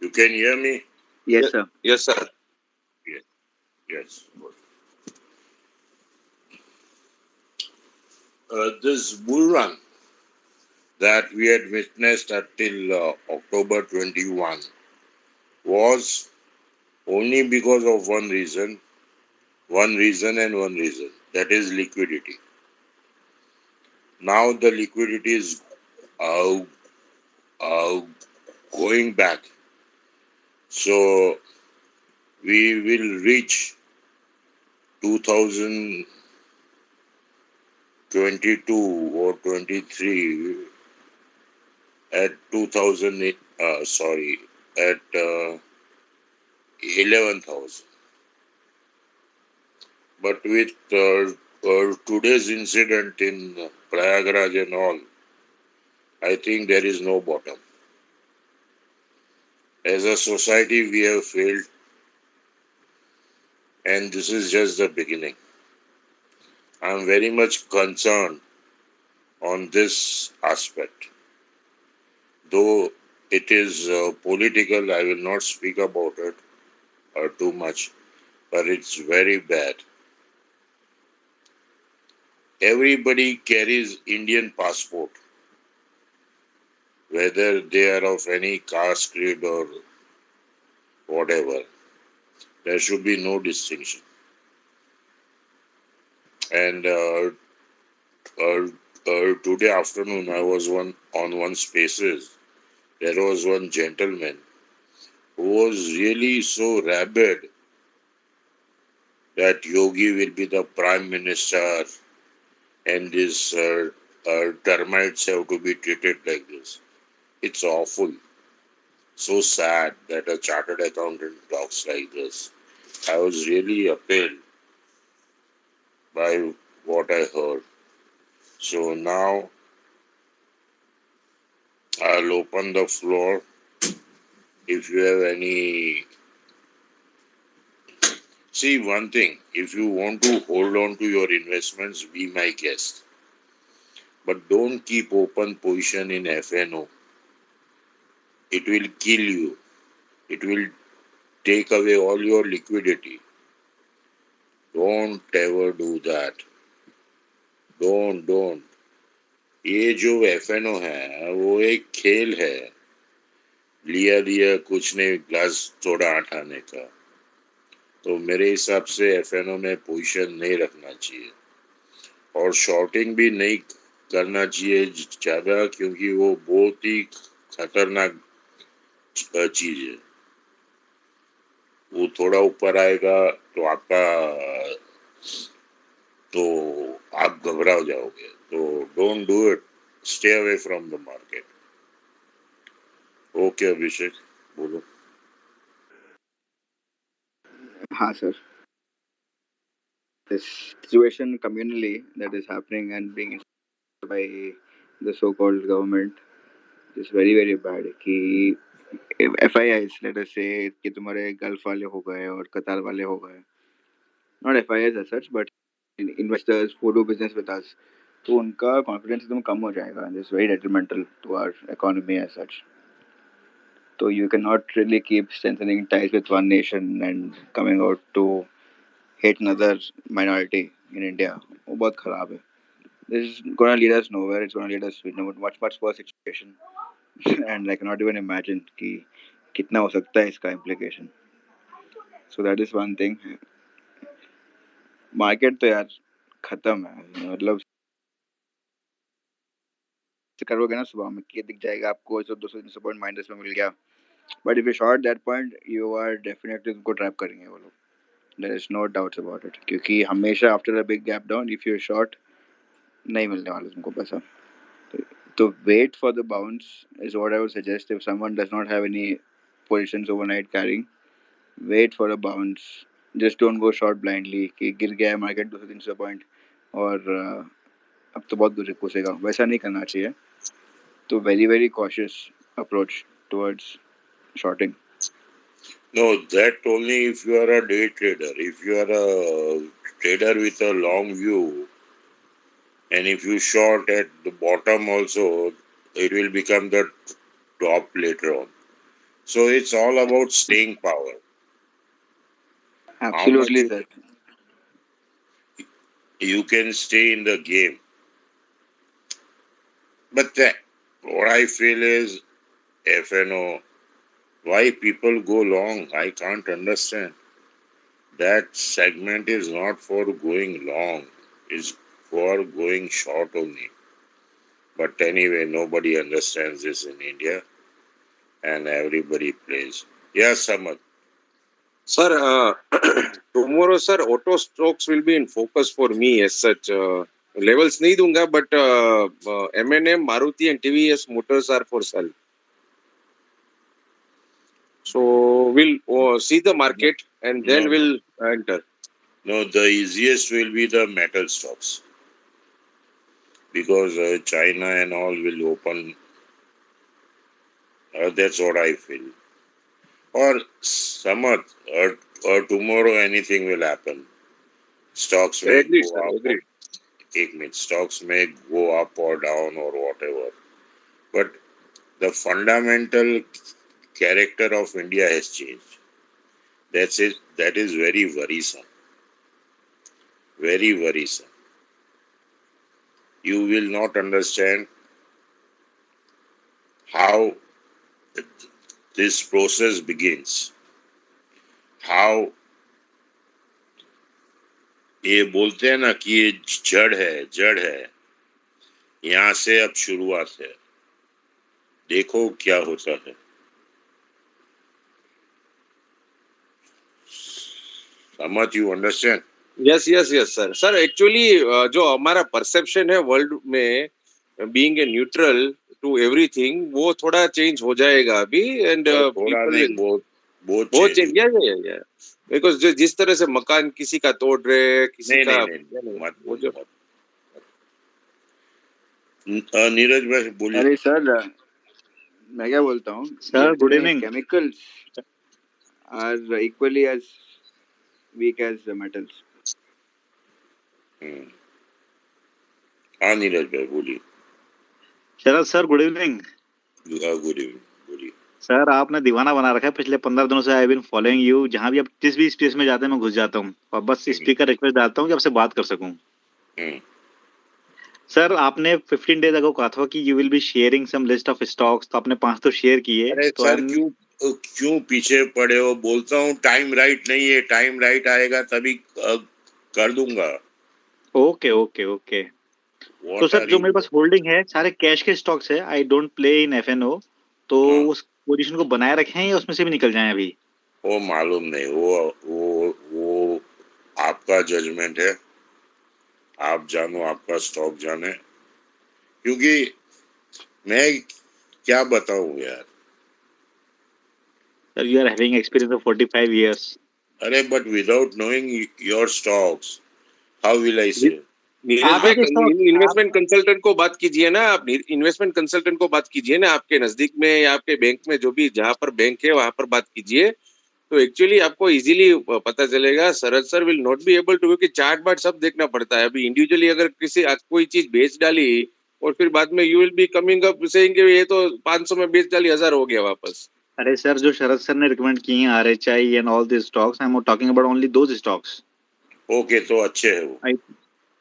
You can hear me? Yes, sir. Yes, sir. Yes. Yes. This bull run that we had witnessed until October 21 was only because of one reason, that is liquidity. Now the liquidity is uh, uh, going back. So we will reach 2022 or 23 at 2000, at 11,000. But with today's incident in Prayagraj and all, I think there is no bottom. As a society, we have failed, and this is just the beginning. I am very much concerned on this aspect. Though it is political, I will not speak about it too much, but it's very bad. Everybody carries Indian passport, whether they are of any caste, creed, or whatever. There should be no distinction. And uh, today afternoon, I was on one spaces. There was one gentleman who was really so rabid that Yogi will be the prime minister and these termites have to be treated like this. It's awful. So sad that a chartered accountant talks like this. I was really appalled by what I heard. So now I'll open the floor. If you have any. See, one thing, if you want to hold on to your investments, be my guest. But don't keep open position in FNO. It will kill you. It will take away all your liquidity. Don't ever do that. Don't. ये जो FNO है वो एक खेल है. लिया दिया कुछ नहीं, ग्लास थोड़ा आठाने का. तो मेरे हिसाब से FNO में पोजीशन नहीं रखना चाहिए और शॉर्टिंग भी नहीं करना चाहिए ज्यादा, क्योंकि वो बहुत ही खतरनाक चीज है. वो थोड़ा ऊपर आएगा तो आपका तो आप घबरा जाओगे. तो don't do it. Stay away from the market. Okay Abhishek, बोलो. Ha, sir. This situation communally that is happening and being installed by the so-called government is very very bad. कि FIIs, let us say कि तुम्हारे gulf वाले हो गए और कतार वाले हो गए, not FIIs as such, but investors who do business with us, तो उनका confidence एकदम कम हो जाएगा and it's very detrimental to our economy as such. So you cannot really keep strengthening ties with one nation and coming out to hate another minority in India. वो बहुत खराब है. This is gonna lead us nowhere. It's gonna lead us to a much worse situation, and I cannot even imagine कि कितना हो सकता है इसका implication. So that is one thing. Market तो यार खत्म है. मतलब से करोगे ना सुबह में कि दिख जाएगा आपको 200-300 पॉइंट माइनस में मिल गया. But if you short that point you are definitely उनको ट्रैप करेंगे वो लोग. There is no doubts about it, क्योंकि हमेशा after a big gap down if you short नहीं मिलने वाला तुमको पैसा. तो wait for the bounce is what I would suggest if someone does not have any positions overnight carrying. Wait for a bounce. Just don't go short blindly कि गिर गया है मार्केट 200-300 पॉइंट और अब तो बहुत घुसेगा. वैसा नहीं करना चाहिए. तो very very cautious approach towards shorting. No, that only if you are a day trader. If you are a trader with a long view, and if you short at the bottom also, it will become the top later on. So it's all about staying power. How much Absolutely, sir. you can stay in the game. But what I feel is FNO, why people go long, I can't understand. That segment is not for going long, it's for going short only. But anyway, nobody understands this in India and everybody plays. Yes, Samad. Sir, tomorrow, sir, auto stocks will be in focus for me as such. Levels नहीं दूंगा, but M&M, Maruti and TVS motors are for sale. So we'll see the market and No, then no. we'll enter. No, the easiest will be the metal stocks because China and all will open. That's what I feel. Or Samad, or tomorrow anything will happen. Stocks may Agreed, go sir. up or Agreed. take me. Stocks may go up or down or whatever. But the fundamental character of India has changed. That's it. That is very worrisome. Very worrisome. You will not understand how this process begins. How ये बोलते हैं ना कि ये जड़ है यहाँ से अब शुरुआत है देखो क्या होता है समझ you understand Yes, yes, yes, sir. Sir, actually, जो हमारा perception है वर्ल्ड में being a neutral to everything, वो थोड़ा चेंज हो जाएगा अभी and थोड़ा people नहीं will बहुत बहुत चेंज चेंज या बिकॉज जिस तरह से मकान किसी का तोड़ रहे किसी नहीं का नहीं नहीं मत वो बोलो जो मत नीरज भाई बोलिए अरे सर, मैं क्या बोलता हूँ, ये सर गुड इतने evening. Chemicals are equally as weak as metals. हाँ नीरज भाई बोलिए Sharad sir good evening. Good evening बोलिए सर आपने दीवाना बना रखा है पिछले 15 दिनों से। I been following you. जहां भी आप जिस भी स्पेस में जाते हैं मैं घुस जाता हूँ और बस स्पीकर रिक्वेस्ट डालता हूँ कि आपसे बात कर सकूं। सर आपने 15 डेज अगो कहा था कि you will be sharing some list of stocks, तो आपने 5 तो शेयर किए। अरे तो सर क्यों पीछे पड़े हो बोलता हूँ टाइम राइट नहीं है टाइम राइट आएगा तभी कर दूंगा ओके ओके ओके। तो व्हाट सर आर जो यू मेरे पास होल्डिंग है सारे कैश के स्टॉक्स है। I don't play in FNO. तो उस पोजीशन को बनाए रखे हैं या उसमें से भी निकल जाएं अभी? वो मालूम नहीं वो आपका जजमेंट है आप जानो आपका स्टॉक जाने क्योंकि मैं क्या बताऊं यार sir you are having experience of 45 years. अरे but without knowing your stocks how will I say Neeraj आप भाई के स्टॉक आप इन्वेस्टमेंट कंसल्टेंट को बात कीजिए ना आप इन्वेस्टमेंट कंसल्टेंट को बात कीजिए ना आपके नजदीक में या आपके बैंक में जो भी जहां पर बैंक है वहां पर बात कीजिए तो एक्चुअली आपको इजीली पता चलेगा। Sharad sir will not be able to क्योंकि चार्ट बार्ट सब देखना पड़ता है। अभी इंडिविजुअली अगर किसी कोई चीज बेच डाली और फिर बाद में you will be coming up saying कि ये तो 500 में बेच डाली 1000 हो गया वापस। अरे सर जो शरद सर ने रिकमेंड किए हैं RHI and all this stocks, I am talking about only those stocks. Okay तो अच्छे है वो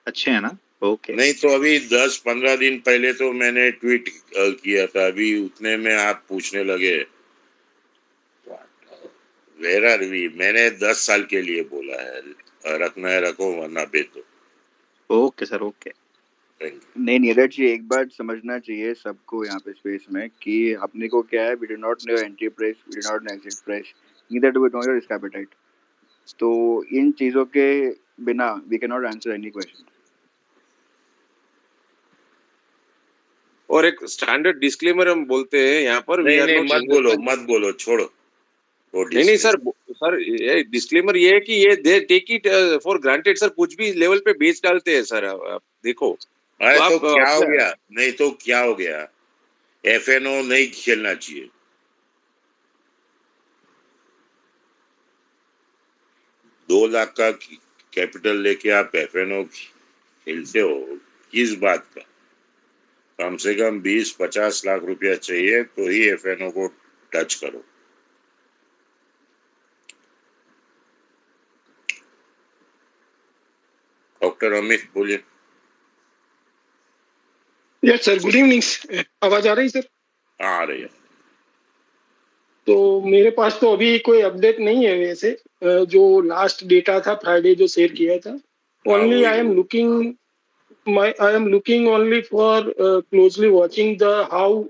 अच्छे हैं ना? ओके। नहीं तो अभी 10-15 दिन पहले तो मैंने ट्वीट किया था अभी उतने में आप पूछने लगे वेर आर वी मैंने 10 साल के लिए बोला है रखना है रखो वरना बेच दो ओके सर ओके। नहीं नीरज जी, एक बात समझना चाहिए सबको यहाँ पे स्पेस में कि अपने को क्या है, we do not know entry price, we do not know exit price, neither do we know your risk appetite. तो इन चीज़ों के बिना we can not answer any question. और एक स्टैंडर्ड डिस्क्लेमर हम बोलते हैं यहाँ पर वी नहीं आर नहीं नॉट मत बोलो छोड़ो वो नहीं डिस्प्ले सर सर ये डिस्क्लेमर ये है कि ये they take it for granted sir कुछ भी लेवल पे बेच डालते हैं सर आप देखो तो अरे तो आप क्या हो अपने गया नहीं तो क्या हो गया एफएनओ नहीं खेलना चाहिए 2 लाख का कैपिटल लेके आप एफएनओ खेलते हो किस बात का कम से कम 20-50 लाख रुपया चाहिए तो ही एफएनओ को टच करो डॉक्टर अमित बोलिए। Yes sir, good evening. आवाज आ रही सर? आ रही है। तो मेरे पास तो अभी कोई अपडेट नहीं है वैसे। जो लास्ट डेटा था फ्राइडे जो शेयर किया था, only I am looking I am looking only for closely watching the how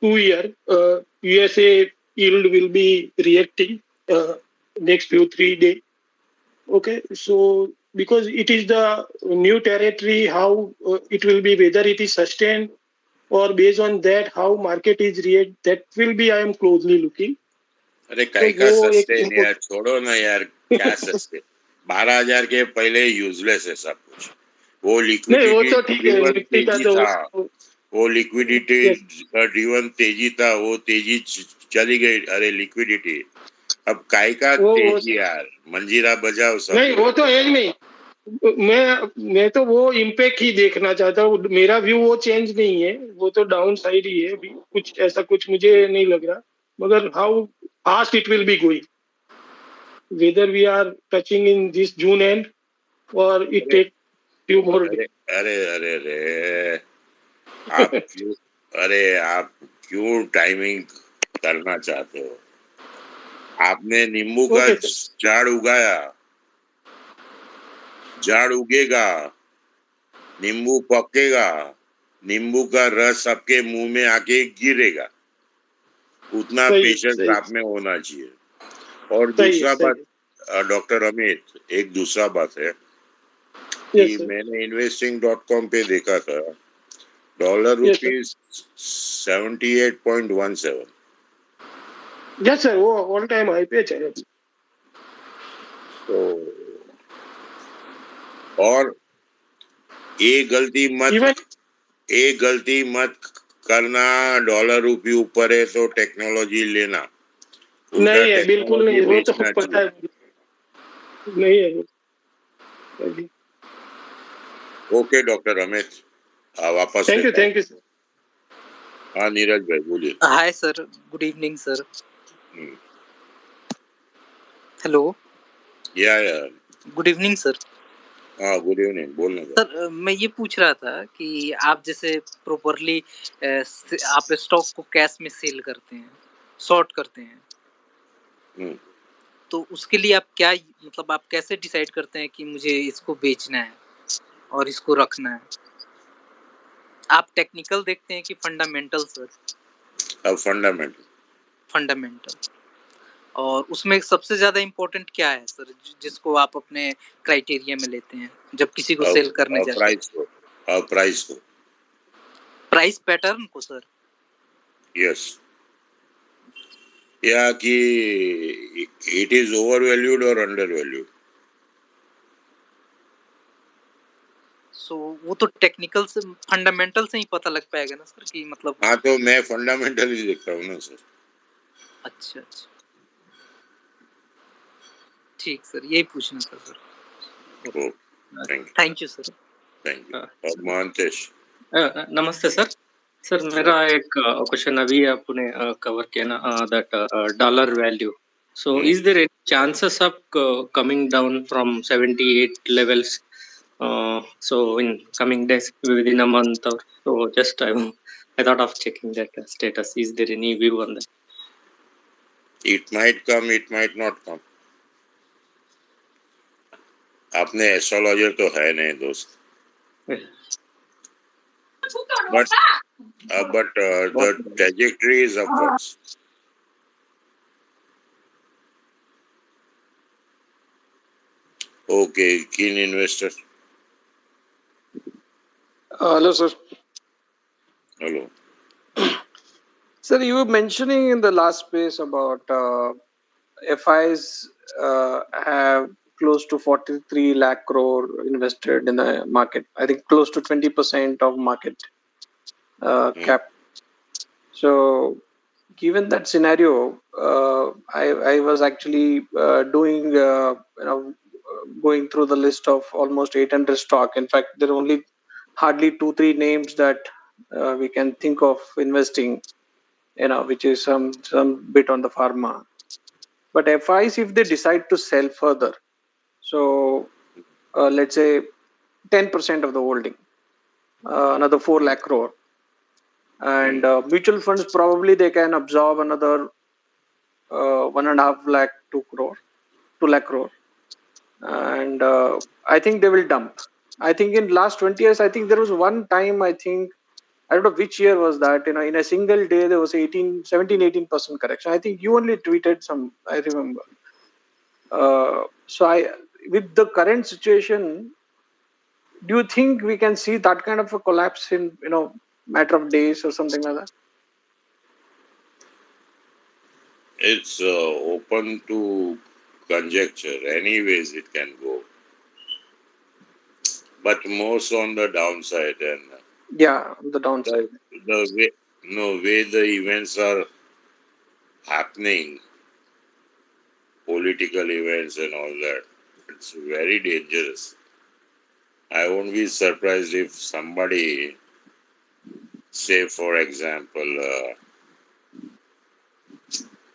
2 year USA yield will be reacting next few 3 days. Okay, so because it is the new territory, how it will be, whether it is sustained or based on that how market is react, that will be I am closely looking. अरे तो का वो एक sustain यार, छोड़ो ना यार, क्या सस्टेन। 12,000 के पहले यूजलेस है सब कुछ। वो नहीं, वो लिक्विडिटी तो ठीक है, ड्रिवन निफ्टी का तेजी तो था, वो लिक्विडिटी yes. ड्रिवन तेजी था, वो तेजी चली गई। अरे लिक्विडिटी, अब काय का वो तेजी यार, मंजीरा बजाओ सब नहीं, वो तो है ही नहीं। मैं तो वो इम्पैक्ट ही देखना चाहता हूँ। मेरा व्यू वो चेंज नहीं है, वो तो डाउन साइड ही है अभी। कुछ ऐसा कुछ मुझे नहीं लग रहा, मगर how fast it will be going, whether we are touching in this June end और इट अरे टेक फ्यू मोर अरे डे। अरे अरे अरे आप क्यों, अरे आप क्यों टाइमिंग करना चाहते हो? आपने नींबू का ओके सर, झाड़ उगाया, झाड़ उगेगा, नींबू पकेगा, नींबू का रस आपके मुंह में आके गिरेगा। उतना सही है, पेशेंस सही आप में होना चाहिए। और सही है, दूसरा सही बात, है। डॉक्टर अमित, एक दूसरा बात है यस कि सर, मैंने investing.com पे देखा था, dollar yes sir, rupees 78.17। Yes sir, वो ऑल टाइम हाई पे चले अभी। तो और एक इवन गलती मत करना, डॉलर रुपये ऊपर है तो टेक्नोलॉजी लेना, उल्टा नहीं है, बिल्कुल टेक्नोलॉजी नहीं, वो तो बेचना पता चाहिए। है, नहीं है वो अभी। ओके डॉक्टर रमेश, वापस लेता हूँ। Thank you sir. हाँ नीरज भाई बोलिए। Hi sir, good evening sir. Hmm, hello, yeah good evening sir. हाँ गुड इवनिंग, बोलने का। सर मैं ये पूछ रहा था कि आप जैसे प्रॉपरली आप स्टॉक को कैश में सेल करते हैं, शॉर्ट करते हैं, तो उसके लिए आप क्या, मतलब आप कैसे डिसाइड करते हैं कि मुझे इसको बेचना है और इसको रखना है? आप टेक्निकल देखते हैं कि फंडामेंटल सर? अब फंडामेंटल। और उसमें सबसे ज्यादा इम्पोर्टेंट क्या है सर, जिसको आप अपने क्राइटेरिया में लेते हैं जब किसी को सेल करने जाते हैं? प्राइस को प्राइस पैटर्न को सर? यस, या कि इट इज ओवर वैल्यूड और अंडर वैल्यूड। सो वो तो टेक्निकल से, फंडामेंटल से ही पता लग पाएगा ना सर कि मतलब। हाँ तो मैं फंडामेंटल ही देखता हूँ ना सर। अच्छा अच्छा, ठीक सर, यही पूछना था sir. Thank you sir. Thank you. अब महांतेश। नमस्ते सर। सर मेरा एक क्वेश्चन अभी आपने कवर किया ना, that dollar value, so is there any chances of coming down from 78 levels, so in coming days, within a month or so? Just I thought of checking that status. Is there any view on that? It might come, it might not come. आपने astrologer तो है नहीं दोस्त, but the trajectory is upwards. Okay, keen investor. Hello, sir. Hello. Sir, you were mentioning in the last space about FIs have close to 43 lakh crore invested in the market. I think close to 20% of market cap. So, given that scenario, I was actually doing, going through the list of almost 800 stock. In fact, there are only hardly 2-3 names that we can think of investing, which is some bit on the pharma. But FIs, if they decide to sell further, so let's say 10% of the holding, another 4 lakh crore. And mutual funds, probably they can absorb another 1.5 lakh, 2 lakh crore. And I think they will dump. I think in last 20 years, I think there was one time, I don't know which year was that, in a single day, there was 17-18% correction. I think you only tweeted I remember. With the current situation, do you think we can see that kind of a collapse in, matter of days or something like that? It's open to conjecture. Anyways, it can go, but most on the downside. And Yeah, the downside. the way the events are happening, political events and all that, it's very dangerous. I won't be surprised if somebody, say for example,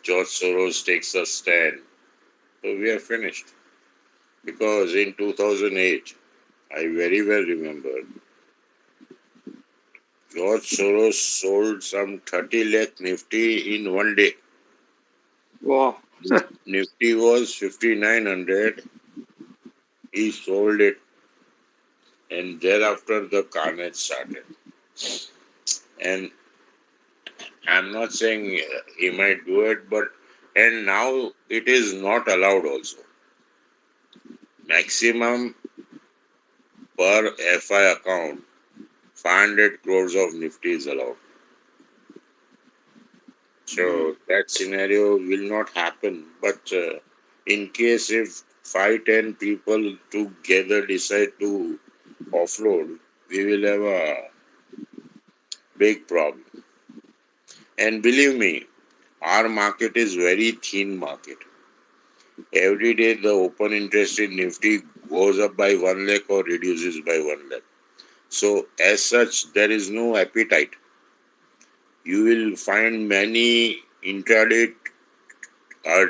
George Soros takes a stand. So we are finished. Because in 2008, I very well remember, George Soros sold some 30 lakh Nifty in one day. Wow. Nifty was 5,900. He sold it. And thereafter the carnage started. And I'm not saying he might do it, and now it is not allowed also. Maximum per FI account, 500 crores of Nifty is allowed. So that scenario will not happen. But in case if 5-10 people together decide to offload, we will have a big problem. And believe me, our market is very thin market. Every day the open interest in Nifty goes up by 1 lakh or reduces by 1 lakh. So as such, there is no appetite. You will find many intraday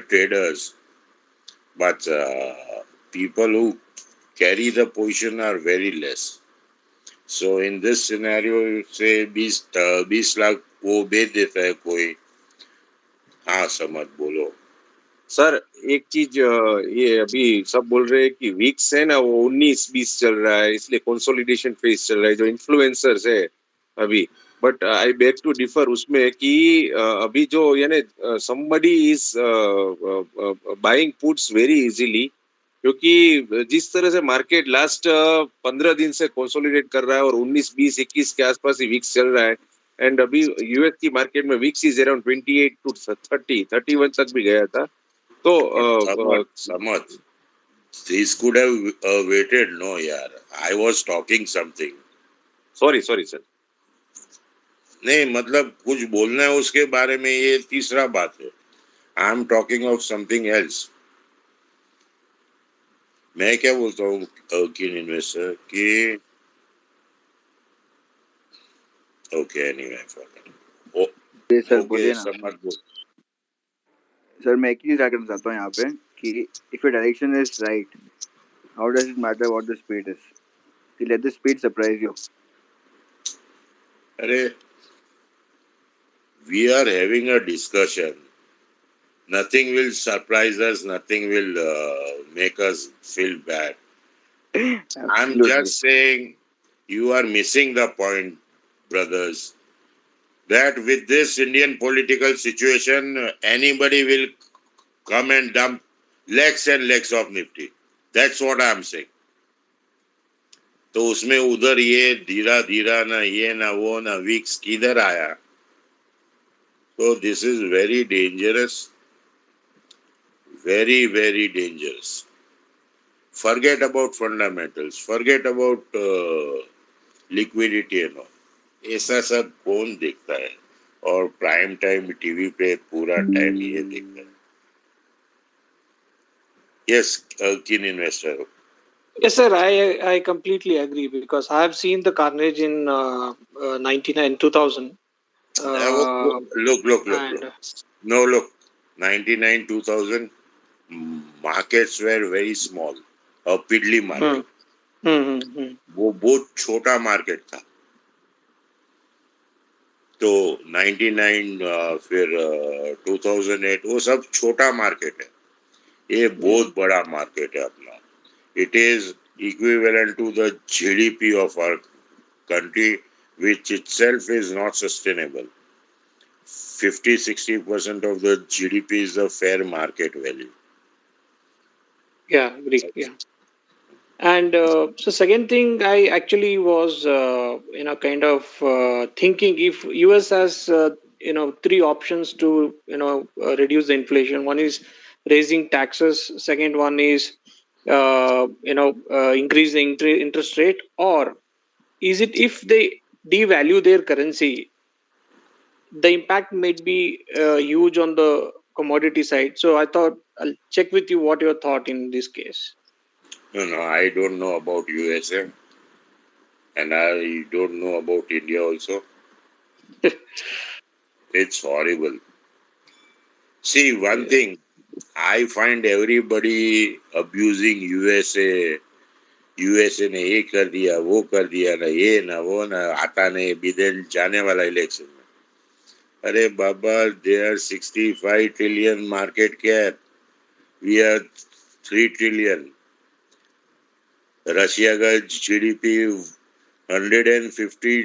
traders, but people who carry the position are very less. So in this scenario, you say 20 lakh वो बेच देता है कोई, हाँ समझ बोलो. Sir एक चीज ये अभी सब बोल रहे हैं कि वीक्स है ना, वो 19-20 चल रहा है, इसलिए कंसोलिडेशन फेज चल रहा है जो इन्फ्लुएंसर्स है अभी. But I beg to differ उसमें कि अभी जो यानी somebody is buying puts very easily, क्योंकि जिस तरह से मार्केट लास्ट 15 दिन से कंसोलिडेट कर रहा है और 19, 20, 21 के आसपास ही वीक्स चल रहा है. एंड अभी यूएस की मार्केट में वीक्स इज अराउंड 28 to 30, 31 तक भी गया था. So, Samat, this could have waited. No, yaar. I was talking something. sorry sir. नहीं मतलब कुछ बोलना है उसके बारे में, ये तीसरा बात है. I am talking of something else. मैं क्या बोलता हूँ किन इन्वेस्टर कि ओके एनीवे सर ओके बोलिए ना. समझ बोल. सर मैं एक चीज करना चाहता हूँ यहाँ पे कि if your direction is right, how does it matter what the speed is? Let the speed surprise you. अरे we are having a discussion. Nothing will surprise us. Nothing will make us feel bad. I'm just saying you are missing the point, brothers, that with this Indian political situation, anybody will come and dump lakhs and lakhs of Nifty. That's what I'm saying. तो उसमें उधर ये धीरा धीरा ना ये ना वो ना weeks किधर आया. So this is very dangerous. Very, very dangerous. Forget about fundamentals. Forget about liquidity and all. ऐसा सब कौन देखता है? और प्राइम टाइम टीवी पे पूरा टाइम ये देखता है. Yes, keen investor. Yes, sir. I completely agree because I have seen the carnage in 99, 2000. Look. No, look. 99, 2000, markets were very small. A piddly market. वो बहुत छोटा मार्केट था। तो 99 फिर 2008 वो सब छोटा मार्केट है। ये बहुत बड़ा मार्केट है अपना। It is equivalent to the GDP of our country, which itself is not sustainable. 50-60% of the GDP is the fair market value. Yeah, agree. Yeah. And so second thing, I actually was kind of thinking if US has three options to reduce the inflation. One is raising taxes. Second one is increase the interest rate. Or is it if they devalue their currency, the impact might be huge on the commodity side. So I thought I'll check with you what your thought in this case. No, I don't know about USA and I don't know about India also. It's horrible. See, one thing, I find everybody abusing USA. USA ने ये कर दिया, वो कर दिया, ना ये ना वो ना, आता नहीं बिदेन जाने वाला इलेक्शन में। अरे बाबा, they are 65 trillion market cap. We are 3 trillion. Russia का जीडीपी 150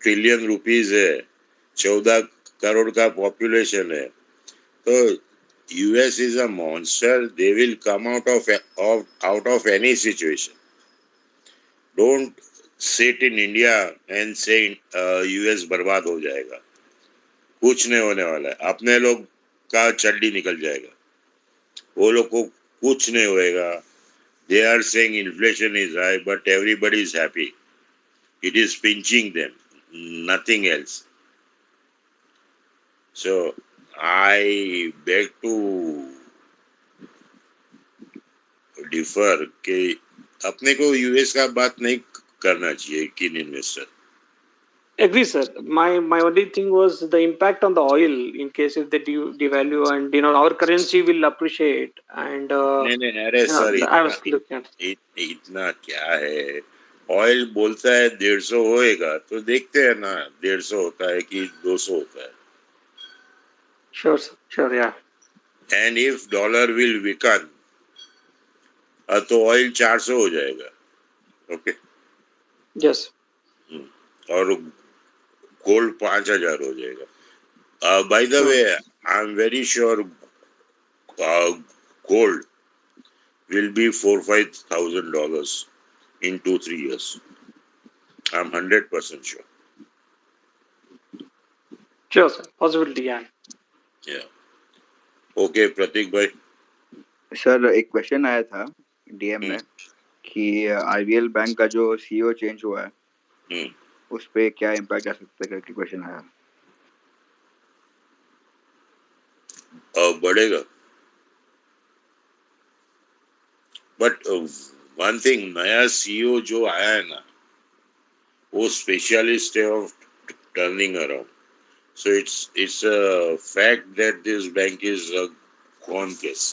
ट्रिलियन रुपीज है, 14 करोड़ का पॉपुलेशन है। तो US is a monster. They will come out of any situation. Don't sit in India and से यूएस बर्बाद हो जाएगा. कुछ नहीं होने वाला है. अपने लोग का चड्डी निकल जाएगा. वो लोग को कुछ नहीं होएगा. They are saying inflation is high, but everybody is happy. It is pinching them, nothing else. So I beg to differ कि अपने को यूएस का बात नहीं करना चाहिए किन investor. Agree, sir. My only thing was the impact on the oil in case if they devalue and our currency will appreciate and नहीं अरे sir I was looking at इतना क्या है. ऑयल बोलता है 150 होएगा तो देखते हैं ना 150 होता है कि 200 होता है. Sure, yeah. And if dollar will weaken, तो ऑयल 400 हो जाएगा. ओके. Yes. और गोल्ड 5000 हो जाएगा. By the way, I am very sure gold will be $4,000-5,000 in 2-3 years. I'm 100% sure. Sure, sir. Possibility, yeah. Yeah. Okay, प्रतीक भाई. Sir एक question आया था डीएम में कि आईवीएल बैंक का जो सीईओ चेंज हुआ है उस पे क्या इम्पैक्ट आ सकता है करके क्वेश्चन आया. बढ़ेगा. बट वन थिंग, नया सीईओ जो आया है ना वो स्पेशलिस्ट है of turning around. So it's a fact that this bank is a gone case.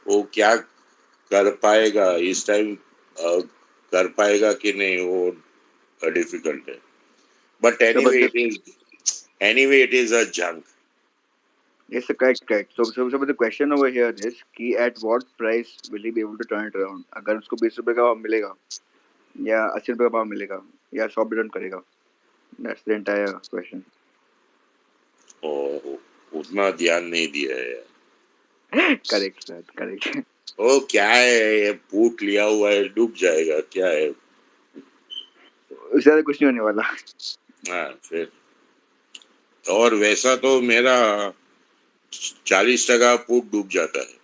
वो क्या कर पाएगा इस टाइम, कर पाएगा कि नहीं वो डिफिकल्ट है. But anyway it is a junk. Yes, correct. So the question over here is कि at what price will he be able to turn it around? अगर उसको 20 रुपए का भाव मिलेगा या 80 रुपए का भाव मिलेगा या 100 पे टर्न करेगा. That's the entire question. उतना ध्यान नहीं दिया है. Correct sir, correct. ओ क्या है ये पुट लिया हुआ है, डूब जाएगा. क्या है, उससे ज्यादा कुछ नहीं होने वाला. हाँ फिर. और वैसा तो मेरा 40% पुट डूब जाता है.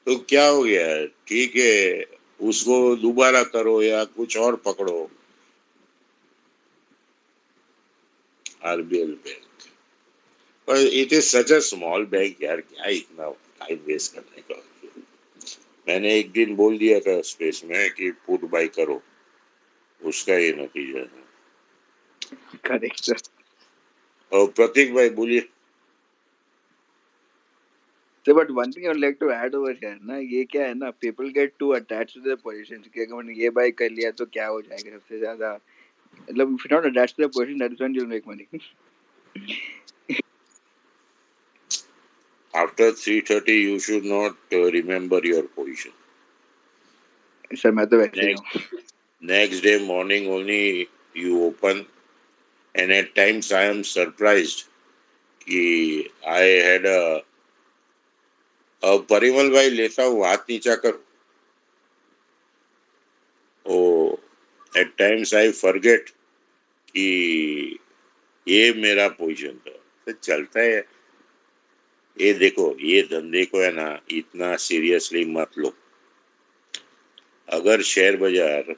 तो क्या हो गया है, ठीक है उसको दोबारा करो या कुछ और पकड़ो. आरबीएल बैंक, पर it is such a small bank यार, क्या इतना टाइम वेस्ट करने का. मैंने एक दिन बोल दिया था स्पेस में कि पुट बाय करो, उसका ये नतीजा है. Correct sir. और प्रतीक भाई बोलिए. So, but one thing I would like to add over here ना, ये क्या है ना, people get too attached to their positions कि अगर मैंने ये buy कर लिया तो क्या हो जाएगा सबसे ज़्यादा, मतलब if you're not attached to the position, that is when you'll make money. After 3:30, you should not remember your position. Sir मैं तो वैसे ही हूँ. Next day morning only you open, and at times I am surprised कि I had a Parimal भाई लेता हूँ हाथ नीचा कर. ओ at times I forget कि ये मेरा पोजीशन था. तो चलता है. ये देखो, ये धंधे को है ना इतना सीरियसली मत लो. अगर शेयर बाजार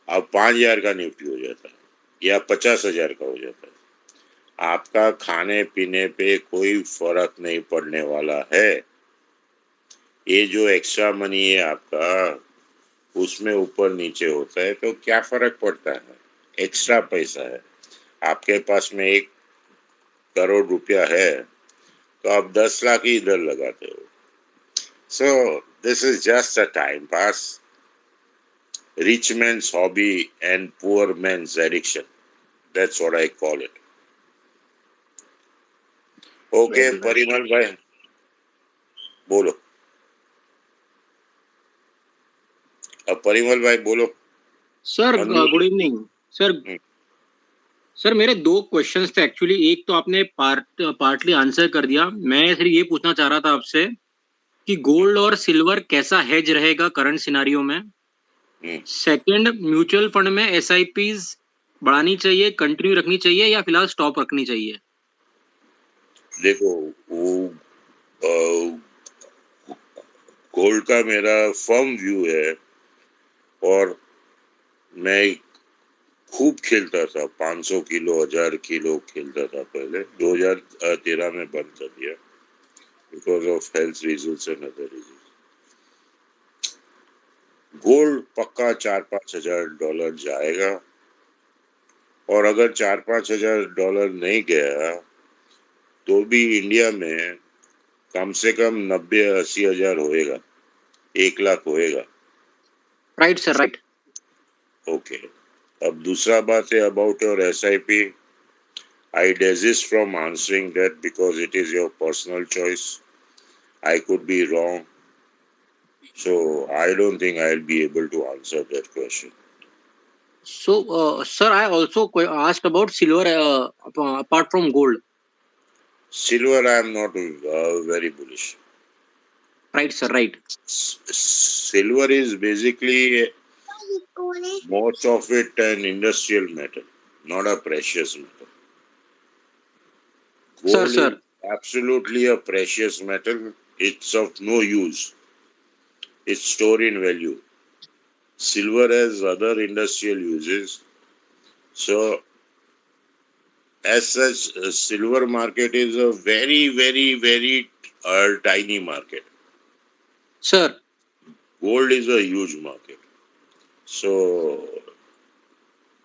अब 5,000 का निफ्टी हो जाता है या 50,000 का हो जाता है, आपका खाने पीने पे कोई फर्क नहीं पड़ने वाला है. ये जो एक्स्ट्रा मनी है आपका, उसमें ऊपर नीचे होता है तो क्या फर्क पड़ता है. एक्स्ट्रा पैसा है आपके पास में, 1 करोड़ रुपया है तो आप 10 लाख ही इधर लगाते हो. So this is just a time pass, rich man's hobby and poor man's addiction. That's what I call it. Okay, Very well. Parimal भाई बोलो. अब परिमल भाई बोलो. Sir good evening sir. Sir मेरे 2 क्वेश्चंस थे एक्चुअली. एक तो आपने पार्टली आंसर कर दिया. मैं सिर्फ ये पूछना चाह रहा था आपसे कि गोल्ड और सिल्वर कैसा हेज रहेगा करंट सिनारियो में. सेकंड, म्यूचुअल फंड में एसआईपीज बढ़ानी चाहिए, कंटिन्यू रखनी चाहिए या फिलहाल स्टॉप रखनी चाहिए. देखो, गोल्ड का मेरा फर्म व्यू है और मैं खूब खेलता था. 500 किलो 1000 किलो खेलता था पहले. 2013 में बंद कर दिया because of health reasons and other reasons. Gold पक्का $4-5 हजार जाएगा, और अगर $4-5 हजार नहीं गया तो भी इंडिया में कम से कम 90-80 हजार होएगा. 1 लाख होएगा. Right sir, right. ओके. अब दूसरा बात है about your SIP. I desist from answering that because it is your personal choice. I could be wrong. So I don't think I'll be able to answer that question. So, sir, I also asked about silver apart from gold. Silver, I am not very bullish. Right, sir, right. Silver is basically most of it an industrial metal, not a precious metal. Gold Sir. is absolutely a precious metal. It's of no use. It's stored in value. Silver has other industrial uses. So, as such, silver market is a very, very, very tiny market. Sir. Gold is a huge market. So,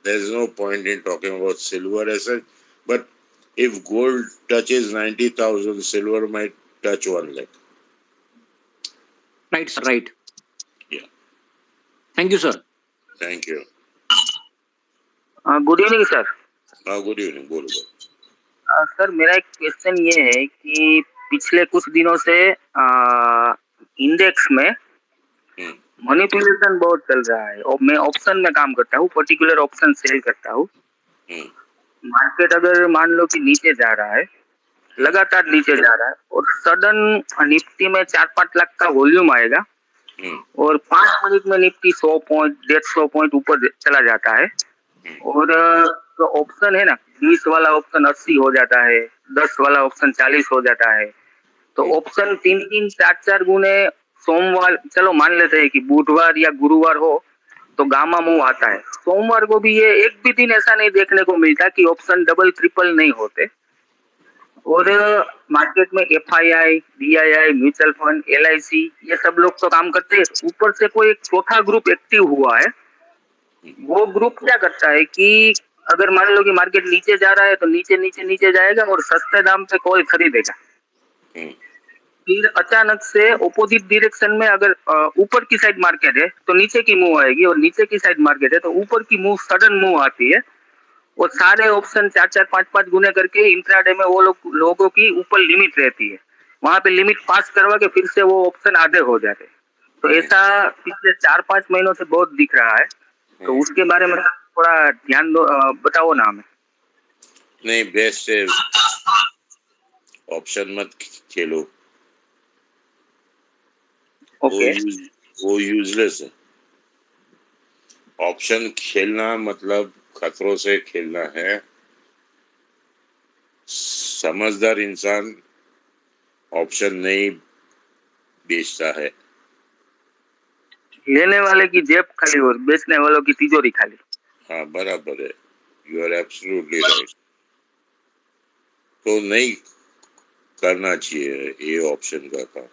there's no point in talking about silver as such. But if gold touches 90,000, silver might touch 1 lakh. Right, sir, right. Yeah. Thank you, sir. Thank you. Good evening sir. Good evening. बोलो. Sir मेरा एक question ये है कि पिछले कुछ दिनों से इंडेक्स में मैनिपुलेशन बहुत चल रहा है और मैं ऑप्शन में काम करता हूँ, पर्टिकुलर ऑप्शन सेल करता हूँ. मार्केट अगर मान लो कि नीचे जा रहा है, लगातार नीचे जा रहा है और सडन निफ्टी में 4-5 लाख का वॉल्यूम आएगा और 5 मिनट में निफ्टी 100 पॉइंट 150 पॉइंट ऊपर चला जाता है और जो ऑप्शन है ना, 20 वाला ऑप्शन 80 हो जाता है, 10 वाला ऑप्शन 40 हो जाता है. तो ऑप्शन 3-3 4-4 गुने सोमवार, चलो मान लेते हैं कि बुधवार या गुरुवार हो तो गामा मूव आता है. सोमवार को भी ये एक भी दिन ऐसा नहीं देखने को मिलता कि ऑप्शन डबल ट्रिपल नहीं होते. और मार्केट में FII, DII, mutual fund, LIC ये सब लोग तो काम करते हैं. ऊपर से कोई एक चौथा ग्रुप एक्टिव हुआ है. वो ग्रुप क्या करता है कि अगर मान लो कि मार्केट नीचे जा रहा है तो नीचे नीचे नीचे जाएगा और सस्ते दाम पे कोई खरीदेगा. फिर अचानक से ऑपोजिट डायरेक्शन में अगर ऊपर की साइड मार्केट है तो नीचे की मूव आएगी, और नीचे की साइड मार्केट है तो ऊपर की मूव सडन मूव आती है। वो सारे ऑप्शन 4-4 5-5 गुने करके इंट्राडे में वो लोगों की ऊपर लिमिट रहती है, वहां पे लिमिट पास करवा के फिर से वो ऑप्शन आधे हो जाते हैं। तो ऐसा पिछले 4-5 महीनों से बहुत दिख रहा है, तो उसके बारे में थोड़ा ध्यान दो, बताओ ना हमें। नहीं, बेस्ट है ऑप्शन मत खेलो। ओके। वो यूजलेस है। ऑप्शन खेलना मतलब खतरों से खेलना है। समझदार इंसान ऑप्शन नहीं बेचता है। लेने वाले की जेब खाली और बेचने वालों की तिजोरी खाली। हाँ, बराबर है। You are absolutely right. तो नहीं करना चाहिए ये ऑप्शन का काम।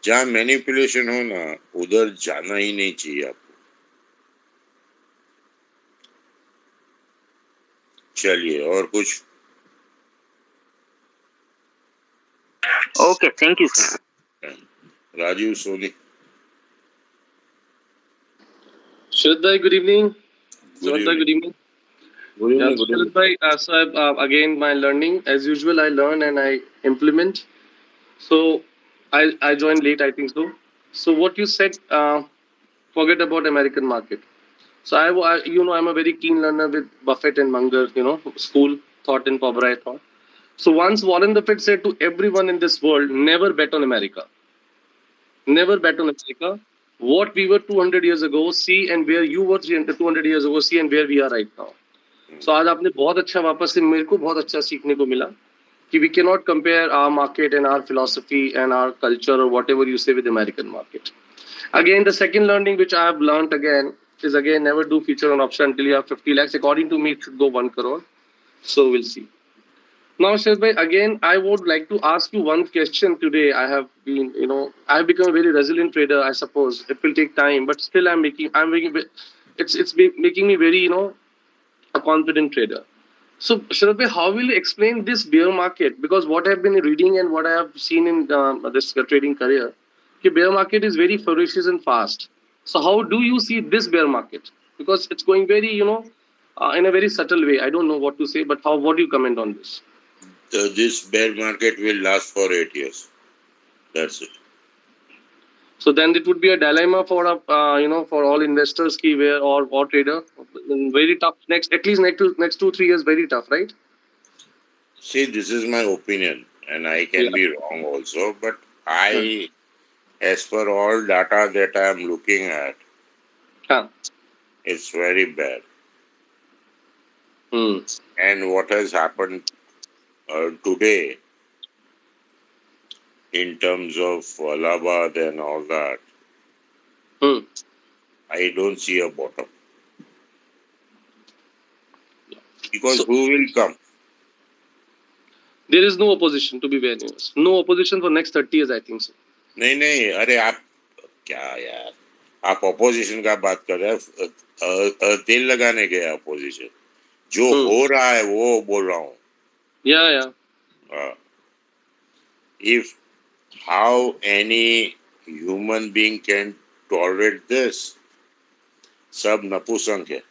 जहाँ मैनिपुलेशन हो ना, उधर जाना ही नहीं चाहिए आपको। चलिए, और कुछ? Okay, thank you sir. Rajeev Soni. Sharad bhai, good evening. Good Sharad bhai, evening. good evening. Good Yeah, evening, so good Sharad evening. bhai, so again, my learning, as usual, I learn and I implement. So I joined late, I think so. So what you said, forget about American market. So I'm a very keen learner with Buffett and Munger, school thought and Pobrai thought. So once Warren Buffett said to everyone in this world, never bet on America. Never bet on America. What we were 200 years ago, see, and where you were 200 years ago, see, and where we are right now. So आज आपने बहुत अच्छा वापस से मेरे को बहुत अच्छा सीखने को मिला कि we cannot compare our market and our philosophy and our culture or whatever you say with American market. Again, the second learning which I have learned again is again never do feature on option until you have 50 lakhs. According to me, it should go 1 crore. So we'll see. Now, Sharad bhai, again, I would like to ask you one question today. I have been, I have become a very resilient trader. I suppose it will take time, but still, making me very, a confident trader. So, Sharad bhai, how will you explain this bear market? Because what I have been reading and what I have seen in this trading career, the bear market is very ferocious and fast. So, how do you see this bear market? Because it's going very, in a very subtle way. I don't know what to say, but what do you comment on this? This bear market will last for 8 years. That's it. So then it would be a dilemma for for all investors ki where or trader, very tough. At least next 2-3 years, very tough, right? See, this is my opinion, and I can be wrong also, but as per all data that I am looking at, it's very bad. And what has happened today in terms of Allahabad and all that, I don't see a bottom. Because who will come? There is no opposition, to be very honest. No opposition for next 30 years, I think so. नहीं, अरे आप क्या यार, आप opposition का बात कर रहे हैं। तेल लगाने के अपोजिशन जो हो रहा है वो बोल रहा हूँ। If how any human being can tolerate this, सब नपुंसक है,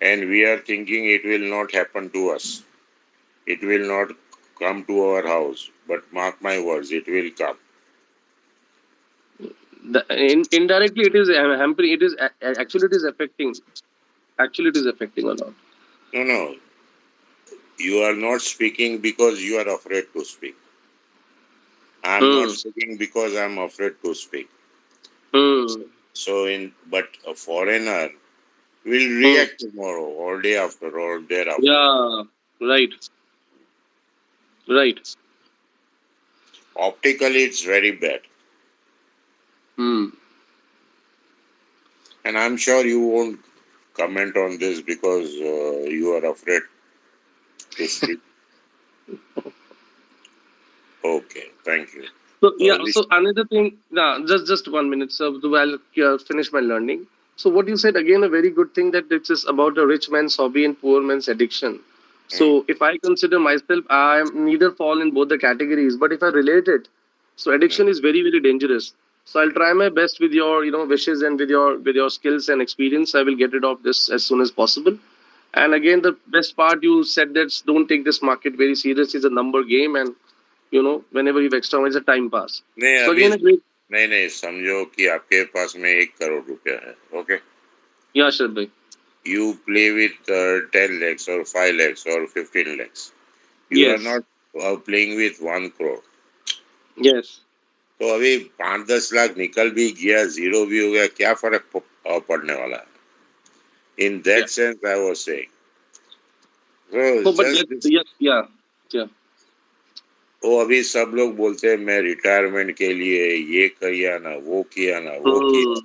and we are thinking it will not happen to us. It will not come to our house, but mark my words, it will come. Indirectly, it is hampering. It is actually it is affecting. Actually, it is affecting a lot. No. You are not speaking because you are afraid to speak. I am not speaking because I am afraid to speak. But a foreigner will react tomorrow, or day after, or thereafter. Yeah, right. Optically, it's very bad. And I'm sure you won't comment on this because you are afraid to speak. Okay, thank you. So so another thing, just 1 minute, so I'll finish my learning. So what you said again, a very good thing that this is about a rich man's hobby and poor man's addiction. So if I consider myself, I am neither fall in both the categories. But if I relate it, so addiction is very, very dangerous. So I'll try my best with your, wishes and with your skills and experience. I will get rid of this as soon as possible. And again, the best part you said that don't take this market very serious. It's a number game, and whenever you extra, it's a time pass. नहीं So अभी again, a great. नहीं समझो कि आपके पास में 1 करोड़ रुपया है. Okay. Yeah, Sharad bhai. You play with 10 lakhs or 5 lakhs or 15 lakhs. You are Yes. not playing with 1 crore. Yes. तो अभी 5-10 लाख निकल भी गया, जीरो भी हो गया, क्या फर्क पड़ने वाला है? In that sense, I was saying. So But just yeah. वो अभी सब लोग बोलते हैं मैं रिटायरमेंट के लिए ये किया ना वो किया ना वो किया.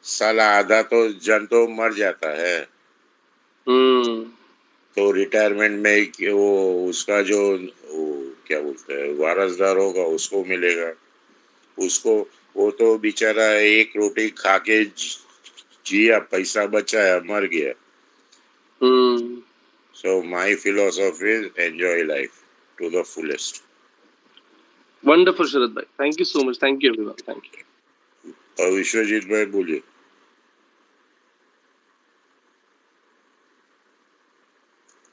साला आधा तो जन तो मर जाता है. तो रिटायरमेंट में वो उसका जो वो क्या बोलते हैं वारसदार होगा उसको मिलेगा. उसको वो तो बेचारा एक रोटी खा के जिया, पैसा बचाया, मर गया. So my philosophy is enjoy life to the fullest. Wonderful, Sharad bhai. Thank you so much. Thank you, everyone. Thank you. और विश्वजीत भाई बोलिए.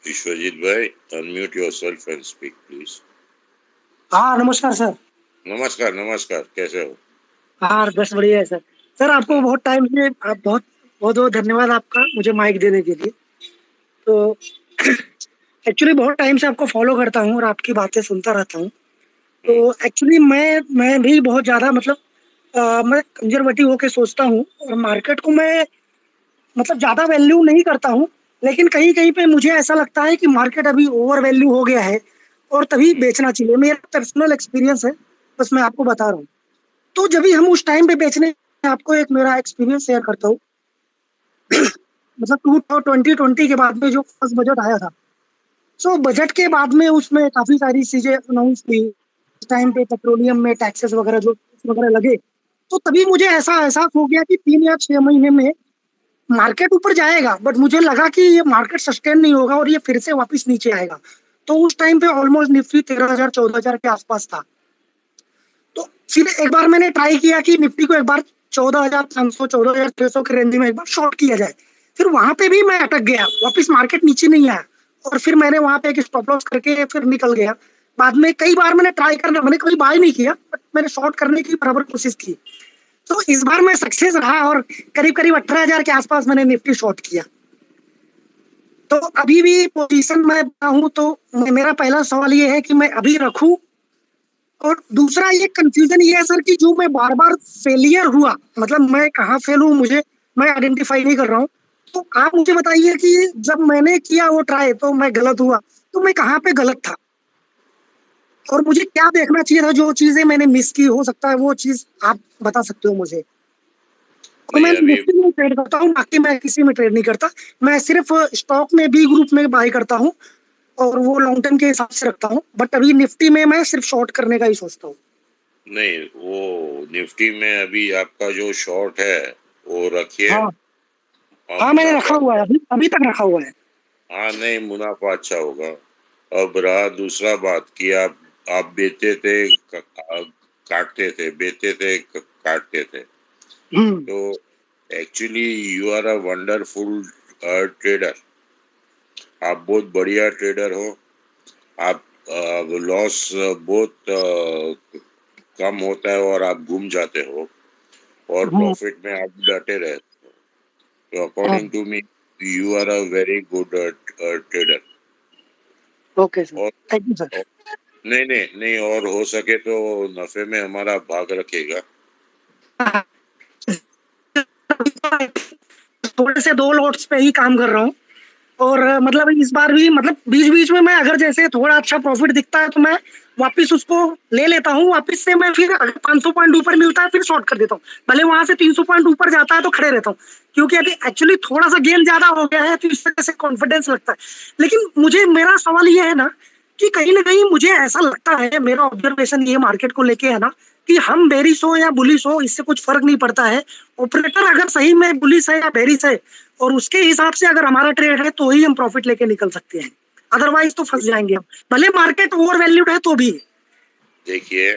विश्वजीत भाई, unmute yourself and speak, please. हाँ नमस्कार सर. नमस्कार नमस्कार, कैसे हो? हाँ बस बढ़िया है सर. सर आपको बहुत टाइम से आप बहुत बहुत धन्यवाद आपका मुझे माइक देने के लिए. तो एक्चुअली बहुत टाइम से आपको फॉलो करता हूँ और आपकी बातें सुनता रहता हूँ. तो एक्चुअली मैं भी बहुत ज़्यादा मतलब मैं कंजर्वेटिव होके सोचता हूँ और मार्केट को मैं मतलब ज़्यादा वैल्यू नहीं करता हूँ. लेकिन कहीं कहीं पे मुझे ऐसा लगता है कि मार्केट अभी ओवर वैल्यू हो गया है और तभी बेचना चाहिए. मेरा पर्सनल एक्सपीरियंस है, बस मैं आपको बता रहा हूँ. तो जब भी हम उस टाइम पे बेचने, आपको एक मेरा एक्सपीरियंस शेयर करता हूँ. मतलब 2020 के बाद में जो फर्स्ट बजट आया था, सो बजट के बाद में उसमें काफी सारी चीजें अनाउंस की. उस टाइम पे पेट्रोलियम में टैक्सेस वगैरह जो वगैरह लगे, तो तभी मुझे ऐसा एहसास हो गया कि 3 या 6 महीने में मार्केट ऊपर जाएगा. बट मुझे लगा कि ये मार्केट सस्टेन नहीं होगा और ये फिर से वापस नीचे आएगा. तो उस टाइम पे ऑलमोस्ट निफ्टी 13,000-14,000 के आसपास था. तो फिर एक बार मैंने ट्राई किया कि निफ्टी को एक बार 14,500 14,600 के रेंज में एक बार शॉर्ट किया जाए. फिर वहां पे भी मैं अटक गया, वापस मार्केट नीचे नहीं आया और फिर मैंने वहां पे एक स्टॉप लॉस करके फिर निकल गया. बाद में कई बार मैंने ट्राई करना, मैंने कभी बाय नहीं किया, बट मैंने शॉर्ट करने की बराबर कोशिश की. तो इस बार मैं सक्सेस रहा और करीब करीब 18,000 के आसपास मैंने निफ्टी शॉर्ट किया. तो अभी भी पोजीशन में हूँ. तो मेरा पहला सवाल ये है कि मैं अभी रखूं, और दूसरा ये कंफ्यूजन ये है सर कि जो मैं बार बार फेलियर हुआ, मतलब मैं कहाँ फेल हूँ मुझे मैं आइडेंटिफाई नहीं कर रहा हूँ. तो आप मुझे बताइए कि जब मैंने किया वो ट्राई तो मैं गलत हुआ, तो मैं कहाँ पे गलत था और मुझे क्या देखना चाहिए था, जो चीजें मैंने मिस की, हो सकता है वो चीज आप बता सकते हो मुझे. तो मैं निफ्टी में ट्रेड करता हूँ, बाकी मैं किसी में ट्रेड नहीं करता. मैं सिर्फ स्टॉक में बी ग्रुप में बाय करता हूँ और वो लॉन्ग टर्म के हिसाब से रखता हूँ. बट अभी निफ्टी में मैं सिर्फ शॉर्ट करने का ही सोचता हूँ. नहीं, वो निफ्टी में अभी आपका जो शॉर्ट है वो रखिए. हाँ मैंने रखा हुआ है, अभी तक रखा हुआ है. हाँ नहीं, मुनाफा अच्छा होगा. अब रहा दूसरा बात कि आप बेचते थे काटते थे, बेचते थे काटते थे. तो actually you are a wonderful trader. आप बहुत बढ़िया ट्रेडर हो. आप लॉस बहुत कम होता है और आप घूम जाते हो और प्रॉफिट में आप डटे रहते हो. तो according to me you are a very good trader. Okay sir, thank you sir. नहीं, और हो सके तो नफे में हमारा भाग रखेगा. थोड़े से 2 लॉट्स पे ही काम कर रहा हूँ और मतलब इस बार भी मतलब बीच बीच में मैं अगर जैसे थोड़ा अच्छा प्रॉफिट दिखता है तो मैं वापस उसको ले लेता हूँ. वापस से मैं फिर 500 पॉइंट ऊपर मिलता है फिर शॉर्ट कर देता हूँ. भले वहां से 300 पॉइंट ऊपर जाता है तो खड़े रहता हूँ, क्योंकि अभी एक्चुअली थोड़ा सा गेन ज्यादा हो गया है तो इस वजह से कॉन्फिडेंस लगता है. लेकिन मुझे मेरा सवाल ये है ना कि कहीं ना कहीं मुझे ऐसा लगता है, मेरा ऑब्जर्वेशन ये मार्केट को लेके है ना, कि हम बेरिश हो या बुलिश हो इससे कुछ फर्क नहीं पड़ता है. ऑपरेटर अगर सही में बुलिश है या बेरिश है और उसके हिसाब से अगर हमारा ट्रेड है तो ही हम प्रॉफिट लेके निकल सकते हैं, अदरवाइज तो फंस जाएंगे हम, भले मार्केट ओवर वैल्यूड है तो भी। देखिए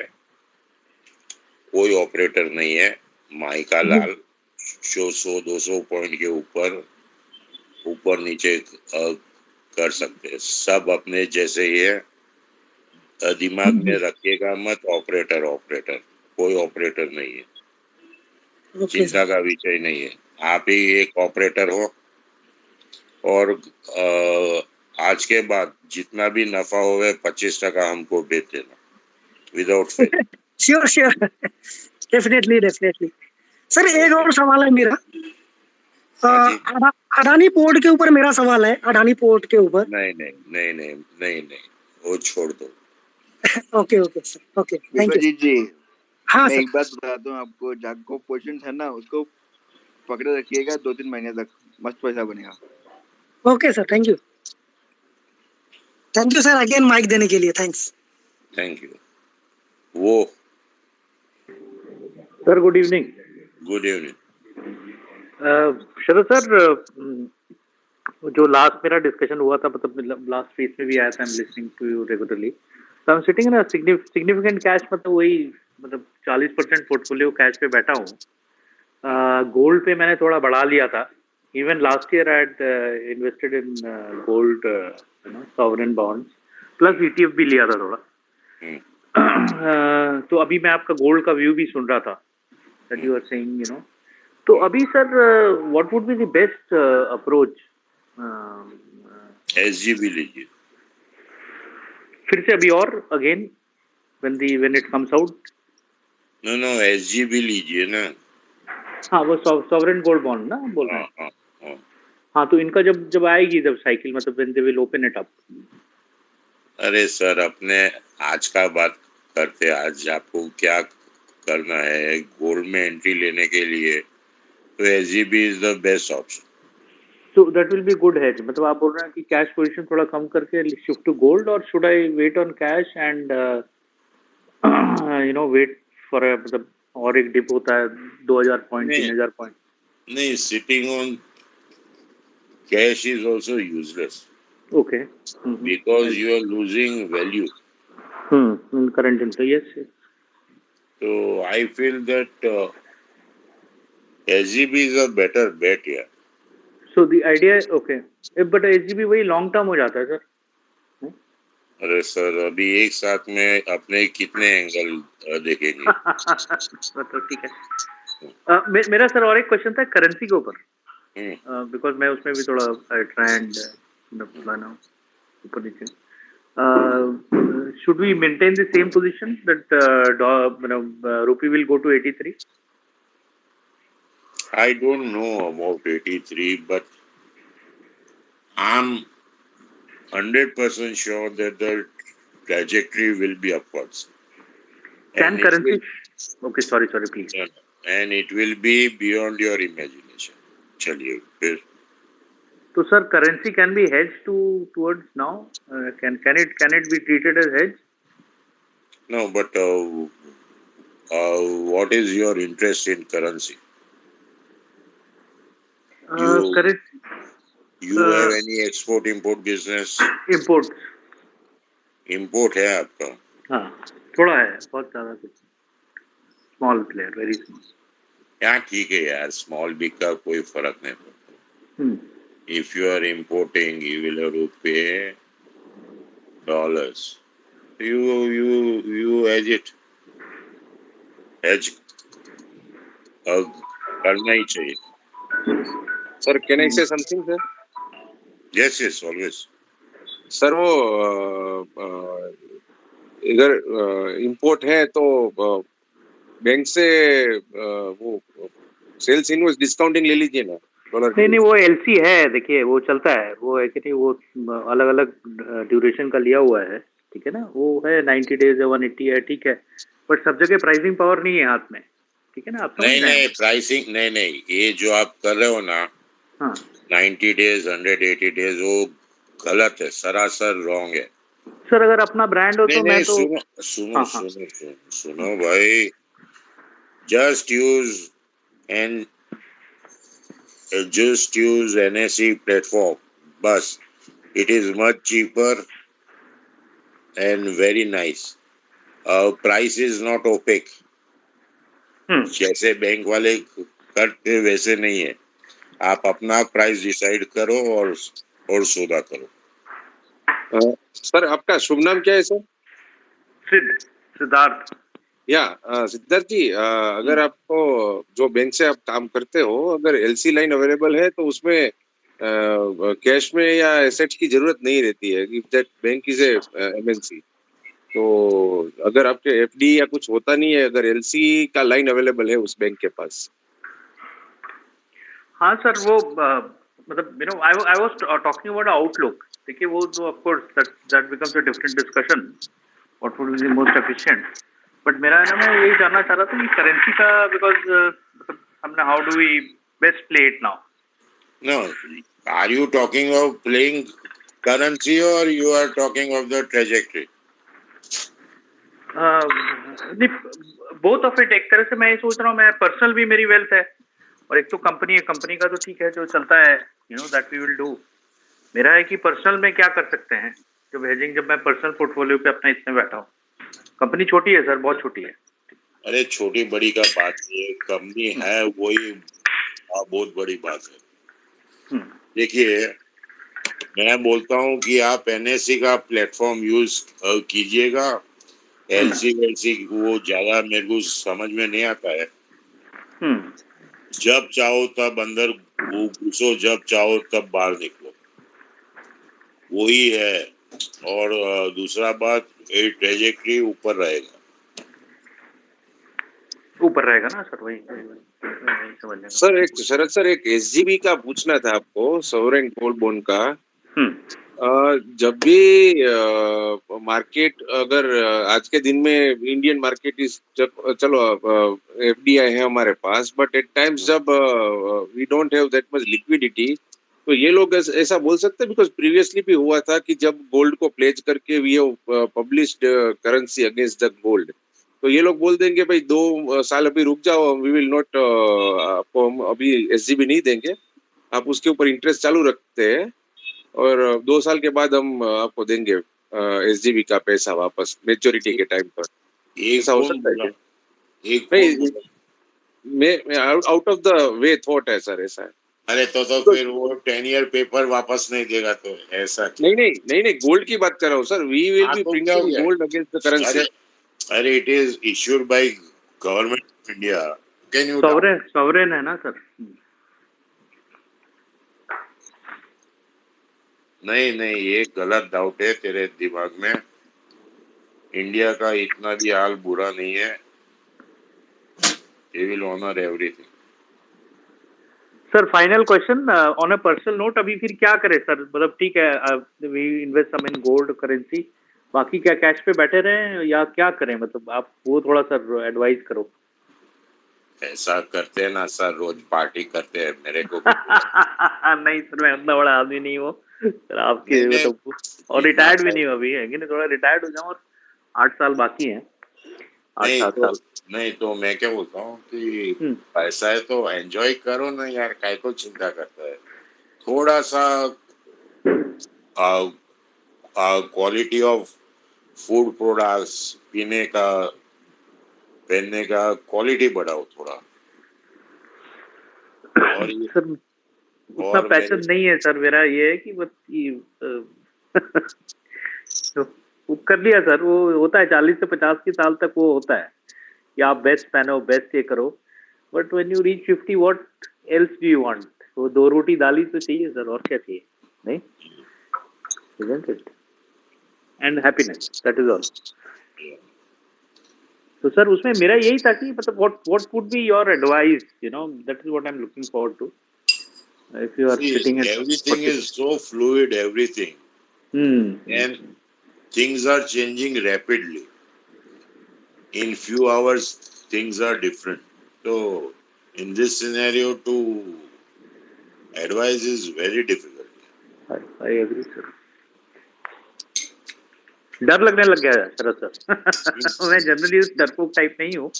कोई ऑपरेटर नहीं है माइका लाल जो 100-200 पॉइंट के ऊपर नीचे कर सकते हैं, सब अपने जैसे ही है। दिमाग में रखिएगा मत ऑपरेटर ऑपरेटर, कोई ऑपरेटर नहीं है, चिंता का विषय नहीं है। आप ही एक ऑपरेटर हो और आज के बाद जितना भी नफा होवे 25% हमको बेच देना without fail. Sure sure, definitely definitely. Sir एक और सवाल है मेरा, अडानी पोर्ट के ऊपर मेरा सवाल है, अडानी पोर्ट के ऊपर। नहीं नहीं नहीं नहीं नहीं नहीं, वो छोड़ दो। Okay okay sir, okay thank you जी। हाँ मैं सर। एक बात बताता हूँ आपको, जाको पोजीशन है ना उसको पकड़े रखिएगा 2-3 महीने तक, मस्त पैसा बनेगा। Okay sir, thank you sir again mike देने के लिए, थैंक्स। Thank you. वो sir good evening. Good evening Sharad sir, जो लास्ट मेरा डिस्कशन हुआ था, मतलब लास्ट फेज में भी आया था, I am listening to you regularly, तो I am sitting in significant cash, मतलब वही, मतलब 40% पोर्टफोलियो कैश पे बैठा हूँ। गोल्ड पे मैंने थोड़ा बढ़ा लिया था, even last year I had invested in gold, sovereign bonds plus ETF भी लिया था थोड़ा। तो अभी मैं आपका गोल्ड का व्यू भी सुन रहा था, दैट यू आर सेइंग, तो अभी sir what would be the best approach? SGB लीजिए फिर से अभी, और again when it comes out. No SGB लीजिए ना। हाँ, वो सॉवरेन गोल्ड बॉन्ड ना बोल रहे हैं। हाँ, तो इनका जब आएगी जब साइकिल, मतलब when they will open it up. अरे सर अपने आज का बात करते, आज आपको क्या करना है गोल्ड में एंट्री लेने के लिए, तो SGB is the best option. So that will be good hedge. मतलब आप बोल रहे हैं कि कैश पोजीशन थोड़ा कम करके शिफ्ट टू गोल्ड, और should I wait on cash and wait for, मतलब और एक डिप होता है 2000 पॉइंट 3000 पॉइंट? नहीं, sitting on cash is also useless. Okay. Because you are losing value. In current interest, yes. So I feel that SGB is a better bet here. So the idea, okay, but SGB वही long term हो जाता है sir. अरे sir अभी एक साथ में अपने कितने एंगल देखेंगे। मतलब ठीक है। मेरा सर और एक क्वेश्चन था करेंसी के ऊपर, बिकॉज मैं उसमें भी थोड़ा ट्राई एंड बनाना ऊपर नीचे। should we maintain the same position that rupee will go to 83? I don't know about 83, but I'm 100% sure that the trajectory will be upwards. Can currency? Okay, sorry, please. And it will be beyond your imagination. चलिए फिर। So, sir, currency can be hedged towards now. Can it be treated as hedge? No, but what is your interest in currency? You have any export-import business? Import है आपका? हाँ, थोड़ा है, बहुत ज़्यादा कुछ। Small player, very small. यार ठीक है यार, small big का कोई फर्क नहीं पड़ता। If you are importing, you will have to pay dollars. You hedge it. Hedge करना ही चाहिए। सर कैन आई से something sir? Yes, always. Sir वो इधर इंपोर्ट है तो बैंक से वो सेल्स इनवॉइस डिस्काउंटिंग ले लीजिए ना डॉलर। नहीं, वो LC है, देखिए वो चलता है, वो है कि नहीं, वो अलग अलग ड्यूरेशन का लिया हुआ है, ठीक है ना, वो है 90 डेज है, 180 है, ठीक है, बट सब जगह प्राइसिंग पावर नहीं है हाथ में, ठीक है ना, आप समझ रहे हैं? नहीं प्राइसिंग नहीं, ये जो आप कर रहे हो ना, 90 डेज 180 डेज, वो गलत है, सरासर रॉन्ग है सर। अगर अपना ब्रांड हो तो मैं तो सुनो भाई, just use and just use NSE platform. Bus. It is much cheaper and very nice. Price is not opaque. जैसे बैंक वाले करते वैसे नहीं है. आप अपना प्राइस डिसाइड करो और सौदा करो. सर आपका शुभ नाम क्या है सर? सिद्धार्थ. या सिद्धार्थ जी, अगर आपको जो बैंक से आप काम करते हो, अगर एलसी लाइन अवेलेबल है तो उसमें कैश में या एसेट्स की जरूरत नहीं रहती है. If that bank is a MNC, तो अगर आपके एफडी या कुछ होता नहीं है, अगर एलसी का लाइन अवेलेबल है उस बैंक के पास. हाँ सर, वो मतलब I was talking about outlook. देखिए वो तो of course that becomes a different discussion, what would be most efficient. But मेरा है ना, मैं यही जानना चाह रहा था कि करेंसी का, बिकॉज मतलब हमने how do we best play it now. No, are you talking of playing currency or you are talking of the trajectory? Both of it. एक तरह से मैं ये सोच रहा हूँ, मैं पर्सनल भी मेरी वेल्थ है, और एक तो कंपनी है. कंपनी का तो ठीक है जो चलता है, दैट वी विल डू. मेरा है कि पर्सनल में क्या कर सकते हैं जब हेजिंग, जब मैं पर्सनल पोर्टफोलियो पे अपना इसमें बैठा हूँ. कंपनी छोटी है सर, बहुत छोटी है. अरे छोटी बड़ी का बात नहीं है, कंपनी है वही बहुत बड़ी बात है. देखिए, मैं बोलता हूँ कि आप एनएससी का प्लेटफॉर्म यूज कीजिएगा. एलसी वो ज्यादा मेरे को समझ में नहीं आता है. जब चाहो तब अंदर घुसो, जब चाहो तब बाहर निकलो, वही है. और दूसरा बात, ट्रेजेक्टरी ऊपर रहेगा ना सर. वही समझ. सर एक शरद सर, एक एसजीबी का पूछना था आपको, सोवरेन गोल्ड बॉन्ड का. जब भी मार्केट, अगर आज के दिन में इंडियन मार्केट इज, चलो एफडीआई है हमारे पास, बट एट टाइम्स जब we don't have that much liquidity, तो ये लोग ऐसा बोल सकते हैं, बिकॉज प्रीवियसली भी हुआ था कि जब गोल्ड को प्लेज करके we have published currency against the gold, तो ये लोग बोल देंगे भाई 2 साल अभी रुक जाओ, वी विल नॉट, आपको हम अभी एसजीबी नहीं देंगे, आप उसके ऊपर इंटरेस्ट चालू रखते हैं और 2 साल के बाद हम आपको देंगे एसजीबी का पैसा वापस मेच्योरिटी के टाइम पर. ऐसा हो सकता है क्या? मैं out of the way thought है सर, ऐसा है. अरे तो फिर वो 10 ईयर पेपर वापस नहीं देगा, तो ऐसा नहीं, गोल्ड की बात कर रहा हूँ sir. We will be printing gold against the currency. अरे it is issued by government of India. Can you sovereign है ना सर. नहीं, ये गलत डाउट है तेरे दिमाग में. इंडिया का इतना भी हाल बुरा नहीं है. They will honor everything. Sir final question on a personal note, अभी फिर क्या करें सर? मतलब ठीक है, we invest some in gold currency, बाकी क्या कैश पे बैठे रहें या क्या करें? मतलब आप वो थोड़ा सर एडवाइस करो. ऐसा करते हैं ना सर, रोज पार्टी करते हैं मेरे को. नहीं सर, मैं उतना बड़ा आदमी नहीं हूँ सर आपके, मतलब, और रिटायर्ड भी नहीं हूँ अभी, है कि नहीं? थोड़ा रिटायर्ड हो जाऊँ, और 8 साल बाकी हैं. 8-7 साल. नहीं तो मैं क्या बोलता हूँ कि पैसा है तो एंजॉय करो ना यार, काय को चिंता करता है. थोड़ा सा क्वालिटी ऑफ फूड प्रोडक्ट्स, पीने का, पहनने का क्वालिटी बढ़ाओ थोड़ा. और सर उतना पैशन नहीं है सर मेरा. ये है कि वो कर लिया सर, वो होता है 40 से 50 की साल तक, वो होता है कि आप बेस्ट पहनो, बेस्ट ये करो. But when you reach 50, what else do you want? वो 2 रोटी दाल ही तो चाहिए सर, और क्या चाहिए? नहीं, isn't it? And happiness, that is all. तो सर उसमें मेरा यही था कि मतलब what would be your advice, that is what I'm looking forward to. If you are sitting at everything is so fluid, everything. And things are changing rapidly. In few hours things are different. So in this scenario to advise is very difficult. I agree sir. डर लगने लग गया है Sharad sir. मैं generally डरपोक type नहीं हूँ.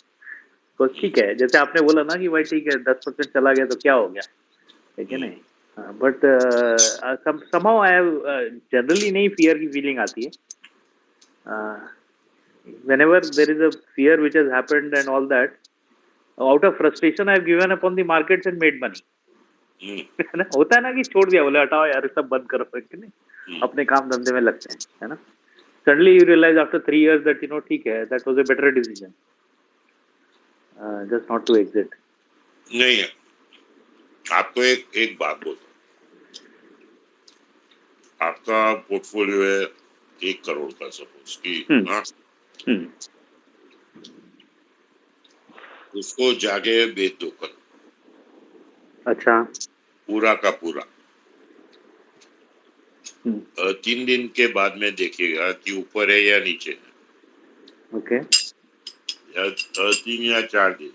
तो ठीक है, जैसे आपने बोला ना कि भाई ठीक है 10% चला गया तो क्या हो गया, है कि नहीं? But somehow I have generally नहीं fear की feeling आती है. Whenever there is a fear which has happened and all that, out of frustration I have given up on the markets and made money. है ना? होता है ना कि छोड़ दिया, बोले हटाओ यार सब बंद करो, है कि नहीं? अपने काम धंधे में लगते हैं, है ना? Suddenly you realize after 3 years that ठीक है, that was a better decision, just not to exit. नहीं है, आपको एक बात बोलता हूँ, आपका पोर्टफोलियो है 1 करोड़ का सपोज की, हाँ, उसको जाके बेच दो कल. अच्छा. पूरा का पूरा. 3 दिन के बाद में देखिएगा कि ऊपर है या नीचे है. ओके. 3 या 4 दिन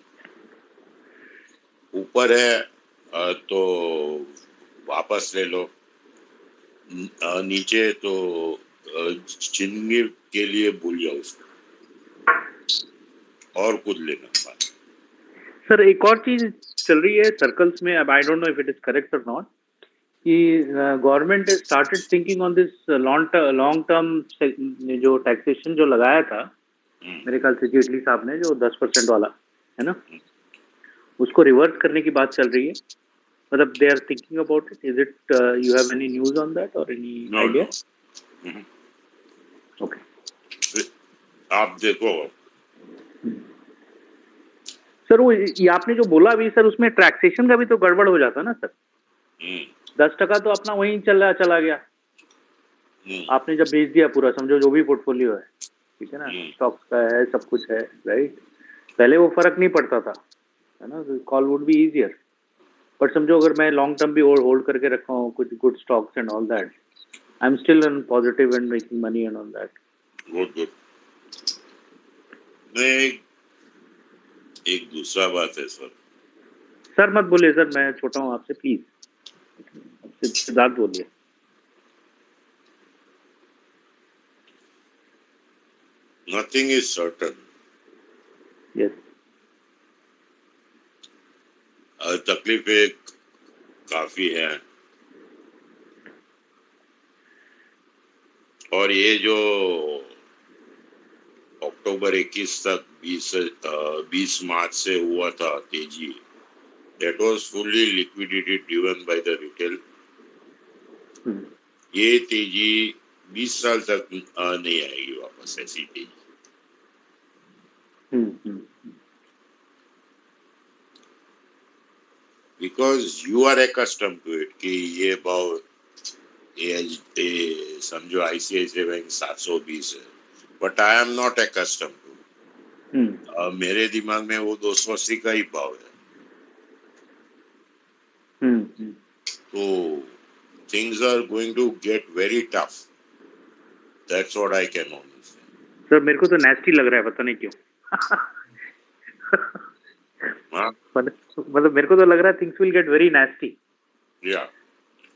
ऊपर है तो वापस ले लो, नीचे तो जिंदगी के लिए भूल जाओ उसको और कुछ लेना. सर एक और चीज चल रही है सर्कल्स में, अब I don't know if it is correct और नॉट, कि government started thinking on this long term जो टैक्सेशन जो लगाया था, मेरे ख्याल से जेटली साहब ने, जो 10% वाला है ना, उसको रिवर्स करने की बात चल रही है. मतलब they are thinking about it. Is it you have any news on that or any idea? Okay. आप देखो सर, वो ये आपने जो बोला अभी सर, उसमें टैक्सेशन का भी तो गड़बड़ हो जाता ना सर. 10% तो अपना वहीं चला गया. आपने जब बेच दिया पूरा, समझो जो भी पोर्टफोलियो है, ठीक है ना, स्टॉक्स का है, सब कुछ है, राइट. पहले वो फर्क नहीं पड़ता था, है ना, call would be easier. But समझो अगर मैं लॉन्ग टर्म भी होल्ड करके रखा हूँ कुछ good stocks and all that, I am still in positive and making money and all that. Good. एक दूसरा बात है सर. सर मत बोलिए सर, मैं छोटा हूँ आपसे, प्लीज. सिद्धार्थ बोलिए. Nothing is certain. Yes. तकलीफें काफी है, और ये जो अक्टूबर 21 तक 20 मार्च से हुआ था तेजी, that was fully liquidity driven by the retail. ये तेजी 20 साल तक नहीं आएगी वापस, ऐसी तेजी. Because you are accustomed to it कि ये भाव ये समझो ICICI बैंक 720 है, but I am not accustomed to. मेरे दिमाग में वो 280 का ही भाव है. तो things are going to get very tough. That's what I can only say. Sir मेरे को तो nasty लग रहा है, पता नहीं क्यों. मतलब मेरे को तो लग रहा है things will get very nasty. Yeah.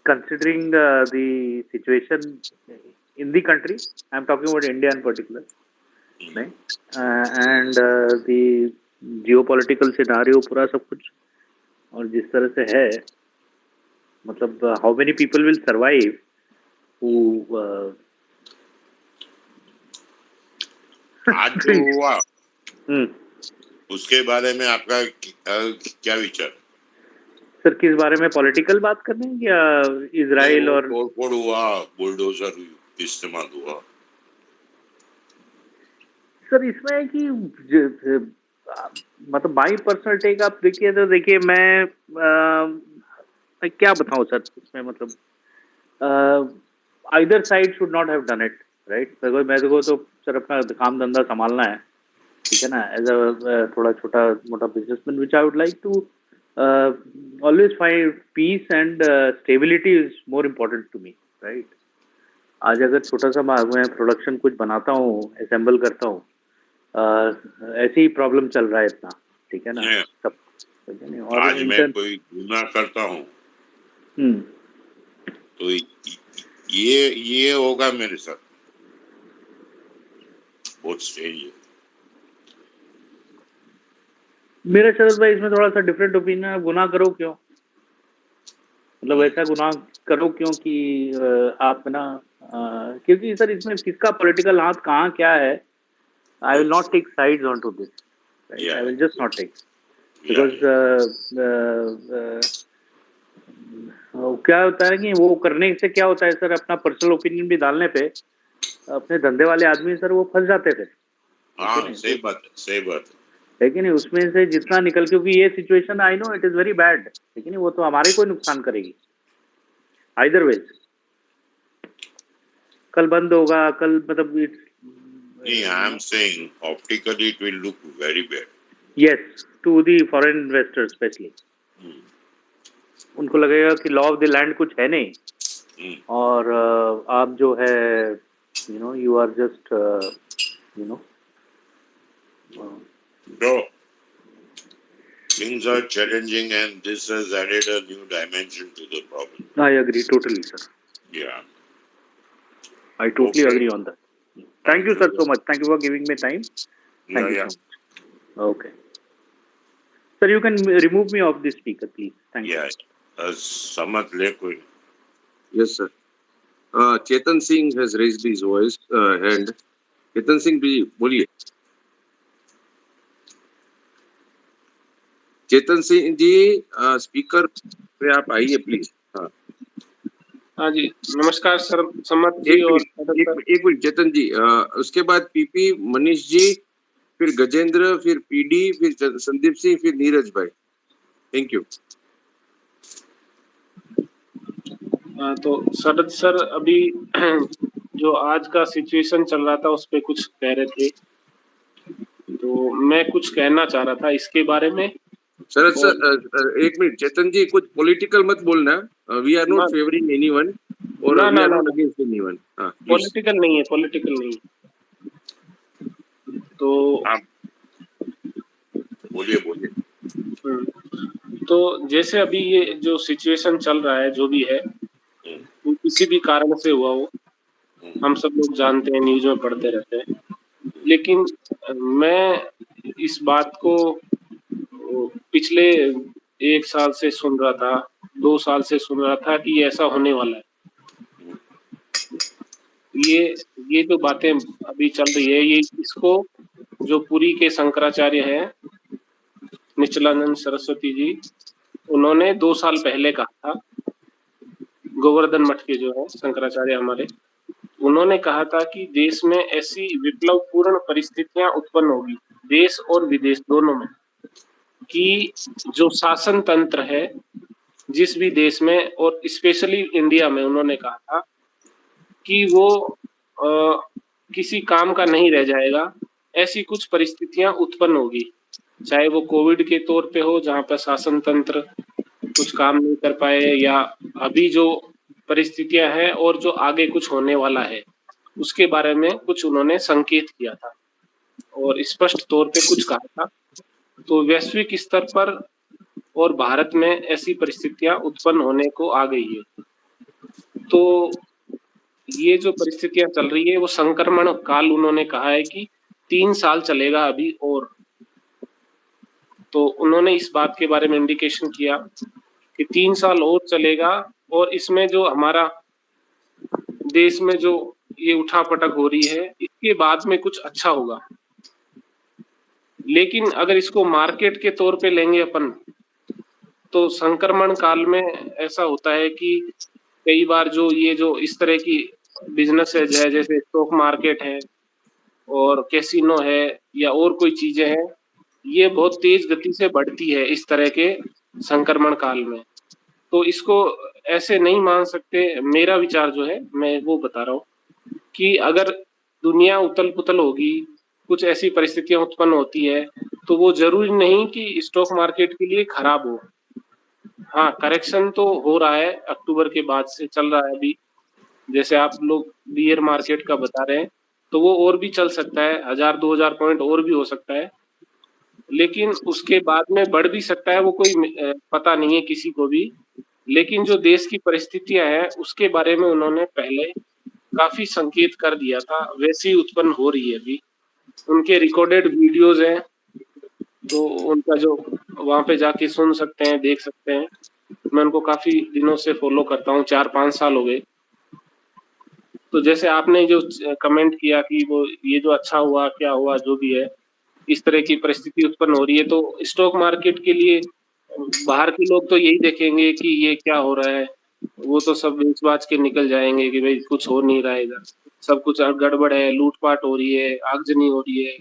Considering the situation in the country, I'm talking about India in particular, right? And the geopolitical scenario पूरा सब कुछ, और जिस तरह से है, मतलब how many people will survive who आज जो हुआ उसके बारे में आपका क्या विचार? सर किस बारे में, पॉलिटिकल बात कर रहे हैं या इजराइल और तोड़फोड़ हुआ, बुलडोजर इस्तेमाल हुआ? सर इसमें है कि मतलब माई पर्सनल टेक आप देखिए तो देखिए, मैं क्या बताऊं सर इसमें, मतलब either side should not have done it, right. मैं देखो तो सर अपना काम धंधा संभालना है, ठीक है ना, एज अ थोड़ा छोटा मोटा businessman, which I would like to always find peace and stability is more important to me, right. आज अगर छोटा सा मैं प्रोडक्शन कुछ बनाता हूँ, असेंबल करता हूँ, ऐसे ही प्रॉब्लम चल रहा है इतना, ठीक है ना, सब, ठीक है ना. और आज मैं कोई गुनाह करता हूँ तो ये होगा मेरे साथ, बहुत स्ट्रेंज है. मेरा शरद भाई इसमें थोड़ा सा डिफरेंट ओपिनियन है. गुनाह करो क्यों, मतलब वैसा गुनाह करो क्यों कि आप ना क्योंकि सर इसमें किसका पॉलिटिकल हाथ कहाँ क्या है, I will not take sides on to this, right, I will just not take, because क्या होता है कि वो करने से क्या होता है सर, अपना पर्सनल ओपिनियन भी डालने पे अपने धंधे वाले आदमी सर वो फंस जाते थे। हाँ, सही बात है, सही बात है। लेकिन उसमें से जितना निकल, क्योंकि ये situation I know it is very bad, लेकिन वो तो हमारे को नुकसान करेगी आइदर वेज। कल बंद होगा, कल मतलब नहीं, I am saying optically it will look very bad. Yes, to the foreign investors specially, उनको लगेगा कि लॉ ऑफ द लैंड कुछ है नहीं, और आप जो है you know you are just you know So things are challenging, and this has added a new dimension to the problem. I agree totally, sir. Yeah, I totally agree on that. Thank you, sir, so much. Thank you for giving me time. Thank you so much. Okay. Sir, you can remove me off the speaker, please. Thank you. Samat Lekui. Yes, sir. Chetan Singh has raised his voice hand. Chetan Singh जी बोलिए। Chetan Singh ji speaker पे आप आइए please. हाँ जी, नमस्कार sir सम्मत जी। और एक minute चेतन जी, उसके बाद पीपी मनीष जी, फिर गजेंद्र, फिर पीडी, फिर संदीप सिंह, फिर नीरज भाई। Thank you. तो शरद सर अभी जो आज का सिचुएशन चल रहा था उस पे कुछ कह रहे थे, तो मैं कुछ कहना चाह रहा था इसके बारे में। शरद सर एक मिनट, चेतन जी कुछ पॉलिटिकल मत बोलना, we are not favouring anyone और we are not against anyone. Political नहीं है, पॉलिटिकल नहीं है। तो बोलिए। तो जैसे अभी ये जो सिचुएशन चल रहा है, जो भी है वो किसी भी कारण से हुआ हो, हम सब लोग जानते हैं, न्यूज में पढ़ते रहते हैं, लेकिन मैं इस बात को पिछले 1 साल से सुन रहा था, 2 साल से सुन रहा था कि ऐसा होने वाला है। ये जो बातें अभी चल रही है, ये इसको जो पुरी के शंकराचार्य हैं निचलानंद सरस्वती जी, उन्होंने 2 साल पहले कहा था। गोवर्धन मठ के जो है शंकराचार्य हमारे, उन्होंने कहा था कि देश में ऐसी विप्लवपूर्ण परिस्थितियां उत्पन्न होगी, देश और विदेश दोनों में, कि जो शासन तंत्र है जिस भी देश में और स्पेशली इंडिया में, उन्होंने कहा था कि वो किसी काम का नहीं रह जाएगा। ऐसी कुछ परिस्थितियां उत्पन्न होगी, चाहे वो कोविड के तौर पे हो जहां पर शासन तंत्र कुछ काम नहीं कर पाए, या अभी जो परिस्थितियां हैं और जो आगे कुछ होने वाला है उसके बारे में कुछ उन्होंने संकेत किया था और स्पष्ट तौर पे कुछ कहा था। तो वैश्विक स्तर पर और भारत में ऐसी परिस्थितियां उत्पन्न होने को आ गई है। तो ये जो परिस्थितियां चल रही है वो संक्रमण काल, उन्होंने कहा है कि 3 साल चलेगा अभी और। तो उन्होंने इस बात के बारे में इंडिकेशन किया कि 3 साल और चलेगा, और इसमें जो हमारा देश में जो ये उठापटक हो रही है, इसके बाद में कुछ अच्छा होगा। लेकिन अगर इसको मार्केट के तौर पे लेंगे अपन, तो संक्रमण काल में ऐसा होता है कि कई बार जो ये जो इस तरह की बिजनेसेज है, जैसे स्टॉक मार्केट है और कैसीनो है या और कोई चीजें हैं, ये बहुत तेज गति से बढ़ती है इस तरह के संक्रमण काल में। तो इसको ऐसे नहीं मान सकते। मेरा विचार जो है मैं वो बता रहा हूँ कि अगर दुनिया उथल पुथल होगी, कुछ ऐसी परिस्थितियां उत्पन्न होती है, तो वो जरूरी नहीं कि स्टॉक मार्केट के लिए खराब हो। हाँ, करेक्शन तो हो रहा है, अक्टूबर के बाद से चल रहा है अभी। जैसे आप लोग बियर मार्केट का बता रहे हैं, तो वो और भी चल सकता है, 1000-2000 पॉइंट और भी हो सकता है, लेकिन उसके बाद में बढ़ भी सकता है, वो कोई पता नहीं है किसी को भी। लेकिन जो देश की परिस्थितियां हैं उसके बारे में उन्होंने पहले काफी संकेत कर दिया था, वैसी उत्पन्न हो रही है अभी। उनके रिकॉर्डेड वीडियोज हैं, तो उनका जो वहां पे जाके सुन सकते हैं, देख सकते हैं। मैं उनको काफी दिनों से फॉलो करता हूँ, 4-5 साल हो गए। तो जैसे आपने जो कमेंट किया कि वो ये जो अच्छा हुआ क्या हुआ जो भी है, इस तरह की परिस्थिति उत्पन्न हो रही है, तो स्टॉक मार्केट के लिए बाहर के लोग तो यही देखेंगे कि ये क्या हो रहा है, वो तो सब बेच-बाच के निकल जाएंगे कि भाई कुछ हो नहीं रहा है इधर, सब कुछ गड़बड़ है, लूटपाट हो रही है, आगजनी हो रही है,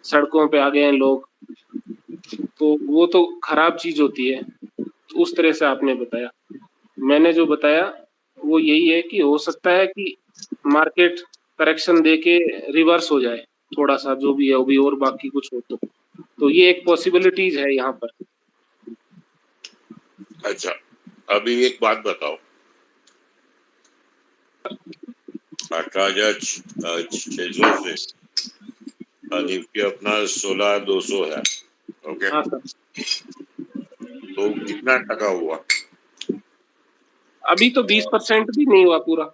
सड़कों पे आ गए हैं लोग, तो वो तो खराब चीज होती है। उस तरह से आपने बताया। मैंने जो बताया वो यही है कि हो सकता है कि मार्केट करेक्शन देके रिवर्स हो जाए थोड़ा सा, जो भी है अभी, और बाकी कुछ हो तो ये एक पॉसिबिलिटीज है यहाँ पर। अच्छा, अभी एक बात बताओ, 18,600 से निफ्टी अपना 16,200 है, ओके? हाँ सर, तो कितना टका हुआ? अभी तो 20% भी नहीं हुआ पूरा।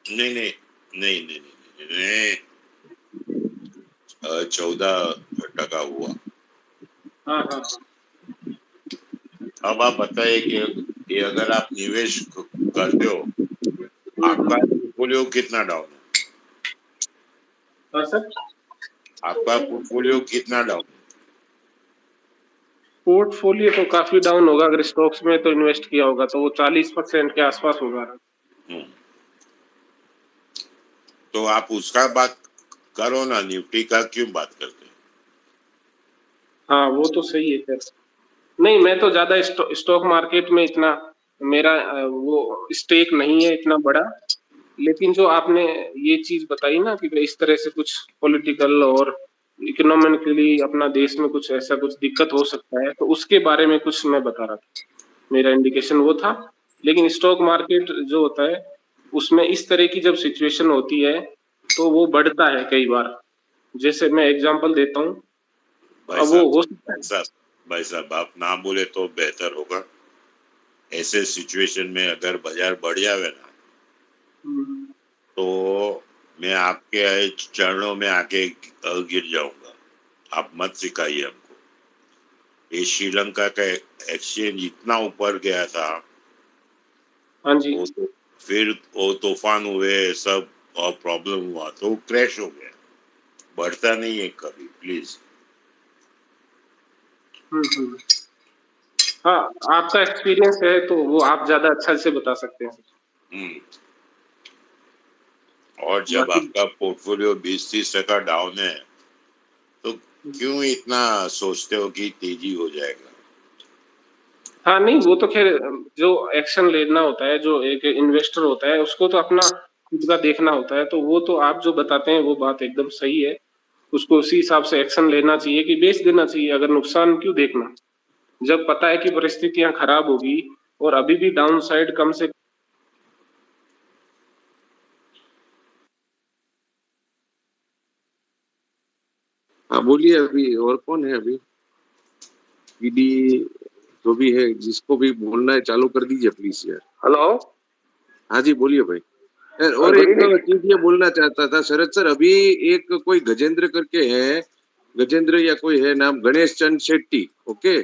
नहीं नहीं नहीं नहीं नहीं, 14% हुआ। हाँ हाँ। अब आप बताइए कि अगर आप निवेश करते हो, आपका पोर्टफोलियो कितना डाउन है? हाँ सर, आपका पोर्टफोलियो कितना डाउन है? पोर्टफोलियो तो काफी डाउन होगा, अगर स्टॉक्स में तो इन्वेस्ट किया होगा तो वो 40% के आसपास होगा। तो आप उसका बात करो ना, निफ्टी का क्यों बात करते हैं? हाँ वो तो सही है सर। नहीं, मैं तो ज्यादा स्टॉक मार्केट में इतना मेरा वो स्टेक नहीं है इतना बड़ा, लेकिन जो आपने ये चीज बताई ना कि भाई इस तरह से कुछ पॉलिटिकल और इकोनॉमिकली अपना देश में कुछ ऐसा कुछ दिक्कत हो सकता है, तो उसके बारे में कुछ मैं बता रहा था, मेरा इंडिकेशन वो था। लेकिन स्टॉक मार्केट जो होता है उसमें इस तरह की जब सिचुएशन होती है तो वो बढ़ता है कई बार। जैसे मैं एग्जांपल देता हूँ, भाई वो साहब हो सकता है। भाई साहब, आप ना बोले तो बेहतर होगा। ऐसे सिचुएशन में अगर बाजार बढ़ जावे ना, तो मैं आपके चरणों में आके गिर जाऊंगा। आप मत सिखाइए हमको। ये श्रीलंका का एक्सचेंज इतना ऊपर गया था, हाँ जी। वो तो फिर वो तूफान हुए सब और प्रॉब्लम हुआ तो क्रैश हो गया। बढ़ता नहीं है कभी, प्लीज। हाँ, आपका एक्सपीरियंस है तो वो आप ज्यादा अच्छा से बता सकते हैं। और जब आपका पोर्टफोलियो 20-30% डाउन है, तो क्यों इतना सोचते हो कि तेजी हो जाएगा? हाँ नहीं, वो तो खैर जो एक्शन लेना होता है, जो एक इन्वेस्टर होता है उसको तो अपना खुद का देखना होता है, तो वो तो आप जो बताते हैं वो बात एकदम सही है। उसको उसी हिसाब से एक्शन लेना चाहिए कि बेच देना चाहिए, अगर नुकसान क्यों देखना, जब पता है कि परिस्थितियां खराब होगी और अभी भी डाउन साइड कम से। हाँ बोलिए, अभी और कौन है? अभी ईडी जो भी है, जिसको भी बोलना है चालू कर दीजिए प्लीज यार। हेलो। हाँ जी बोलिए भाई। और गुड एक इवनिंग। चीज ये बोलना चाहता था शरद सर, अभी एक कोई गजेंद्र करके है, गजेंद्र या कोई है नाम, गणेश चंद शेट्टी, ओके,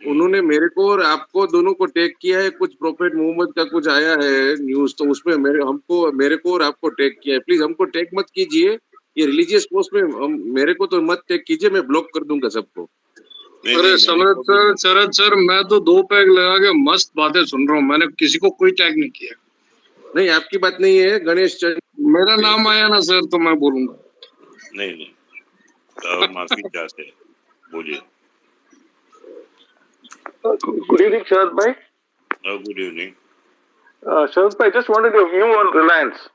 उन्होंने मेरे को और आपको दोनों को टैग किया है। कुछ प्रॉफिट मोहम्मद का कुछ आया है न्यूज, तो उसमें मेरे को और आपको टैग किया है। प्लीज हमको टैग मत कीजिए, ये रिलीजियस पोस्ट में मेरे को तो मत टैग कीजिए, मैं ब्लॉक कर दूंगा सबको। अरे शरद सर, मैं तो 2 पैग लगा के मस्त बातें सुन रहा हूँ, मैंने किसी को कोई टैग नहीं किया। नहीं आपकी बात नहीं है, गणेश चंद मेरा नाम आया ना सर तो मैं बोलूंगा। नहीं, माफी चाहते हैं, बोलिए। गुड इवनिंग शरद भाई। Good evening. शरद भाई, just wanted your view on Reliance.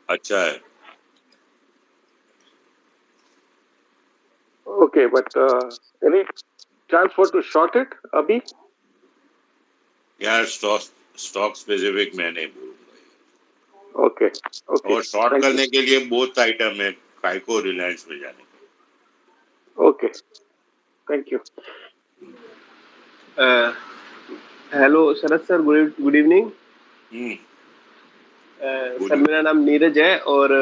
अच्छा है। Okay, but any chance for to short it अभी? यार स्टॉक स्पेसिफिक मैं नहीं बोलूंगा। Okay okay. और शॉर्ट करने के लिए बहुत आइटम है, काय को रिलायंस में जाने के। Okay, thank you. Hello Sharad sir, good evening. Sir मेरा नाम नीरज है और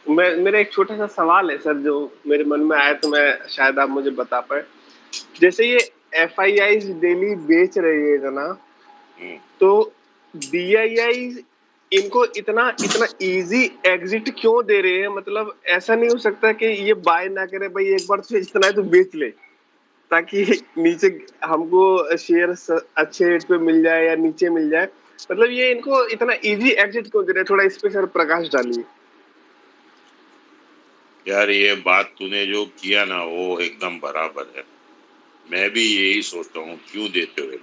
मेरा एक छोटा सा सवाल है सर, जो मेरे मन में आया तो मैं शायद आप मुझे बता पाए। जैसे ये FIIs डेली बेच रही है इतना, तो DIIs इनको इतना इतना इजी एग्जिट क्यों दे रहे हैं? मतलब ऐसा नहीं हो सकता कि ये बाय ना करे, भाई एक बार तो जितना है तो बेच ले, ताकि नीचे हमको शेयर अच्छे रेट पे मिल जाए या नीचे मिल जाए। मतलब ये इनको इतना इजी एग्जिट क्यों दे रहे हैं? थोड़ा इस पे सर प्रकाश डालिए। यार ये बात तूने जो किया ना वो एकदम बराबर है, मैं भी यही सोचता हूँ क्यों देते हुए,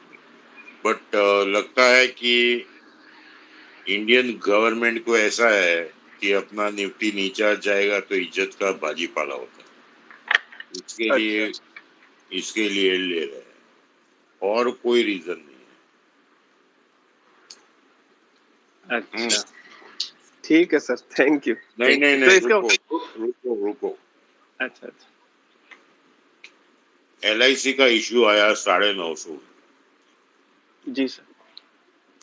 बट लगता है कि इंडियन गवर्नमेंट को ऐसा है कि अपना निफ्टी नीचा जाएगा तो इज्जत का बाजीपाला होता है, इसके लिए ले रहे हैं, और कोई रीजन नहीं है। अच्छा, ठीक है सर, थैंक यू। नहीं नहीं तो नहीं, इसका रुको। अच्छा, LIC का इश्यू आया 950, जी सर।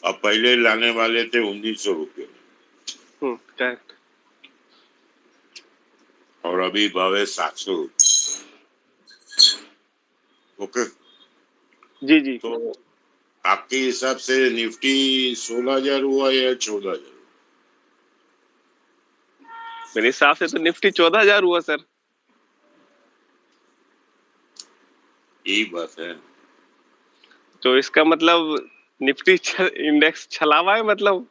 अब पहले लाने वाले थे 1900 रुपये, करेक्ट। और अभी भाव है 700 रुपये। ओके, जी। तो आपके हिसाब से निफ्टी 16,000 हुआ या 14,000? मेरे हिसाब से तो निफ्टी 14,000 हुआ सर। यही बात है। तो इसका मतलब निफ्टी इंडेक्स छलावा है मतलब।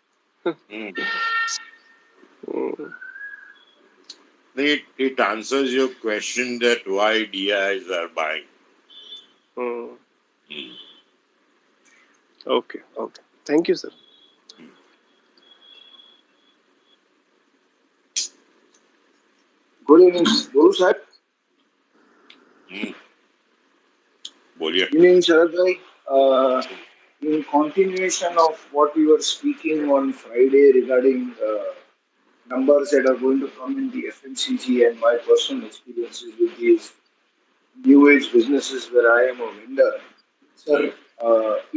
It answers your question that why DIs are buying. Okay, thank you sir. Good evening बोलू साहब। बोलिए। Evening, Sharad bhai. In continuation of what we were speaking on Friday regarding numbers that are going to come in the FMCG and my personal experiences with these new age businesses where I am a vendor, sir,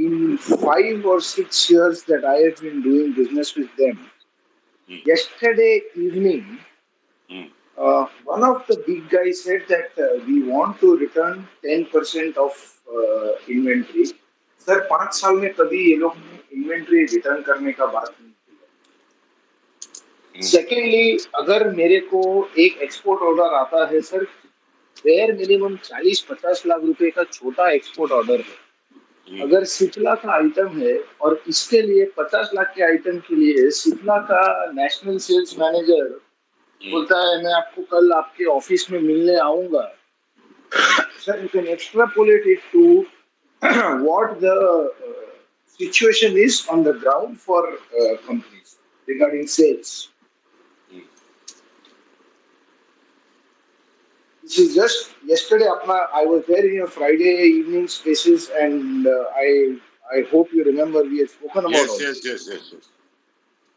in 5 or 6 years that I have been doing business with them, yesterday evening, one of the big guys said that we want to return 10% of inventory. Sir 5 साल में कभी ये लोग inventory return करने का बात नहीं की। सेकेंडली, अगर मेरे को एक एक्सपोर्ट ऑर्डर आता है सर, बेयर मिनिमम 40-50 लाख रुपए का छोटा एक्सपोर्ट ऑर्डर है। अगर सिप्ला का आइटम है और इसके लिए 50 लाख के आइटम के लिए सिप्ला का नेशनल सेल्स मैनेजर बोलता है मैं आपको कल आपके ऑफिस में मिलने आऊंगा, sir you can extrapolate it to what the situation is on the ground for companies regarding sales. This is just yesterday. I was there in your Friday evening spaces, and I hope you remember we had spoken about all this.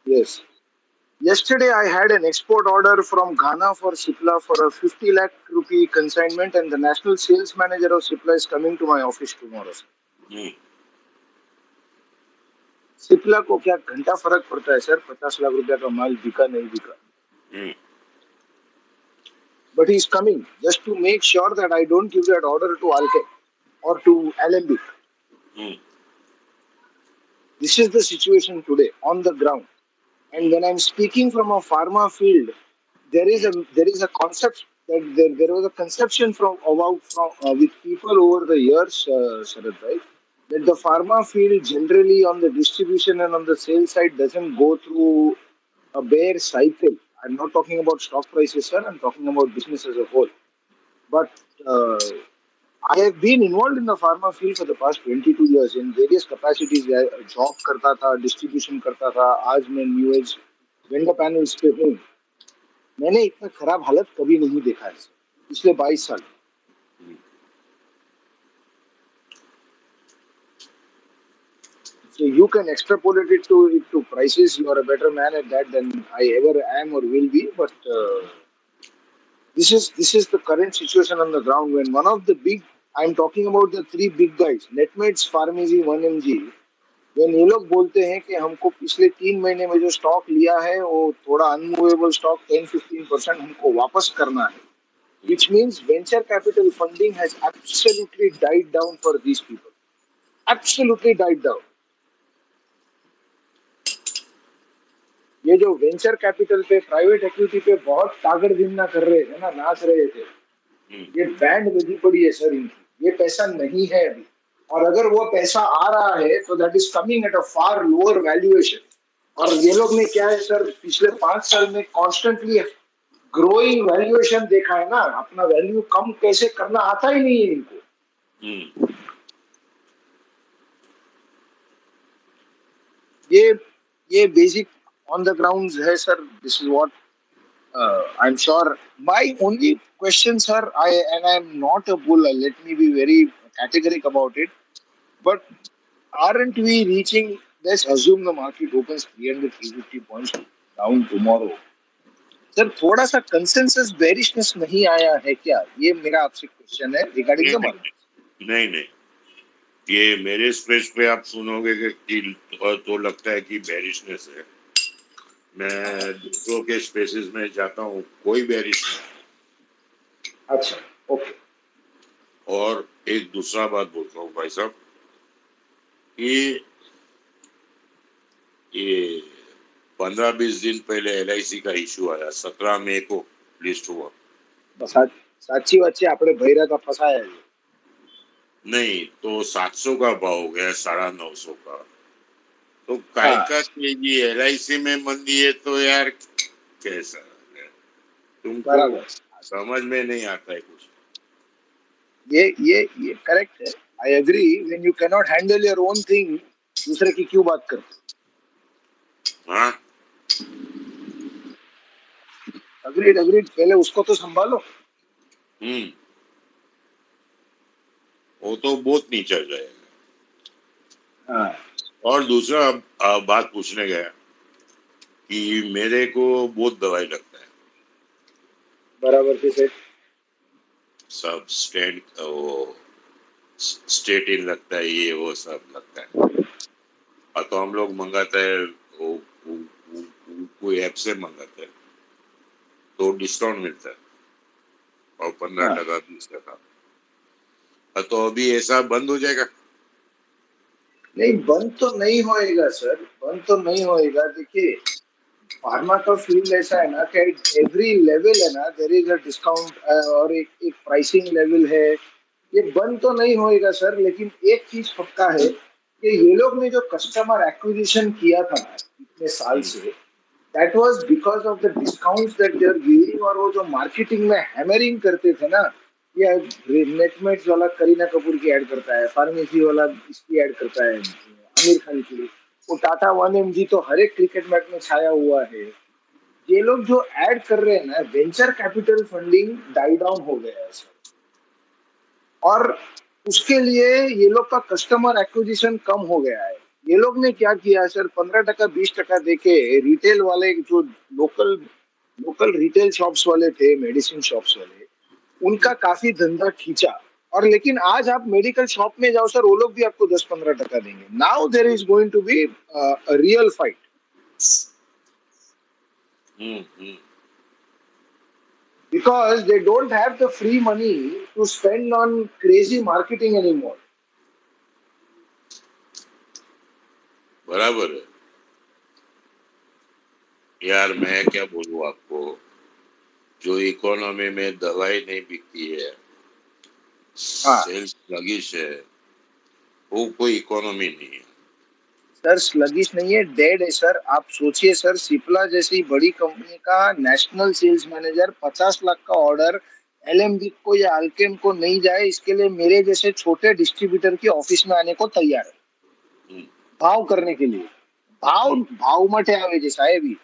Yes. Yesterday I had an export order from Ghana for Sipla for a 50 lakh rupee consignment, and the national sales manager of Sipla is coming to my office tomorrow. Cipla को क्या घंटा फर्क पड़ता है sir, 50 lakh रुपया का माल बिका नहीं बिका, but he is coming just to make sure that I don't give that order to Alke or to Alembic. This is the situation today on the ground, and when I'm speaking from a pharma field, there is a concept that there was a conception with people over the years, Sharad, right? That the pharma field generally on the distribution and on the sales side doesn't go through a bear cycle. I'm not talking about stock prices, sir. I'm talking about business as a whole. But I have been involved in the pharma field for the past 22 years in various capacities. Job करता था, distribution करता था, आज मैं new age vendor panels पे हूँ। मैंने इतना खराब हालत कभी नहीं देखा है पिछले 22 साल। So you can extrapolate it to prices. You are a better man at that than I ever am or will be. But this is the current situation on the ground. When one of the big, I'm talking about the three big guys, Netmeds, Pharmacy, 1mg. When ये लोग बोलते हैं कि हमको पिछले 3 महीने में जो स्टॉक लिया है वो थोड़ा अनमूवेबल स्टॉक 10-15% हमको वापस करना है, which means venture capital funding has absolutely died down for these people. Absolutely died down. ये जो वेंचर कैपिटल पे प्राइवेट इक्विटी पे बहुत तागड़ गिनना कर रहे थे ना, नाच रहे थे, ये बैंड बजी पड़ी है सर इनकी। ये पैसा नहीं है अभी, और अगर वो पैसा आ रहा है तो that is coming at a far lower valuation. और ये लोग ने क्या है सर, पिछले 5 साल में कॉन्स्टेंटली ग्रोइंग वैल्यूएशन देखा है ना, अपना वैल्यू कम कैसे करना आता ही नहीं है इनको। ये बेसिक ऑन द ग्राउंड है sir. This is what I am sure. My only question sir, I and I am not a bull, let me be very categoric about it, but aren't we reaching, let's assume the market opens 300-350 points down tomorrow, sir थोड़ा सा consensus bearishness नहीं आया है क्या? ये मेरा आपसे question है रिगार्डिंग द मार्केट। नहीं नहीं, ये मेरे स्पेस पे आप सुनोगे कि तो लगता है कि बेरिशनेस है। मैं दूसरों के स्पेसेस में जाता हूँ, कोई बेरिश नहीं। अच्छा, ओके। और एक दूसरा बात बोलता हूँ भाई साहब, कि ये 15-20 दिन पहले LIC का इशू आया, 17 मई को लिस्ट हुआ। साची वाची आपने भैरा का फंसाया है। नहीं तो 700 का भाव हो गया, 950 का। तो काय का ये LIC में मंदी है तो यार कैसा है? तुमको समझ में नहीं आता है कुछ। ये करेक्ट है, I agree. When you can not handle your own thing, दूसरे की क्यों बात करते? हाँ, अग्रीड, पहले उसको तो संभालो। वो तो बहुत नीचे जाएगा। हाँ। और दूसरा बात पूछने गया कि मेरे को बहुत दवाई लगता है, बराबर से सब स्टेटिन लगता है, ये वो सब लगता है। और तो हम लोग मंगाते हैं वो कोई ऐप से मंगाते हैं तो डिस्काउंट मिलता है, और 15%, 20%। तो अभी ऐसा बंद हो जाएगा? नहीं, बंद तो नहीं होएगा सर, बंद तो नहीं होएगा। देखिए, फार्मा का फील्ड ऐसा है ना कि एवरी लेवल है ना, देयर इज अ डिस्काउंट, और एक प्राइसिंग लेवल है। ये बंद तो नहीं होएगा सर, लेकिन एक चीज पक्का है कि ये लोग ने जो कस्टमर एक्विजिशन किया था इतने साल से, that was because of the discounts that they are giving. और वो जो मार्केटिंग में हैमरिंग करते थे ना, ये नेटमेट्स वाला करीना कपूर की ऐड करता है, फार्मेसी वाला इसकी ऐड करता है, आमिर खान की, वो टाटा 1mg तो हर एक क्रिकेट मैच में छाया हुआ है। ये लोग जो ऐड कर रहे हैं ना, venture capital funding die down हो गया है सर। और उसके लिए ये लोग का कस्टमर एक्विजिशन कम हो गया है। ये लोग ने क्या किया सर, 15%, 20% देके रिटेल वाले, जो लोकल रिटेल शॉप्स वाले थे, मेडिसिन शॉप्स वाले, उनका काफी धंधा खींचा। और लेकिन आज आप मेडिकल शॉप में जाओ सर, वो लोग भी आपको 10-15% देंगे। Now there is going to be a real fight, because they don't have the free money to spend on crazy marketing anymore. बराबर है यार, मैं क्या बोलूं आपको, जो इकोनॉमी में दवाई नहीं बिकती है, सेल्स स्लगिश है, वो कोई इकोनॉमी नहीं है सर। स्लगिश नहीं है, डेड है सर। आप सोचिए सर, सिप्ला जैसी बड़ी कंपनी का नेशनल सेल्स मैनेजर 50 लाख का ऑर्डर एलएमबी को या अल्केम को नहीं जाए, इसके लिए मेरे जैसे छोटे डिस्ट्रीब्यूटर के ऑफिस में आने को तैयार है, भाव करने के लिए। भाव मटे आवे जैसा है भी।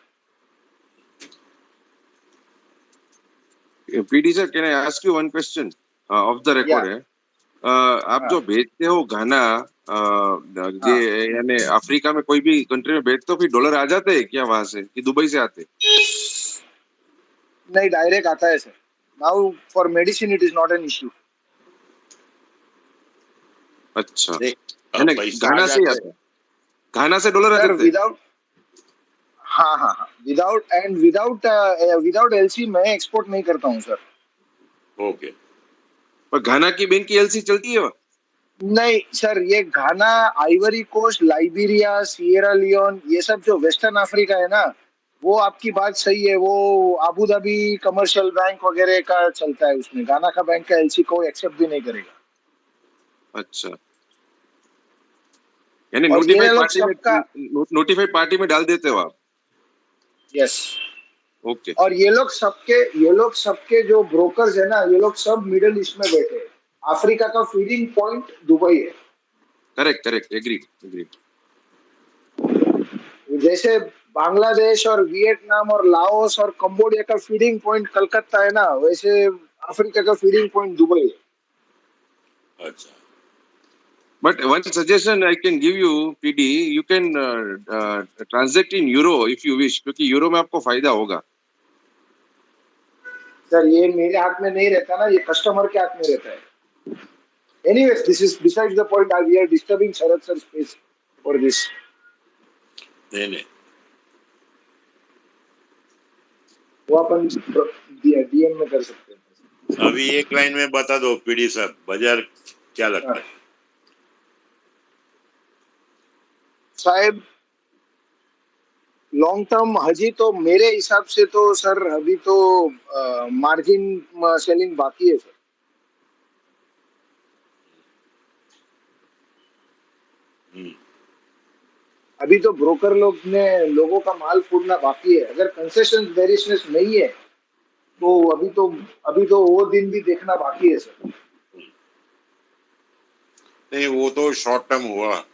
PD sir, can I ask you one question off the record है? आप जो भेजते हो गाना, यानी अफ्रीका में कोई भी कंट्री में भेजते हो, फिर डॉलर आ जाते हैं क्या वहां से, कि दुबई से आते? नहीं, डायरेक्ट आता है sir. Now for medicine it is not an issue. अच्छा, गाना से आता है, गाना से डॉलर आ जाते हैं? हाँ, विदाउट LC मैं एक्सपोर्ट नहीं करता हूँ सर। ओके, पर घाना की बैंक की एलसी चलती है वहाँ? नहीं सर, ये Ghana, Ivory Coast, Liberia, Sierra Leone, ये सब जो वेस्टर्न अफ्रीका है ना, वो आपकी बात सही है, वो अबू धाबी कमर्शियल बैंक वगैरह का चलता है, उसमें घाना का बैंक का एलसी को एक्सेप्ट भी नहीं करेगा। अच्छा, यानी और ये लोग सबका, नोटिफाइड पार्टी में डाल देते हो आप? यस। ओके, और ये लोग सबके जो ब्रोकर्स है ना, ये लोग सब मिडिल ईस्ट में बैठे हैं। अफ्रीका का फीडिंग पॉइंट दुबई है। Correct correct, agreed agreed. जैसे बांग्लादेश और वियतनाम और लाओस और कंबोडिया का फीडिंग पॉइंट कलकत्ता है ना, वैसे अफ्रीका का फीडिंग पॉइंट दुबई है। अच्छा, But one suggestion I can give you, PD, you can transact in euro if you wish, क्योंकि यूरो में आपको फायदा होगा। सर ये मेरे हाथ में नहीं रहता ना, ये कस्टमर के हाथ में रहता है। Anyways, this is besides the point, we are disturbing Sharad sir space for this. नहीं, वो अपन डीएम में कर सकते हैं। अभी एक लाइन में बता दो पीडी साहब, बाजार क्या लगता है? साहब लॉन्ग टर्म हजी तो मेरे हिसाब से तो सर अभी तो मार्जिन सेलिंग बाकी है सर। अभी तो ब्रोकर लोग ने लोगों का माल फोड़ना बाकी है। अगर कंसेशन बेरिशनेस नहीं है तो अभी तो वो दिन भी देखना बाकी है सर। नहीं, वो तो शॉर्ट टर्म हुआ,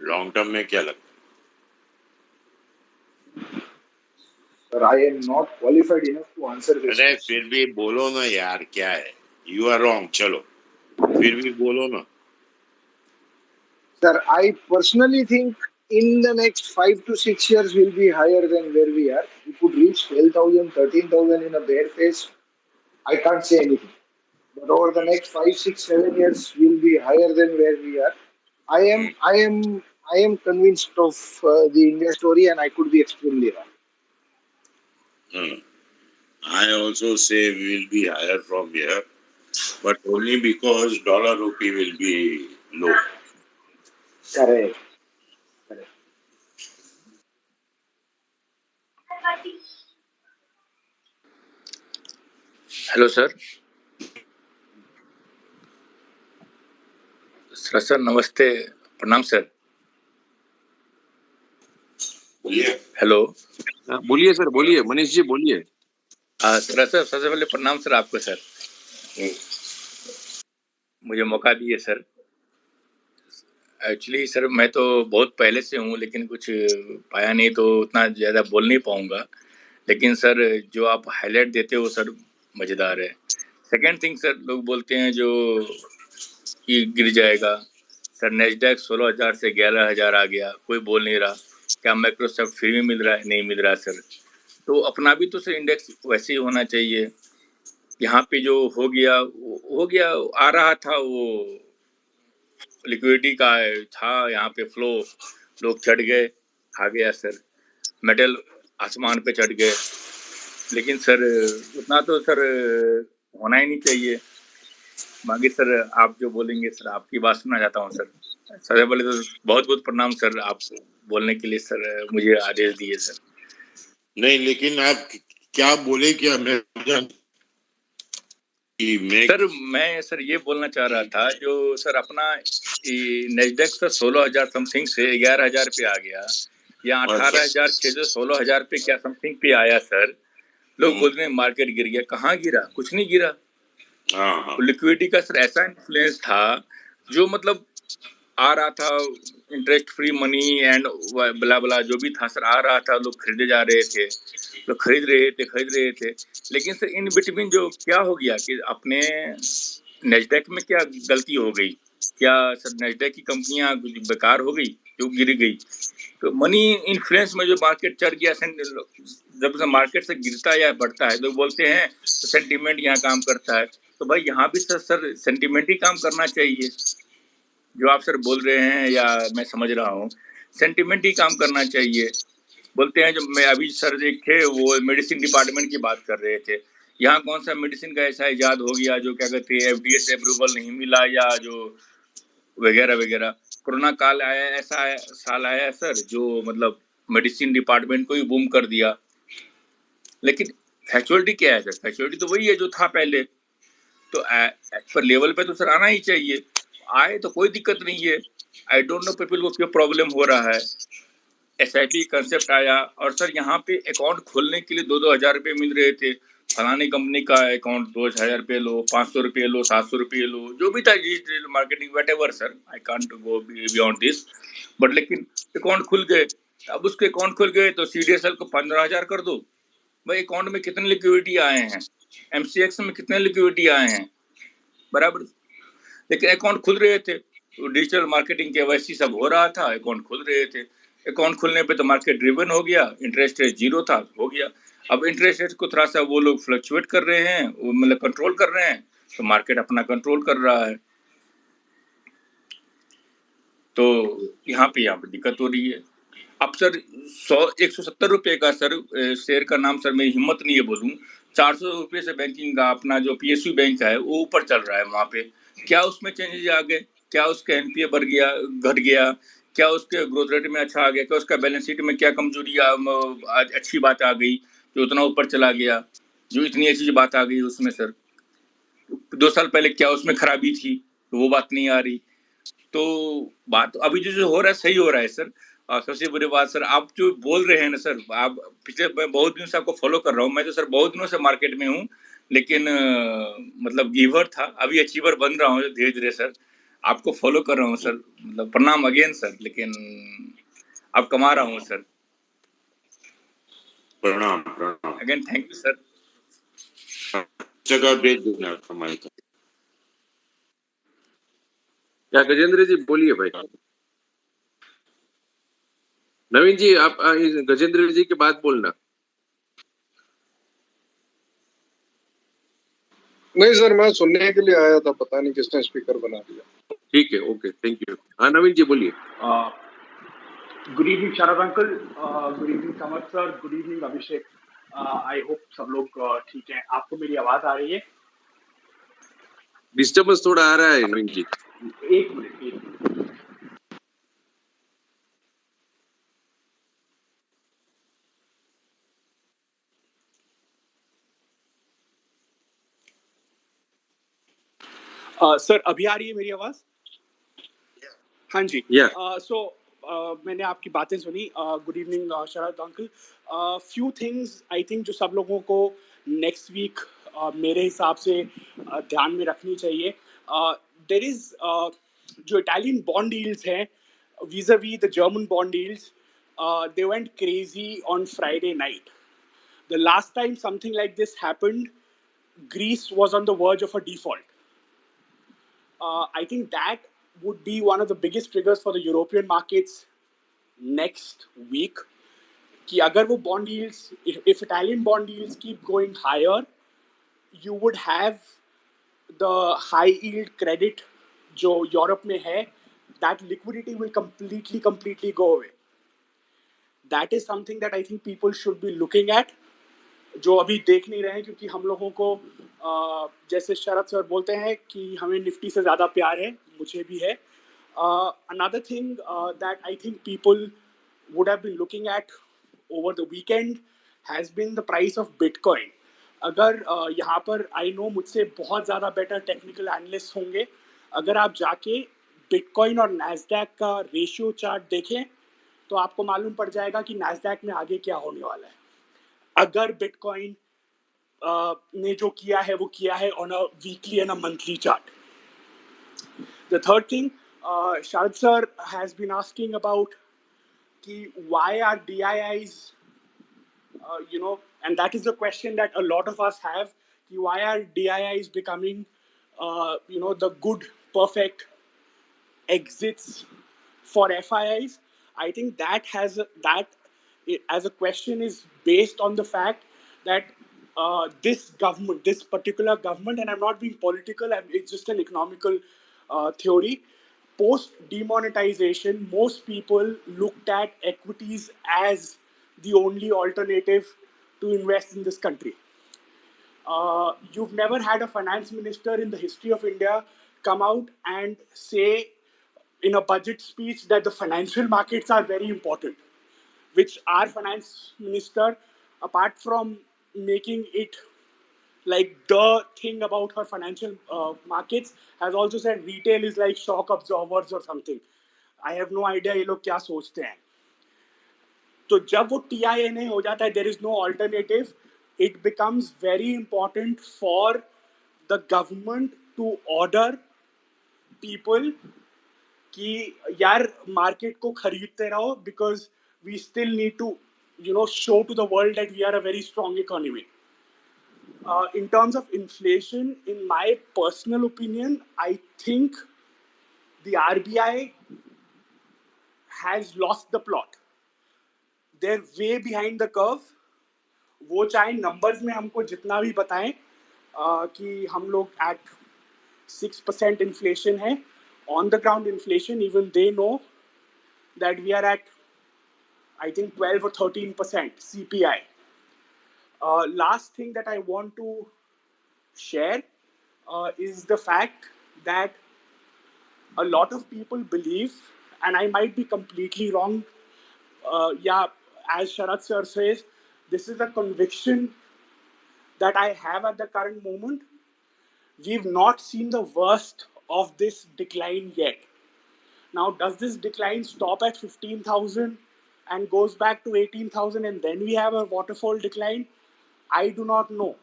लॉन्ग टर्म में क्या लगता है? Sir I am not qualified enough to answer this. अरे फिर भी बोलो ना यार, क्या है? यू आर रॉन्ग, चलो फिर भी बोलो ना। Sir, I personally think in the next 5 to 6 years will be higher than where we are. We could reach 12,000, 13,000 in a bear phase. I can't say anything. But over the next 5, 6, 7 years will be higher than where we are. I am I am I am convinced of the India story, and I could be extremely wrong. I also say we will be higher from here, but only because dollar rupee will be low. Correct. Hello sir. Sir नमस्ते, प्रणाम sir. बोलिए। Hello, बोलिए sir, बोलिए मनीष जी, बोलिए। Sir सबसे पहले प्रणाम sir आपको सर, मुझे मौका दिए सर। एक्चुअली सर मैं तो बहुत पहले से हूँ, लेकिन कुछ पाया नहीं तो उतना ज़्यादा बोल नहीं पाऊँगा। लेकिन सर जो आप हाईलाइट देते हो सर मज़ेदार है। सेकेंड थिंग सर, लोग बोलते हैं जो ये गिर जाएगा सर, नेस्डैक 16,000 से 11,000 आ गया, कोई बोल नहीं रहा। क्या माइक्रोसॉफ्ट फ्री में मिल रहा है? नहीं मिल रहा सर। तो अपना भी तो सर इंडेक्स वैसे ही होना चाहिए। यहाँ पे जो हो गया आ रहा था, वो लिक्विडिटी का था यहाँ पे फ्लो, लोग चढ़ गए, आ गया सर। मेटल आसमान पे चढ़ गए, लेकिन सर उतना तो सर होना ही नहीं चाहिए। बाकी सर आप जो बोलेंगे सर, आपकी बात सुनना चाहता हूँ सर। सबसे पहले तो बहुत बहुत प्रणाम सर, आप बोलने के लिए सर, मुझे आदेश दिए सर। नहीं, लेकिन आप क्या बोले, क्या मैं सर मैं सर ये बोलना चाह रहा था, जो सर अपना नेस्डैक सर 16,000 समथिंग से 11,000 पे आ गया, या 18,600 16,000 पे क्या समथिंग पे आया सर। लोग बोलते हैं मार्केट गिर गया, कहाँ गिरा? कुछ नहीं गिरा। लिक्विडिटी का सर ऐसा इन्फ्लुएंस था, जो मतलब आ रहा था, इंटरेस्ट फ्री मनी एंड बला बला जो भी था सर आ रहा था, लोग खरीदे जा रहे थे, लोग खरीद रहे थे। लेकिन सर इन बिटवीन जो क्या हो गया कि अपने नेस्डैक में क्या गलती हो गई, क्या सर नेस्डैक की कंपनियां बेकार हो गई जो गिर गई? तो मनी इन्फ्लुएंस में जो मार्केट चढ़ गया, जब से मार्केट से गिरता या बढ़ता है, लोग बोलते हैं तो सेंटीमेंट यहाँ काम करता है। तो भाई यहाँ भी सर सेंटीमेंट ही काम करना चाहिए। जो आप सर बोल रहे हैं, या मैं समझ रहा हूँ, सेंटीमेंट ही काम करना चाहिए। बोलते हैं, जब मैं अभी सर एक थे वो मेडिसिन डिपार्टमेंट की बात कर रहे थे यहाँ कौन सा मेडिसिन का ऐसा इजाद हो गया जो क्या कहते हैं FDA से अप्रूवल नहीं मिला, या जो वगैरह वगैरह। कोरोना काल आया, ऐसा साल आया है सर जो मतलब मेडिसिन डिपार्टमेंट को ही बूम कर दिया। लेकिन फैक्चुअलिटी क्या है सर? फैक्चुअलिटी तो वही है जो था पहले। तो एज पर लेवल पे तो सर आना ही चाहिए, आए तो कोई दिक्कत नहीं है। आई डोंट नो पीपल को क्यों प्रॉब्लम हो रहा है। SIP कंसेप्ट आया और सर यहाँ पे अकाउंट खोलने के लिए 2-2 हज़ार रुपये मिल रहे थे। फलानी कंपनी का अकाउंट 2,000 रुपये लो, 500 रुपये लो, 700 रुपये लो, जो भी था digital marketing what ever sir, I can't go beyond this. But लेकिन अकाउंट खुल गए। अब उसके अकाउंट खुल गए तो CDSL को 15,000 कर दो। भाई अकाउंट में कितने लिक्विडिटी आए हैं, MCX में कितने लिक्विडिटी आए हैं, बराबर। लेकिन अकाउंट खुल रहे थे, डिजिटल मार्केटिंग KYC सब हो रहा था, अकाउंट खुल रहे थे। अकाउंट खुलने पे तो मार्केट ड्रिवन हो गया, इंटरेस्ट रेट 0 था, हो गया। अब इंटरेस्ट रेट को थोड़ा सा वो लोग फ्लक्चुएट कर रहे हैं, मतलब कंट्रोल कर रहे हैं, तो मार्केट अपना कंट्रोल कर रहा है। तो यहाँ पे दिक्कत हो रही है। अब सर 170 रुपये का सर शेयर का नाम सर मेरी हिम्मत नहीं है बोलूं, 400 रुपये से बैंकिंग का अपना जो PSU बैंक है वो ऊपर चल रहा है वहाँ पे। क्या उसमें चेंजेस आ गए? क्या उसका NPA बढ़ गया, घट गया? क्या उसके ग्रोथ रेट में अच्छा आ गया? क्या उसका बैलेंस शीट में क्या कमजोरी आज अच्छी बात आ गई जो उतना ऊपर चला गया, जो इतनी अच्छी बात आ गई उसमें सर? 2 साल पहले क्या उसमें खराबी थी, तो वो बात नहीं आ रही। तो बात अभी जो हो रहा है सही हो रहा है सर। और सबसे बुरी बात सर, आप जो बोल रहे हैं ना सर, आप पिछले मैं बहुत दिनों से आपको फॉलो कर रहा हूँ। मैं तो सर बहुत दिनों से मार्केट में हूँ, लेकिन मतलब गिवर था, अभी अचीवर बन रहा हूँ धीरे धीरे सर। आपको फॉलो कर रहा हूँ सर, मतलब प्रणाम अगेन सर। लेकिन अब कमा रहा हूँ सर। प्रणाम प्रणाम अगेन, थैंक यू सर। जगह भेज देना हमारे को। क्या गजेंद्र जी बोलिए भाई। नवीन जी आप गजेंद्र जी की बात बोलना। नहीं सर, मैं सुनने के लिए आया था, पता नहीं किसने स्पीकर बना दिया। ठीक है, ओके, थैंक यू। हाँ नवीन जी बोलिए। Good evening Sharad uncle, good evening summer sir, good evening Abhishek. I hope सब लोग ठीक हैं। आपको मेरी आवाज आ रही है? डिस्टर्बेंस थोड़ा आ रहा है नवीन जी। एक मिनट। सर अभी आ रही है मेरी आवाज? हाँ जी। सो मैंने आपकी बातें सुनी। Good evening Sharad uncle. Few things I think जो सब लोगों को नेक्स्ट वीक मेरे हिसाब से ध्यान में रखनी चाहिए। देयर इज जो इटालियन बॉन्ड डील्स हैं vis-a-vis the German bond deals, they went crazy on Friday night. The last time something like this happened, Greece was on the verge of a default. I think that would be one of the biggest triggers for the European markets next week. कि अगर वो bond yields, if Italian bond yields keep going higher, you would have the high yield credit जो Europe में है, that liquidity will completely go away. That is something that I think people should be looking at, जो अभी देख नहीं रहे हैं, क्योंकि हम लोगों को जैसे शरद सर बोलते हैं कि हमें निफ्टी से ज़्यादा प्यार है, मुझे भी है। Another thing that I think people would have been looking at over the weekend has been the price of Bitcoin. अगर यहाँ पर आई नो मुझसे बहुत ज़्यादा बेटर टेक्निकल एनालिस्ट होंगे, अगर आप जाके बिटकॉइन और नैस्डैक का रेशियो चार्ट देखें तो आपको मालूम पड़ जाएगा कि नैस्डैक में आगे क्या होने वाला है। अगर बिटकॉइन ने जो किया है वो किया है on a weekly and a monthly chart. The third thing, Sharad sir has been asking about why are DIIs, and that is a question that a lot of us have, why are DIIs becoming, the good, perfect exits for FIIs? I think that as a question is based on the fact that this government, this particular government, and I'm not being political, it's just an economical theory. Post demonetization, most people looked at equities as the only alternative to invest in this country. You've never had a finance minister in the history of India come out and say in a budget speech that the financial markets are very important, which our finance minister, apart from making it like the thing about her financial markets, has also said retail is like shock absorbers or something. I have no idea ये लोग क्या सोचते हैं. तो जब वो TINA हो जाता है, there is no alternative. It becomes very important for the government to order people कि यार मार्केट को खरीदते रहो, because we still need to show to the world that we are a very strong economy. In terms of inflation, in my personal opinion, I think the RBI has lost the plot. They're way behind the curve. वो चाहे numbers में हमको जितना भी बताएं कि हम लोग at 6% inflation है, on the ground inflation, even they know that we are at, I think, 12 or 13% CPI. Last thing that I want to share is the fact that a lot of people believe, and I might be completely wrong, as Sharad sir says, this is a conviction that I have at the current moment. We've not seen the worst of this decline yet. Now, does this decline stop at 15,000 and goes back to 18,000 and then we have a waterfall decline? I do not know.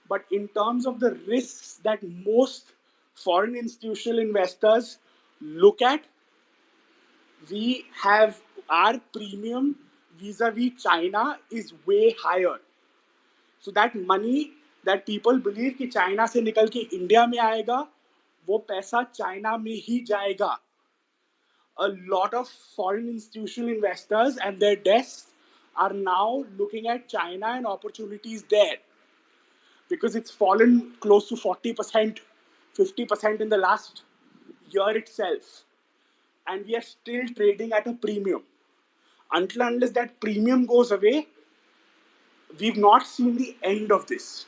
But in terms of the risks that most foreign institutional investors look at, we have our premium vis-a-vis China is way higher. So that money that people believe कि China से निकल के India में आएगा, वो पैसा China में ही जाएगा. A lot of foreign institutional investors and their desks are now looking at China and opportunities there, because it's fallen close to 40%, 50% in the last year itself. And we are still trading at a premium. Until unless that premium goes away, we've not seen the end of this.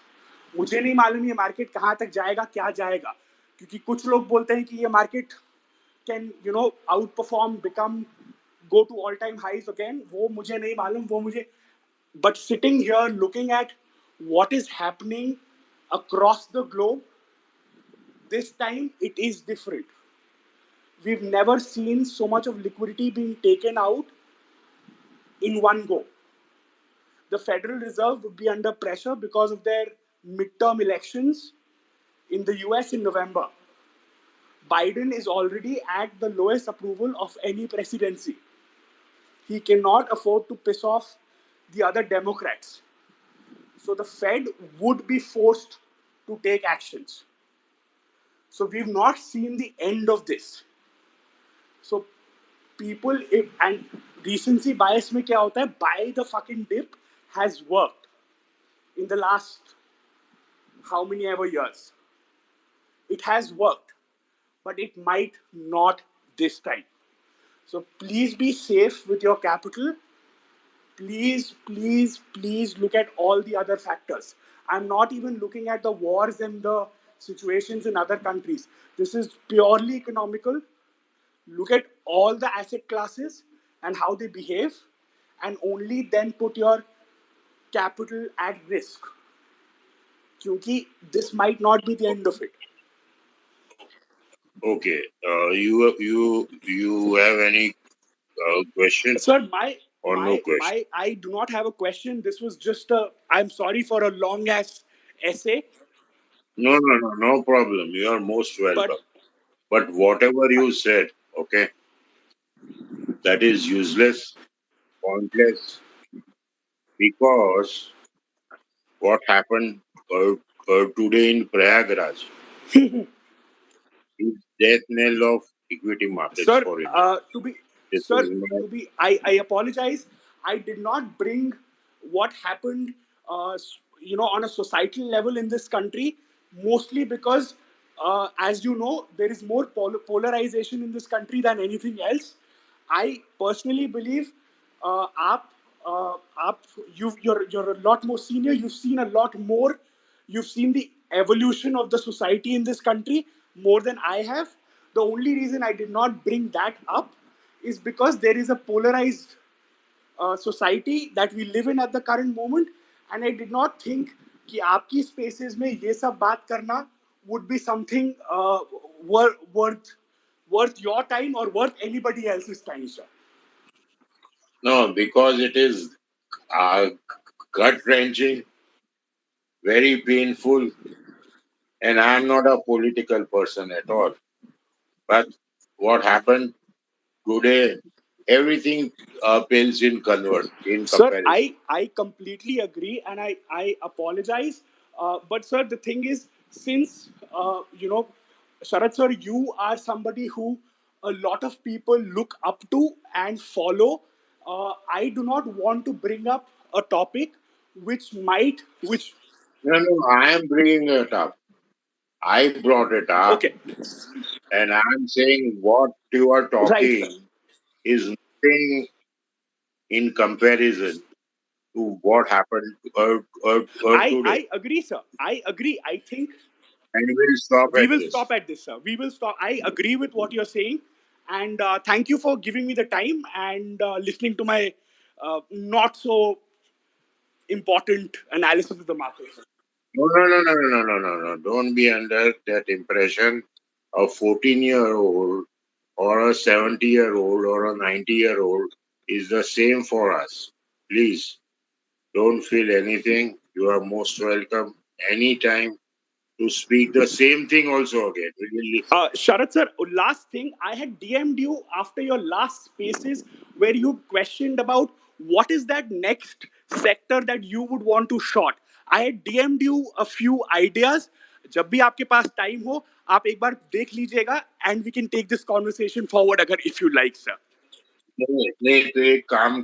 मुझे नहीं मालूम ये market कहाँ तक जाएगा, क्या जाएगा, क्योंकि कुछ लोग बोलते हैं कि ये market can outperform, go to all time highs again. वो मुझे नहीं मालूम, वो मुझे. But sitting here looking at what is happening across the globe, this time it is different. We've never seen so much of liquidity being taken out in one go. The Federal Reserve would be under pressure because of their midterm elections in the US in November. Biden is already at the lowest approval of any presidency. He cannot afford to piss off the other Democrats. So the Fed would be forced to take actions. So we've not seen the end of this. So people, and recency bias में क्या होता है? Buy the fucking dip has worked in the last how many ever years. It has worked, but it might not this time. So please be safe with your capital. Please, please, please look at all the other factors. I'm not even looking at the wars and the situations in other countries. This is purely economical. Look at all the asset classes and how they behave, and only then put your capital at risk. Because this might not be the end of it. Okay. You have any question? Sir, no question? I do not have a question. This was just I'm sorry for a long ass essay. No problem. You are most welcome. But whatever you said, okay, that is useless, pointless, because what happened today in Prayagraj is death knell of equity markets Sir, for India. I apologize. I did not bring what happened, on a societal level in this country, mostly because, as you know, there is more polarization in this country than anything else. I personally believe, you're a lot more senior. You've seen a lot more You've seen the evolution of the society in this country more than I have. The only reason I did not bring that up is because there is a polarized society that we live in at the current moment, and I did not think कि आपकी spaces में ये सब बात करना would be something worth your time or worth anybody else's time, sir. No, because it is gut wrenching, very painful, and I'm not a political person at all. But what happened today, everything pales in Sir, comparison. I completely agree, and I apologize. But sir, the thing is, since Sharad sir, you are somebody who a lot of people look up to and follow. I do not want to bring up a topic which. No, I am bringing it up. I brought it up, Okay, and I'm saying what you are right, sir. talking is nothing in comparison to what happened today. I agree, sir. I agree. I think And we'll stop we at will this. stop at this, sir. We will stop. I agree with what you're saying, and thank you for giving me the time and listening to my not so important analysis of the market, sir. No. Don't be under that impression. A 14-year-old or a 70-year-old or a 90-year-old is the same for us. Please don't feel anything. You are most welcome anytime to speak the same thing also again. We will listen. Sharad sir, last thing, I had DM'd you after your last spaces where you questioned about what is that next sector that you would want to short. I had DM'd you a few ideas. जब भी आपके पास time हो आप एक बार देख लीजिएगा and we can take this conversation forward अगर if you like, sir. नहीं तो एक काम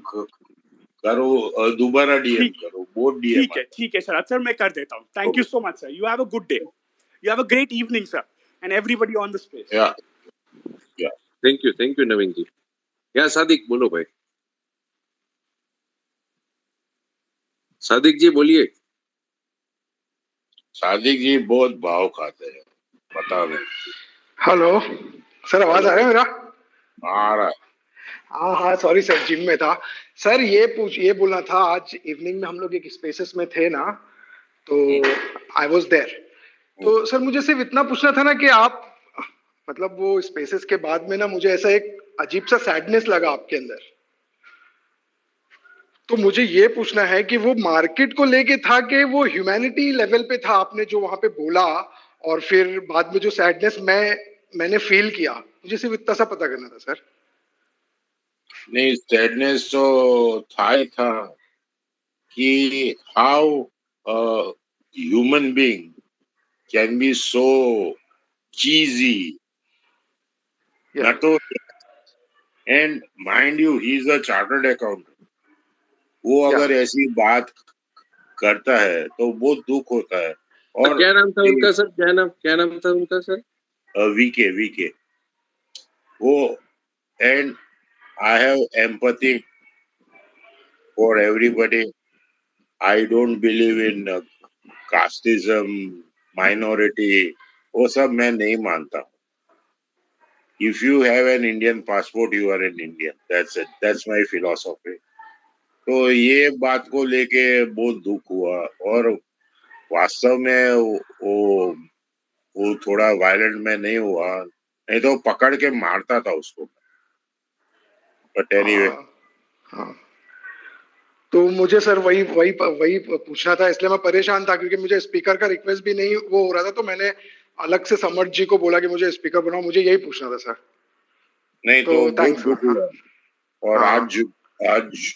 करो, दोबारा डीएम करो, बोथ डीएम ठीक है शरद सर, मैं कर देता हूँ. Thank you so much, sir. You have a good day. You have a great evening, sir, and everybody on the space. Yeah. Thank you नवीन जी. या सादिक बोलो भाई. सादिक जी बोलिए. सादिक जी बहुत भाव खाते हैं, पता नहीं. हेलो सर, आवाज आ रहा है मेरा? आ रहा है. हाँ, सॉरी सर, जिम में था सर. ये बोलना था, आज इवनिंग में हम लोग एक स्पेसेस में थे ना, तो आई वाज देयर. तो सर मुझे सिर्फ इतना पूछना था ना कि आप मतलब वो स्पेसेस के बाद में ना मुझे ऐसा एक अजीब सा सैडनेस लगा आपके अंदर. तो मुझे ये पूछना है कि वो मार्केट को लेके था कि वो ह्यूमैनिटी लेवल पे था, आपने जो वहां पे बोला, और फिर बाद में जो सैडनेस मैंने फील किया, मुझे सिर्फ इतना सा पता करना था सर. नहीं, सैडनेस तो था कि how human being can be so cheesy. तो and mind you, he is a chartered accountant. वो अगर ऐसी बात करता है तो बहुत दुख होता है. और क्या नाम था उनका सर? क्या नाम था उनका सर? वीके. वो and I have empathy for everybody. I don't believe in casteism, minority, वो सब मैं नहीं मानता. If you have an Indian passport, you are an Indian. That's it. That's my philosophy. तो ये बात को लेके बहुत दुख हुआ, और वास्तव में वो थोड़ा वायलेंट में नहीं हुआ, नहीं तो पकड़ के मारता था उसको. But anyway. तो मुझे सर वही पूछना था, इसलिए मैं परेशान था, क्योंकि मुझे स्पीकर का रिक्वेस्ट भी नहीं वो हो रहा था, तो मैंने अलग से समर्थ जी को बोला कि मुझे स्पीकर बनाओ. मुझे यही पूछना था सर. नहीं तो बहुत दुख हुआ. और आज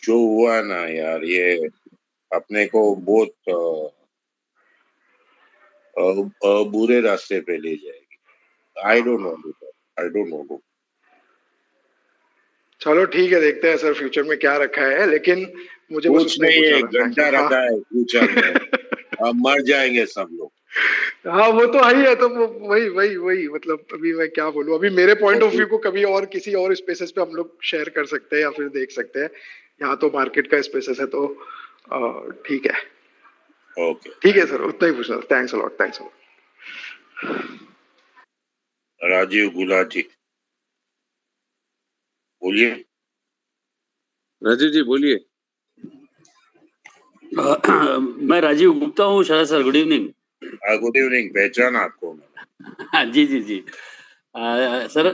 जो हुआ ना यार, ये अपने को बहुत बुरे रास्ते पे ले जाएगी. I don't know. चलो ठीक है, देखते हैं सर फ्यूचर में क्या रखा है, लेकिन मुझे बस कुछ उतना ही नहीं, पूछना था. घंटा रखा है फ्यूचर में. अब मर जाएंगे सब लोग. हाँ, वो तो ही है. तो वही मतलब अभी मैं क्या बोलूं. अभी मेरे पॉइंट ऑफ व्यू को कभी और किसी और स्पेसेस पे हम लोग शेयर कर सकते हैं या फिर देख सकते हैं. यहाँ तो मार्केट का स्पेसेस है, तो ठीक है. ओके, ठीक है सर, उतना ही पूछना था। Thanks a lot, thanks a lot. Rajiv Gulati, बोलिए। राजीव जी बोलिए। मैं राजीव गुप्ता हूँ Sharad sir, good evening. Good evening, पहचाना आपको मैंने। जी जी जी सर,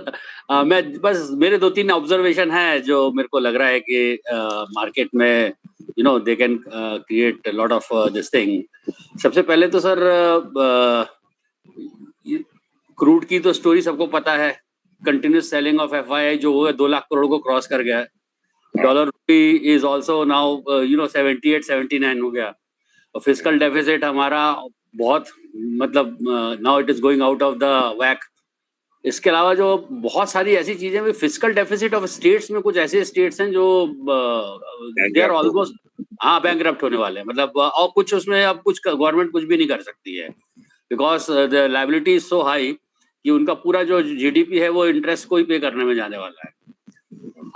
मैं बस मेरे 2-3 ऑब्जर्वेशन है जो मेरे को लग रहा है कि मार्केट में they can create lot of this thing. सबसे पहले तो सर क्रूड की तो स्टोरी सबको पता है, कंटिन्यूस सेलिंग ऑफ एफआईआई जो हुआ 2 लाख करोड़ को क्रॉस कर गया है। Dollar rupee is also now 78-79 हो गया। फिस्कल डेफिसिट हमारा बहुत मतलब now it is going out of the whack. इसके अलावा जो बहुत सारी ऐसी चीजें भी, फिस्कल डेफिसिट ऑफ स्टेट्स में कुछ ऐसे स्टेट्स हैं जो दे आर ऑलमोस्ट बैंकरप्ट होने वाले हैं, मतलब और कुछ उसमें अब कुछ गवर्नमेंट कुछ भी नहीं कर सकती है, because the liability is so high कि उनका पूरा जो जीडीपी है वो इंटरेस्ट को ही पे करने में जाने वाला है।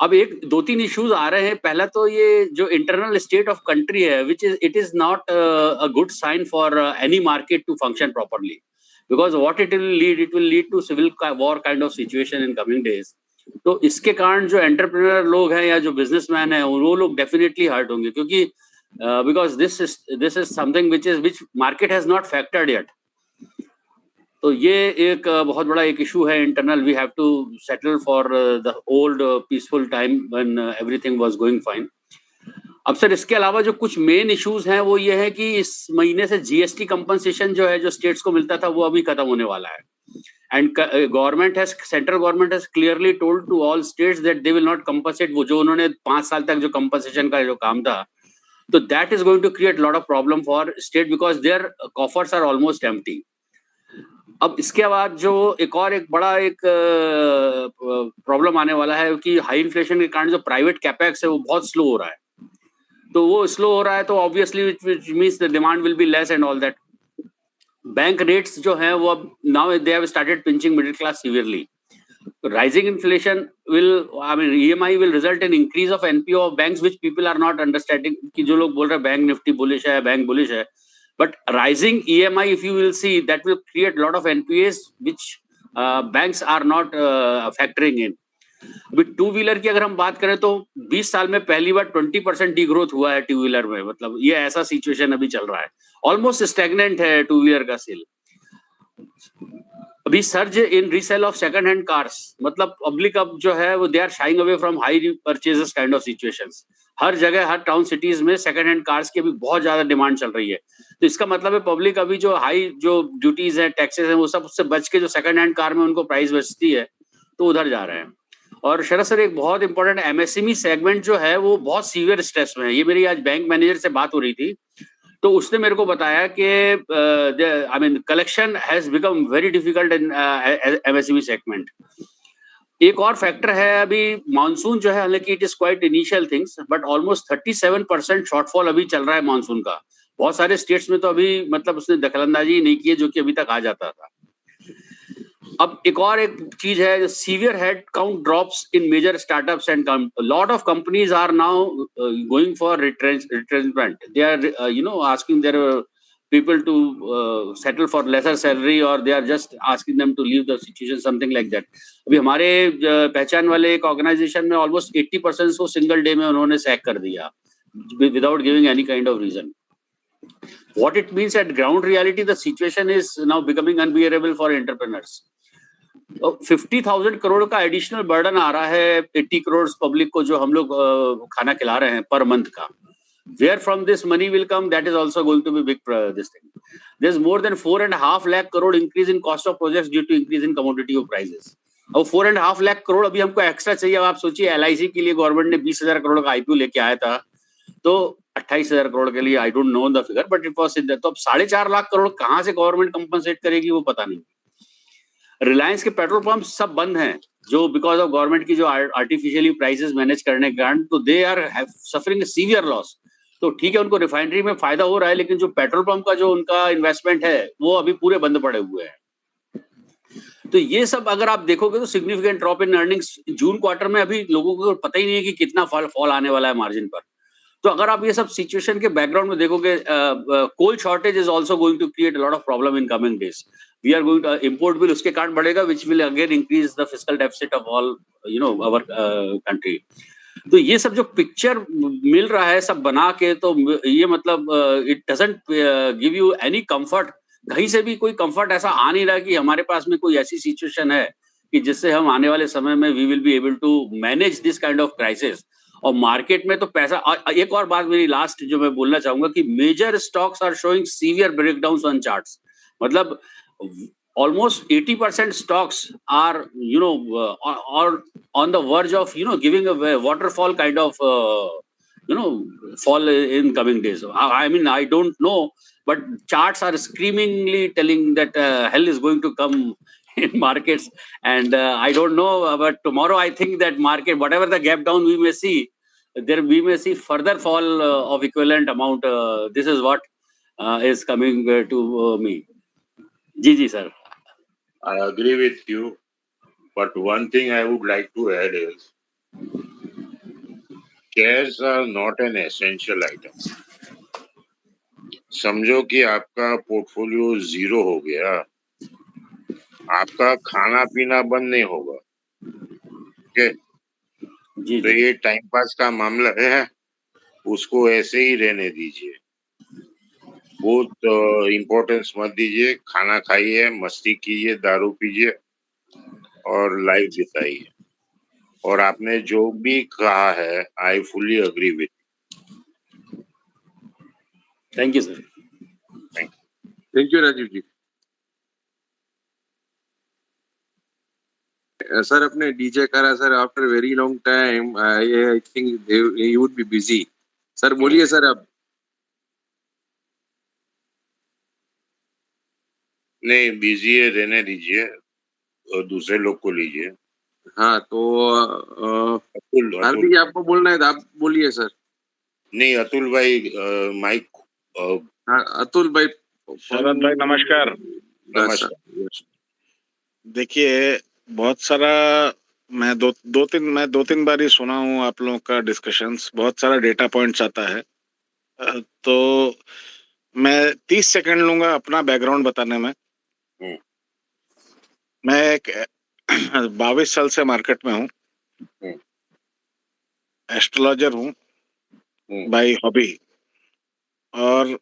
अब 2-3 इश्यूज आ रहे हैं। पहला तो ये जो इंटरनल स्टेट ऑफ कंट्री है, which is it is not a good sign for any market to function properly, because what it will lead to civil war kind of situation in coming days। तो इसके कारण जो entrepreneur लोग हैं या जो businessman हैं वो लोग डेफिनेटली हर्ट होंगे, क्योंकि because this is something which market has not factored yet। तो ये एक बहुत बड़ा एक इशू है internal. We have to settle for the old peaceful time when everything was going fine. अब सर इसके अलावा जो कुछ मेन इश्यूज हैं वो ये है कि इस महीने से जीएसटी कंपनसेशन जो है, जो स्टेट्स को मिलता था, वो अभी खत्म होने वाला है। And central government has clearly told to all states that they will not compensate. वो जो उन्होंने 5 साल तक जो कंपनसेशन का जो काम था, तो that is going to create lot of problem for state because their coffers are almost empty. अब इसके बाद जो एक बड़ा एक प्रॉब्लम आने वाला है कि हाई इन्फ्लेशन के कारण जो प्राइवेट कैपेक्स है वो बहुत स्लो हो रहा है। तो वो स्लो हो रहा है तो obviously which means the demand will be less and all that। Bank rates जो हैं वो अब now they have started pinching middle class severely. Rising inflation EMI will result in increase of NPO of banks which people are not understanding। कि जो लोग बोल रहे हैं बैंक निफ्टी बुलिश है, बैंक बुलिश है, but rising EMI if you will see that will create lot of NPAs which banks are not factoring in। अभी two wheeler की अगर हम बात करें तो 20 साल में पहली बार 20% डी ग्रोथ हुआ है टू व्हीलर में। मतलब ये ऐसा सिचुएशन अभी चल रहा है, ऑलमोस्ट स्टैग्नेंट है टू व्हीलर का सेल। अभी surge in resale of second hand cars, मतलब पब्लिक अब जो है वो they are shying away from high purchases kind of situations. हर जगह हर टाउन सिटीज में सेकंड हैंड कार्स की अभी बहुत ज्यादा डिमांड चल रही है। तो इसका मतलब है पब्लिक अभी जो हाई जो ड्यूटीज है, टैक्सेस है, वो सब उससे बच के जो सेकंड हैंड कार में उनको प्राइस बचती है तो उधर जा रहे हैं। और शरद सर एक बहुत इंपॉर्टेंट एमएसएमई सेगमेंट जो है वो बहुत सीवियर स्ट्रेस में है। ये मेरी आज बैंक मैनेजर से बात हो रही थी तो उसने मेरे को बताया कि collection has become very difficult in MSME segment. एक और फैक्टर है अभी मानसून जो है, हालांकि it is quite initial things but almost 37% shortfall अभी चल रहा है मानसून का। बहुत सारे स्टेट्स में तो अभी मतलब उसने दखलंदाजी नहीं की है जो कि अभी तक आ जाता था। अब एक चीज है, severe head count drops in major startups and lot of companies are now going for retrenchment. They are asking their people to settle for lesser salary or they are just asking them to leave the situation, something like that। अभी हमारे पहचान वाले एक organisation में almost 80% को single day में उन्होंने sack कर दिया without giving any kind of reason. What it means at ground reality, the situation is now becoming unbearable for entrepreneurs। 50,000 crore का एडिशनल बर्डन आ रहा है 80 करोड़ पब्लिक को जो हम लोग खाना खिला रहे हैं पर मंथ का। Where from this money will come, that is also going to be big this thing। There's more than 4.5 lakh crore increase in cost of projects due to increase in commodity of prices। अब 4.5 लाख करोड़ अभी हमको extra चाहिए। अब आप सोचिए LIC के लिए government ने 20,000 करोड़ का IPO लेके आया था, तो 28,000 करोड़ के लिए I don't know the figure but it was in that. तो अब 4.5 लाख करोड़ कहाँ से गवर्नमेंट कंपनसेट करेगी वो पता नहीं। रिलायंस के पेट्रोल पंप सब बंद हैं जो बिकॉज ऑफ गवर्नमेंट की जो आर्टिफिशियली प्राइसेस मैनेज करने के कारण, तो they are suffering severe loss. तो ठीक है उनको रिफाइनरी में फायदा हो रहा है लेकिन जो पेट्रोल पंप का जो उनका इन्वेस्टमेंट है वो अभी पूरे बंद पड़े हुए हैं। तो ये सब अगर आप देखोगे तो significant drop in earnings June quarter में। अभी लोगों को पता ही नहीं है कि कितना फॉल आने वाला है मार्जिन पर। तो अगर आप ये सब सिचुएशन के बैकग्राउंड में देखोगे, coal shortage is also going to create a lot of problem in coming days. We are going to import bill उसके कारण बढ़ेगा, which will again increase the fiscal deficit of all our country. तो ये सब जो picture मिल रहा है सब बना के, तो ये मतलब it doesn't give you any comfort. कहीं से भी कोई कंफर्ट ऐसा आ नहीं रहा कि हमारे पास में कोई ऐसी सिचुएशन है कि जिससे हम आने वाले समय में we will be able to manage this kind of crisis. और मार्केट में तो पैसा, एक और बात मेरी लास्ट जो मैं बोलना चाहूंगा कि major stocks are showing severe breakdowns on charts. मतलब almost 80% stocks are or on the verge of giving a waterfall kind of fall in coming days. I mean, I don't know, but charts are screamingly telling that hell is going to come in markets, and I don't know, but tomorrow I think that market, whatever the gap down we may see, there we may see further fall of equivalent amount. This is what is coming to me. जी sir. I agree with you, but one thing I would like to add is shares are not an essential item. समझो कि आपका portfolio 0 हो गया, आपका खाना पीना बंद नहीं होगा. ओके, तो ये टाइम पास का मामला है, उसको ऐसे ही रहने दीजिए. बहुत इम्पोर्टेंस मत दीजिए. खाना खाइए, मस्ती कीजिए, दारू पीजिए और लाइफ बिताइए. और आपने जो भी कहा है, I fully agree with. Thank you sir. Thank you Rajeev ji. Sir अपने डीजे करा sir after very long time. I think he would be busy. Sir बोलिए सर अब. नहीं, बिजी है, रहने दीजिए और दूसरे लोग को लीजिए. हाँ, तो अतुल आपको बोलना है तो आप बोलिए सर. नहीं, अतुल भाई माइक. हाँ, अतुल भाई. शरद भाई नमस्कार. नमस्कार. देखिए, बहुत सारा मैं दो तीन बार ही सुना हूँ आप लोगों का डिस्कशंस. बहुत सारा डेटा पॉइंट्स आता है. तो मैं 30 सेकंड लूंगा अपना बैकग्राउंड बताने में. मैं एक 22 साल से मार्केट में हूँ. एस्ट्रोलॉजर हूँ बाय हॉबी. और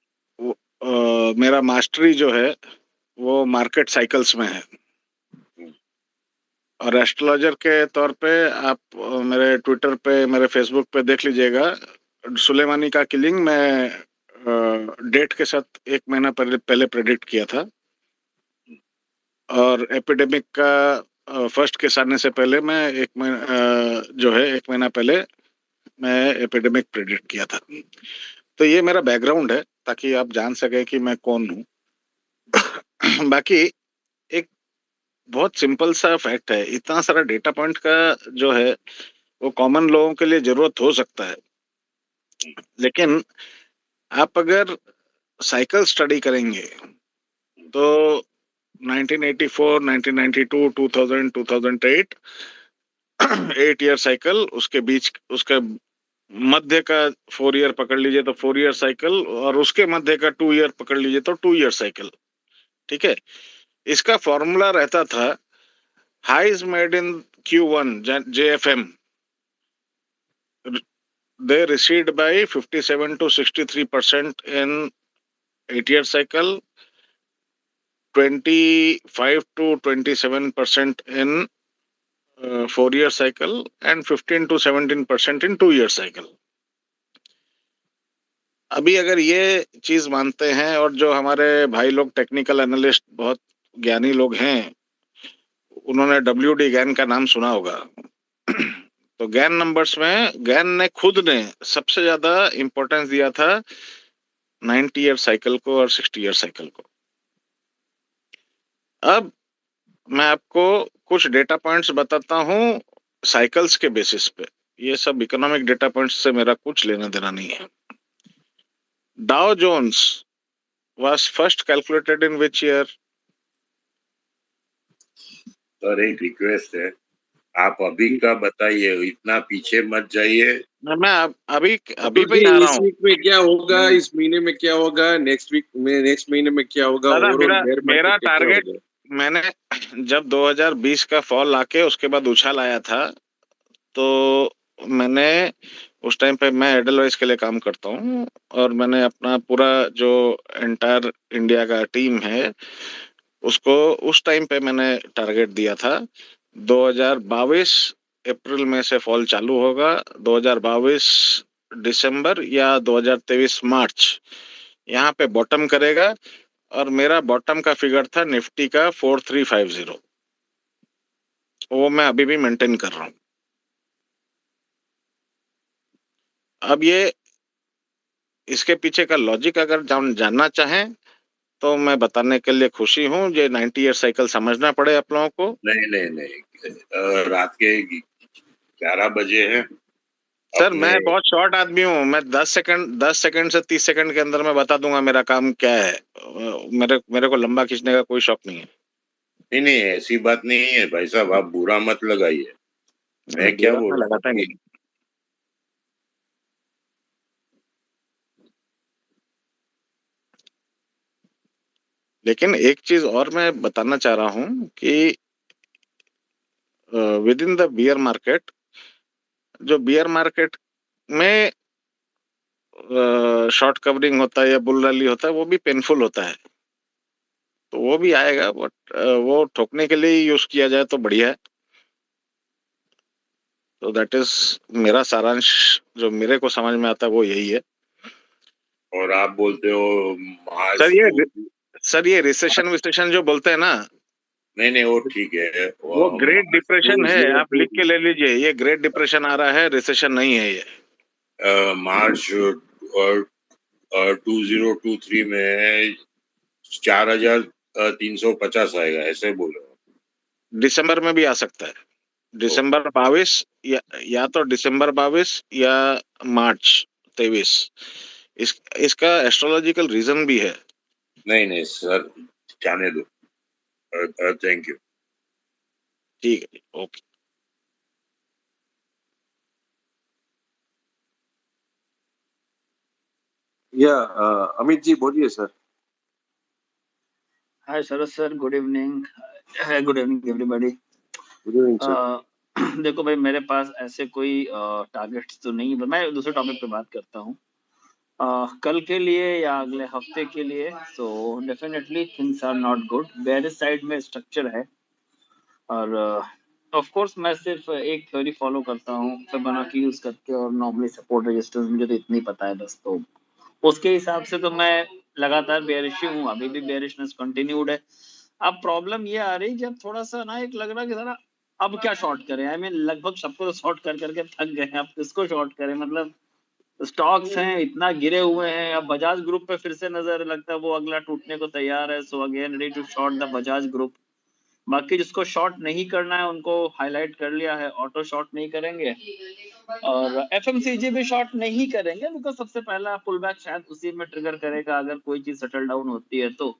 मेरा मास्टरी जो है वो मार्केट साइकिल्स में है. और एस्ट्रोलॉजर के तौर पे आप मेरे ट्विटर पे, मेरे फेसबुक पे देख लीजिएगा. सुलेमानी का किलिंग मैं डेट के साथ 1 महीना पहले प्रेडिक्ट किया था. और एपिडेमिक का फर्स्ट केस आने से पहले मैं 1 महीना पहले मैं एपिडेमिक प्रेडिक्ट किया था. तो ये मेरा बैकग्राउंड है ताकि आप जान सके कि मैं कौन हूँ. बाकी एक बहुत सिंपल सा फैक्ट है, इतना सारा डेटा पॉइंट का जो है वो कॉमन लोगों के लिए जरूरत हो सकता है. लेकिन आप अगर साइकिल स्टडी करेंगे तो 1984, 1992, 2000, 2008 8 ईयर साइकिल, उसके बीच उसका मध्य का 4 ईयर पकड़ लीजिए तो 4 ईयर साइकिल, और उसके मध्य का 2 ईयर पकड़ लीजिए तो 2 ईयर साइकिल. ठीक है. इसका फॉर्मूला रहता था highs made in Q1 JFM, they recede by 57 to 63% in 8-year cycle, 25 to 27% in 4-year cycle, and 15 to 17% in 2-year cycle. अभी अगर ये चीज मानते हैं, और जो हमारे भाई लोग टेक्निकल एनालिस्ट बहुत ज्ञानी लोग हैं, उन्होंने WD गैन का नाम सुना होगा. तो गैन नंबर्स में गैन ने खुद ने सबसे ज्यादा इंपॉर्टेंस दिया था 90 ईयर साइकिल को और 60 ईयर साइकिल को. अब मैं आपको कुछ डेटा पॉइंट्स बताता हूं साइकिल्स के बेसिस पे. ये सब इकोनॉमिक डेटा पॉइंट्स से मेरा कुछ लेना देना नहीं है. Dow Jones was first calculated in which year? Sir एक रिक्वेस्ट है, आप अभी का बताइए, इतना पीछे मत जाइए। मैं अभी अभी तो पे ही जी आ रहा इस हूँ। वीक में क्या होगा, इस महीने में क्या होगा, नेक्स्ट वीक में, नेक्स्ट महीने में क्या होगा, दादा ओवरऑल मेरा बेयर मार्केट मेरा का क्या टारगेट, होगा? मैंने जब 2020 का फॉल आके उसके बाद उछाल आया था, तो मैंने उस टाइम पे, मैं एडलवाइस के लिए काम करता हूँ, और मैंने अपना पूरा जो एंटायर इंडिया का टीम है उसको उस टाइम पे मैंने टारगेट दिया था 2022 अप्रैल में से फॉल चालू होगा, 2022 दिसंबर या 2023 मार्च यहाँ पे बॉटम करेगा, और मेरा बॉटम का फिगर था निफ्टी का 4350, वो मैं अभी भी मेंटेन कर रहा हूँ। अब ये इसके पीछे का लॉजिक अगर जानना चाहें तो मैं बताने के लिए खुशी हूँ। ये 90 ईयर साइकिल समझना पड़े आप लोगों को। नहीं नहीं नहीं, रात के 11 बजे है सर अपने। मैं बहुत शॉर्ट आदमी हूँ, मैं 10 सेकंड से 30 सेकंड के अंदर मैं बता दूंगा मेरा काम क्या है। मेरे को लंबा खींचने का कोई शौक नहीं है। नहीं नहीं, ऐसी बात नहीं है भाई साहब, आप बुरा मत लगाइए। मैं क्या बुरा बोल मैं रहा हूँ लगाता कि नहीं। लेकिन एक चीज और मैं बताना चाह रहा हूँ कि with in the beer market, जो बियर मार्केट में शॉर्ट कवरिंग होता है या बुल रैली होता है, वो भी पेनफुल होता है, तो वो भी आएगा, बट वो ठोकने के लिए ही यूज किया जाए तो बढ़िया है। तो दैट इज मेरा सारांश, जो मेरे को समझ में आता है वो यही है। और आप बोलते हो सर मार्च ये सर ये रिसेशन विसेशन जो बोलते हैं ना, नहीं नहीं, वो ठीक है, वो ग्रेट मार्च डिप्रेशन है, आप 2022, लिख के ले लीजिए, ये ग्रेट डिप्रेशन आ रहा है, रिसेशन नहीं है ये। मार्च और 2023 में 4350 आएगा, ऐसे बोलो। दिसंबर में भी आ सकता है, दिसंबर 22 या तो दिसंबर 22 या मार्च 23। इसका एस्ट्रोलॉजिकल रीजन भी है। नहीं नहीं सर, जाने दो। Thank you. ठीक है, ओके। या अमित जी बोलिए sir. Hi Sharad sir, good evening. Good evening everybody. Good evening sir. देखो भाई, मेरे पास ऐसे कोई टारगेट्स तो नहीं है, मैं दूसरे टॉपिक पे बात करता हूँ। कल के लिए या अगले हफ्ते के लिए तो definitely things are not good. Bearish side में स्ट्रक्चर है, और ऑफ कोर्स मैं सिर्फ एक थ्योरी फॉलो करता हूँ फिबोनाची यूज करके, और नॉर्मली सपोर्ट रेजिस्टेंस मुझे तो इतनी पता है बस। तो उसके हिसाब से तो मैं लगातार बेरिश ही हूँ, अभी भी बेरिशनेस कंटिन्यूड है। अब प्रॉब्लम ये आ रही कि अब थोड़ा सा ना एक लग रहा कि जरा अब क्या शॉर्ट करें। आई मीन लगभग सबको तो शॉर्ट कर करके थक गए हैं, अब किसको शॉर्ट करें। मतलब स्टॉक्स हैं इतना गिरे हुए हैं। अब बजाज ग्रुप पे फिर से नजर लगता है वो अगला टूटने को तैयार है, so again ready to short the Bajaj group. बाकी जिसको शॉर्ट नहीं करना है उनको हाईलाइट कर लिया है, ऑटो शॉर्ट नहीं करेंगे, और एफएमसीजी भी शॉर्ट नहीं करेंगे, बिकॉज सबसे पहला पुल बैक शायद उसी में ट्रिगर करेगा अगर कोई चीज सेटल डाउन होती है तो।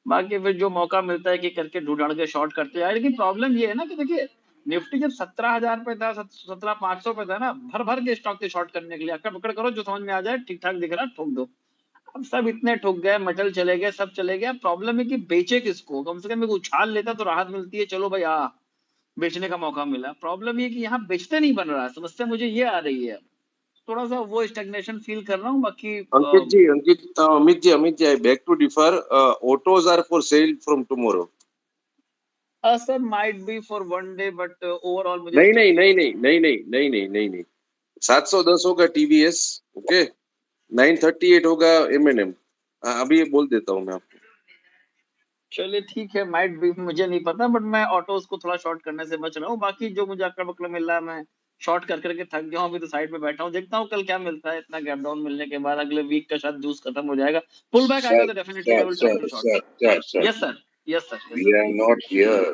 बाकी फिर जो मौका मिलता है कि करके ढूंढ के शॉर्ट करते हैं। लेकिन प्रॉब्लम ये है ना कि देखिए, निफ्टी जब 17,000 पे था, 17,500 पे था ना, भर भर के स्टॉक के शॉर्ट करने के लिए अकड़ पकड़ करो, जो समझ में आ जाए ठीक ठाक दिख रहा ठोक दो। अब सब इतने ठुक गए, मटल चले गए, सब चले गए। प्रॉब्लम है कि बेचे किसको। कम से कम एक उछाल लेता तो राहत मिलती है, चलो भाई बेचने का मौका मिला। प्रॉब्लम ये कि यहाँ बेचते नहीं बन रहा। समस्या मुझे ये आ रही है, थोड़ा सा वो स्टेग्नेशन फील कर रहा हूँ। बाकी Amit ji, I beg to differ. Autos are for sale from tomorrow. Sir might be for one day, but overall मुझे नहीं नहीं नहीं नहीं नहीं नहीं नहीं नहीं नहीं नहीं 710 होगा टीवीएस, ओके, 938 होगा एमएनएम। अभी ये बोल देता हूँ मैं आपको। चलिए ठीक है, माइट भी, मुझे नहीं पता, बट मैं ऑटोज को थोड़ा शॉर्ट करने से बच रहा हूँ। बाकी जो मुझे अकड़ बकड़ मिल रहा है मैं शॉर्ट कर करके थक गया हूँ। अभी तो साइड पे बैठा हूँ, देखता हूँ कल क्या मिलता है। इतना गैप डाउन मिलने के बाद अगले वीक का शायद जूस खत्म हो जाएगा, पुल बैक आएगा सर तो definitely I sir will try sir to short. Sir sir sir, yes sir, yes sir, yes we sir. are not here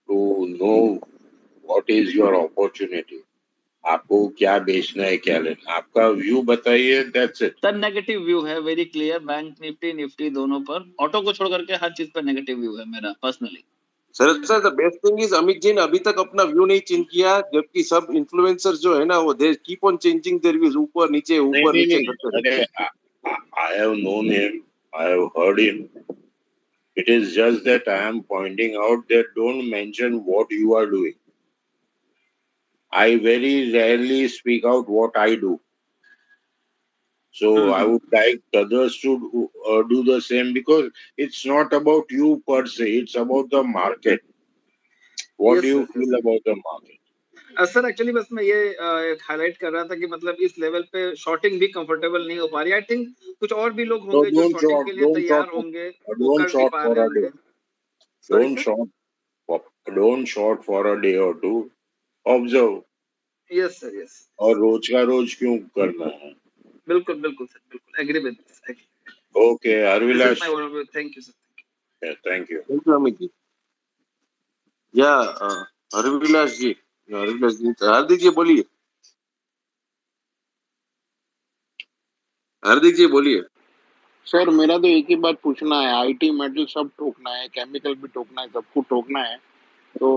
to know what is your opportunity. आपको क्या बेचना है, क्या लेना, आपका व्यू बताइए, that's it. Sir negative view है, very clear. Bank Nifty Nifty दोनों पर, ऑटो को छोड़ करके हर चीज पर नेगेटिव व्यू है मेरा personally. Sharad sir, the best thing is Amit ji ने अभी तक अपना व्यू नहीं चेंज किया, जबकि सब इन्फ्लुएंसर्स जो है ना वो they keep on changing their views, ऊपर नीचे नहीं ऊपर नहीं नीचे नहीं, करते रहते अरे हैं। I have known him, I have heard him. It is just that I am pointing out that don't mention what you are doing. I very rarely speak out what I do. So I would like others to do the same, because it's not about you per se, it's about the market. What do Yes, you sir. feel about the market? Sir actually बस मैं ये highlight कर रहा था कि मतलब इस level पे शॉर्टिंग भी कंफर्टेबल नहीं हो पा रही। आई थिंक कुछ और भी लोग So होंगे जो शॉर्टिंग के लिए तैयार होंगे, वो don't कर नहीं short पा for रहे a day. होंगे। Sorry Don't sir. short for, don't short for a day or two. Observe. Yes sir, yes. और रोज का रोज क्यों करना है? बिल्कुल बिल्कुल सर, बिल्कुल agree with this. Okay, Arvilash. Thank you sir. Yeah, thank you. Thank you Amit ji. Yeah Harvilas जी, हार्दिक जी बोलिए, हार्दिक जी बोलिए। सर मेरा तो एक ही बात पूछना है, आईटी मेटल सब ठोकना है, केमिकल भी ठोकना है, सबको ठोकना है, तो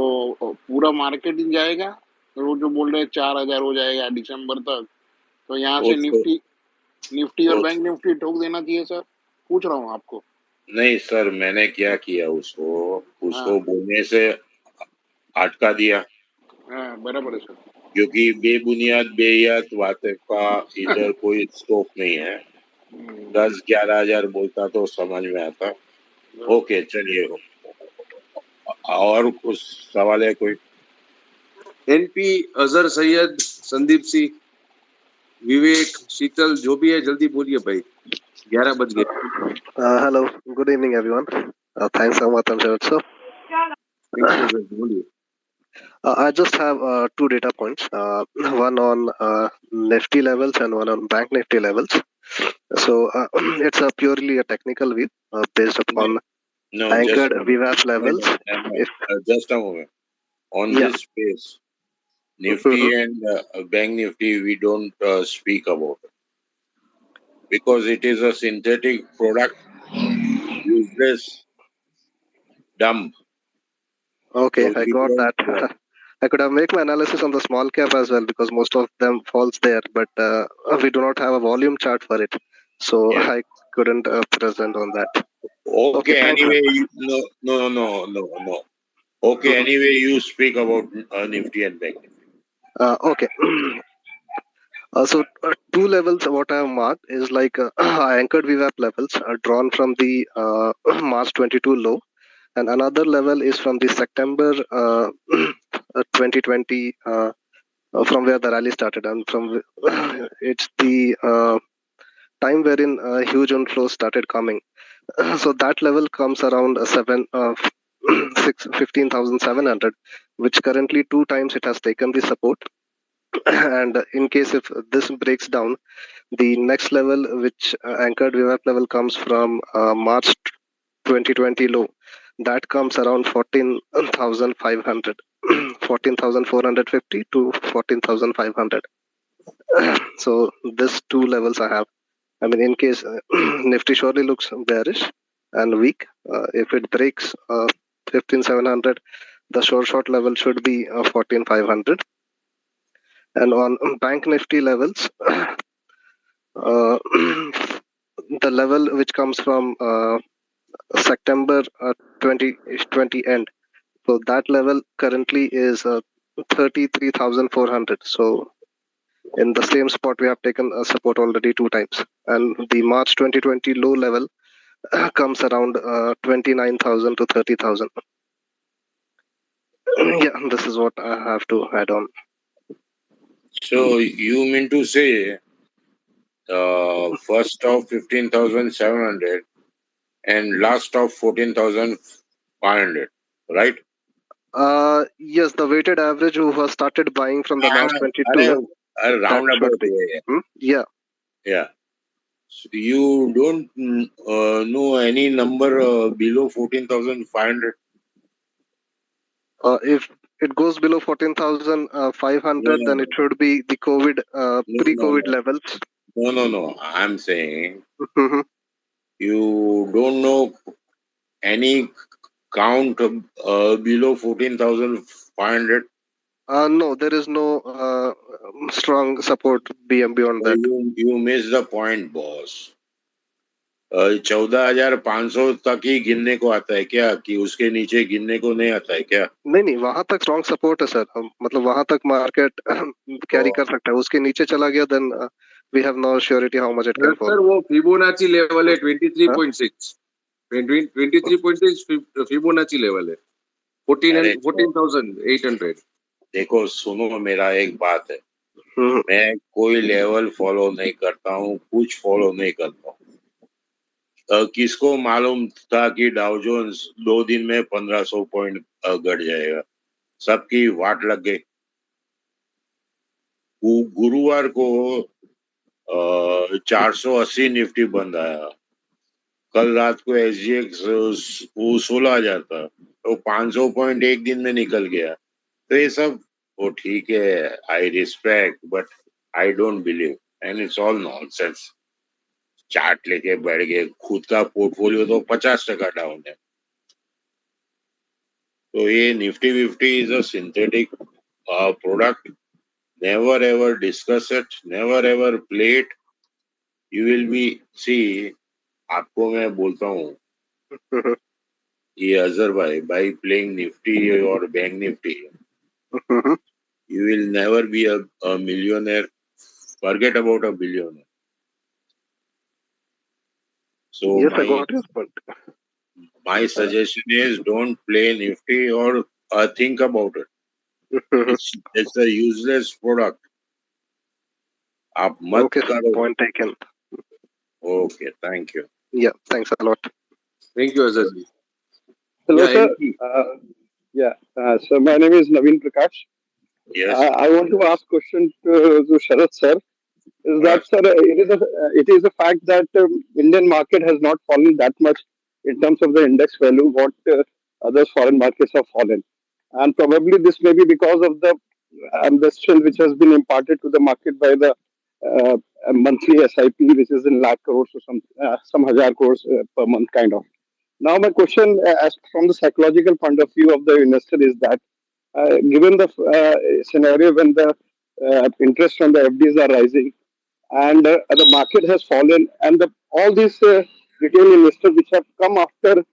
पूरा मार्केटिंग जाएगा। तो वो जो बोल रहे हैं 4,000 हो जाएगा दिसंबर तक, तो यहाँ से उसको निफ्टी और उस, बैंक निफ्टी ठोक देना चाहिए सर, पूछ रहा हूँ आपको। नहीं सर, मैंने क्या किया, उसको बोलने से अटका दिया। हाँ बराबर है सर। क्योंकि बेबुनियाद बेयात बातें का इधर कोई स्कोप नहीं है। 10-11 हजार बोलता तो समझ में आता। ओके चलिए, और कुछ सवाल है कोई? एनपी, अजहर सैयद, संदीप सिंह, विवेक, शीतल, जो भी है जल्दी बोलिए भाई, 11 बज गए। Hello, good evening everyone. Thanks so much, sir. Thank you sir, बोलिए। I just have two data points, one on Nifty levels and one on Bank Nifty levels. So it's a purely a technical view based upon No, anchored VWAP levels. Just a moment. On this space, Nifty and Bank Nifty, we don't speak about it, because it is a synthetic product, useless, dumb. Okay, So I we got don't. that. I could have made my analysis on the small cap as well, because most of them falls there, but we do not have a volume chart for it, so I couldn't present on that. Okay, thanks, anyway, sir. no. Okay, anyway, you speak about Nifty and Bank Nifty. Okay. So two levels what I have marked is like anchored VWAP levels are drawn from the March 22 low, and another level is from the September 2020 from where the rally started, and from it's the time wherein huge inflows started coming. So that level comes around 15,700, which currently two times it has taken the support. And in case if this breaks down, the next level, which anchored VWAP level, comes from March 2020 low. That comes around 14,500, 14,450 to 14,500. So these two levels I have. I mean, in case Nifty surely looks bearish and weak, if it breaks 15,700, the short level should be 14,500. And on Bank Nifty levels, the level which comes from September 2020 end. So that level currently is 33,400. So in the same spot, we have taken a support already two times. And the March 2020 low level comes around 29,000 to 30,000. Yeah, this is what I have to add on. So you mean to say first of 15,700 and last of 14,500, right? Yes, the weighted average who has started buying from the March 22, that roundabout should be. way. Yeah. Yeah. So you don't know any number below 14,500? If it goes below 14,500, then it should be the COVID, pre-COVID levels. No. I'm saying you don't know any count below 14,500? No, there is no strong support beyond that. You missed the point, boss. 14,500 तक ही गिनने को आता है क्या, कि उसके नीचे गिनने को नहीं आता है क्या? नहीं, वहां तक स्ट्रॉन्ग सपोर्ट है सर, मतलब वहां तक मार्केट कैरी कर सकता है, उसके नीचे चला गया then we have no surety how much it can fall. Sir वो फिबोनाची लेवल है 23.6, 23.6 फिबोनाची लेवल है 14,800। देखो सुनो, मेरा एक बात है, मैं कोई लेवल फॉलो नहीं करता हूँ, कुछ फॉलो नहीं करता हूँ। किसको मालूम था कि डाउ जोन्स 2 दिन में 1500 पॉइंट घट जाएगा? सबकी वाट लग गई। गुरुवार को 480 निफ्टी बंद आया, कल रात को SGX वो 16,000 था, तो 500 पॉइंट एक दिन में निकल गया। तो ये सब वो ठीक है, I respect, but I don't believe, and it's all nonsense. Chart लेके बैठ गए, खुद का पोर्टफोलियो तो 50% डाउन है। तो ये निफ्टी विफ्टी is a synthetic product, never ever discuss it, never ever play it, you will be see. आपको मैं बोलता हूँ, ये अजहर भाई, बाई प्लेइंग निफ्टी और bank Nifty, you will never be a millionaire. Forget about a billionaire. So yes, I got your point. My suggestion is don't play Nifty or think about it. It's a useless product. आप मत Okay, करो। point taken. Okay, thank you. Yeah, thanks a lot. Thank you, Azhar ji. Hello, Yeah, sir. MP. So my name is Naveen Prakash. Yes. I want to ask question to Sharad sir. Is that sir? It is a fact that Indian market has not fallen that much in terms of the index value what other foreign markets have fallen, and probably this may be because of the ambition which has been imparted to the market by the uh, monthly SIP, which is in lakh crores or some hazar crores per month kind of. Now, my question, as from the psychological point of view of the investor, is that given the scenario when the interest from the FDs are rising and the market has fallen, and all these retail investors which have come after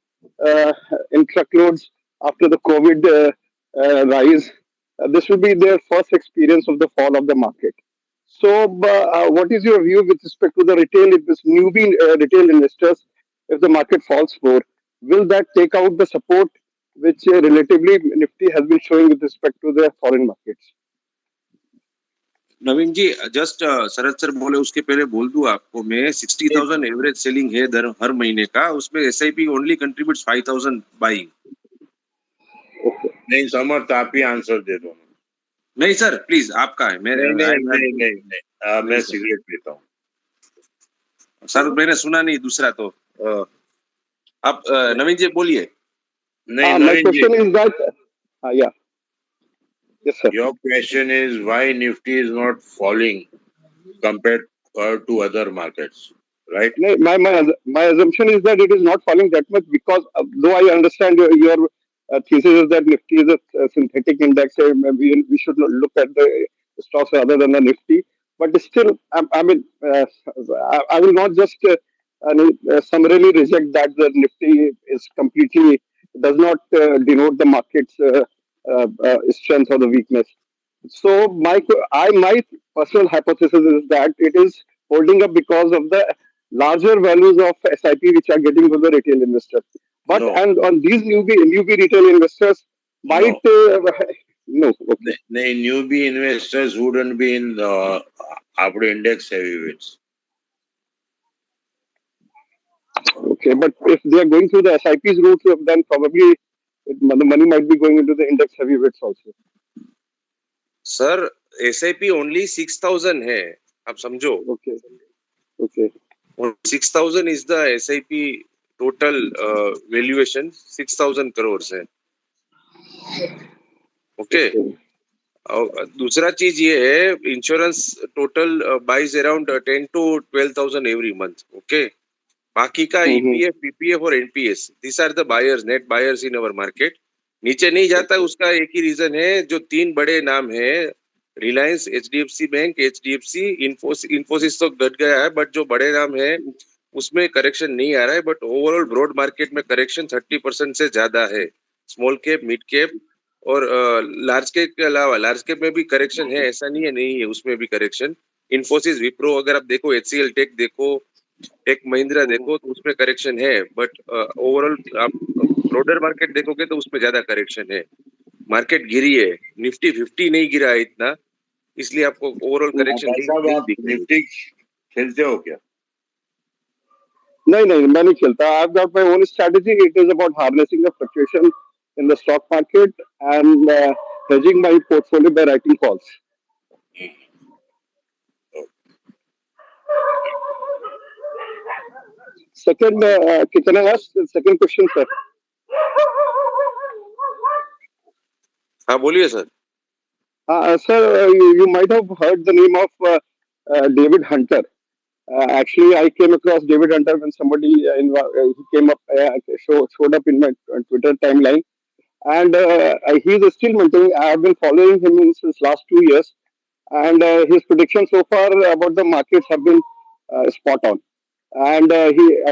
uh, in truckloads after the COVID rise, this will be their first experience of the fall of the market. So, what is your view with respect to the retail, if this newbie retail investors, if the market falls more, will that take out the support which relatively Nifty has been showing with respect to the foreign markets? Naveen ji, just Sharad sir बोले उसके पहले बोल दूं आपको, मैं 60,000 average selling है हर महीने का, उसमें SIP ओनली कंट्रीब्यूट्स 5,000 बाइंग। नहीं समर्थ, आप ही आंसर दे दो। नहीं सर, प्लीज आपका है। मैं सिगरेट पीता हूँ सर, मैंने सुना नहीं दूसरा, तो आप नवीन जी बोलिए। नहीं my question is that yeah. Yes, sir. Your question is why Nifty is not falling compared to other markets, right? My assumption is that it is not falling that much because though I understand your thesis is that Nifty is a synthetic index, we should look at the stocks rather than the Nifty. But still, I mean, I will not just summarily reject that the Nifty is completely does not denote the market's strength or the weakness. So my personal hypothesis is that it is holding up because of the larger values of SIP which are getting to the retail investors. But and on these newbie retail investors might no, okay. The newbie investors wouldn't be in our index heavyweights. Okay, but if they are going through the SIP's route, then probably the money might be going into the index heavyweights also. Sir SIP only 6,000 है, आप समझो। Okay. 6,000 is the SIP total valuation, 6,000 crore है। Okay. दूसरा चीज ये है, insurance total buys around 10 to 12,000 every month. Okay, बाकी का ईपीएफ, पीपीएफ और NPS, this are the buyers, net buyers in our market. नीचे नहीं जाता, उसका एक ही रीजन है, जो 3 बड़े नाम है, Reliance, HDFC bank, HDFC, Infosys तो घट गया है, बट जो बड़े नाम है उसमें करेक्शन नहीं आ रहा है, बट ओवरऑल ब्रॉड मार्केट में करेक्शन 30% से ज्यादा है। स्मॉल कैप, मिड कैप और लार्ज कैप के अलावा, लार्ज कैप में भी करेक्शन है, ऐसा नहीं है उसमें भी करेक्शन। इन्फोसिस, विप्रो, अगर आप देखो, एचसीएल टेक देखो, एक महिंद्रा देखो, तो उसमें करेक्शन है, बट ओवरऑल आप ब्रॉडर मार्केट देखोगे तो उसमें ज्यादा करेक्शन है। मार्केट गिरी है, निफ्टी 50 नहीं गिरा है इतना, इसलिए आपको ओवरऑल करेक्शन भाई नहीं साहब, नहीं आप दिख रही है। निफ्टी खेलते हो क्या? नहीं नहीं, मैं नहीं खेलता. I've got my own strategy. It is about harnessing the fluctuation in the stock market and hedging my portfolio by writing calls. Second, can I ask the second question, sir? हाँ बोलिए sir. Sir, you might have heard the name of David Hunter. Actually, I came across David Hunter when somebody he came up, showed up in my Twitter timeline, and he's still maintaining. I have been following him since last 2 years, and his predictions so far about the markets have been spot on. And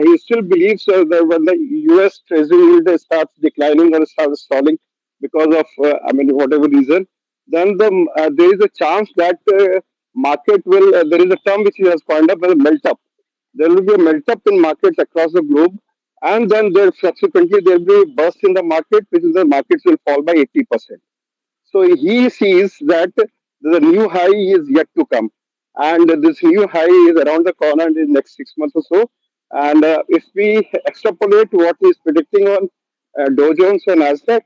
he still believes that when the U.S. Treasury yield starts declining or starts stalling because of whatever reason, then there is a chance that market will. There is a term which he has coined up as melt up. There will be a melt up in markets across the globe, and then there subsequently there will be a burst in the market, which is the markets will fall by 80%. So he sees that the new high is yet to come, and this new high is around the corner in the next 6 months or so. And if we extrapolate what he is predicting on Dow Jones and Nasdaq,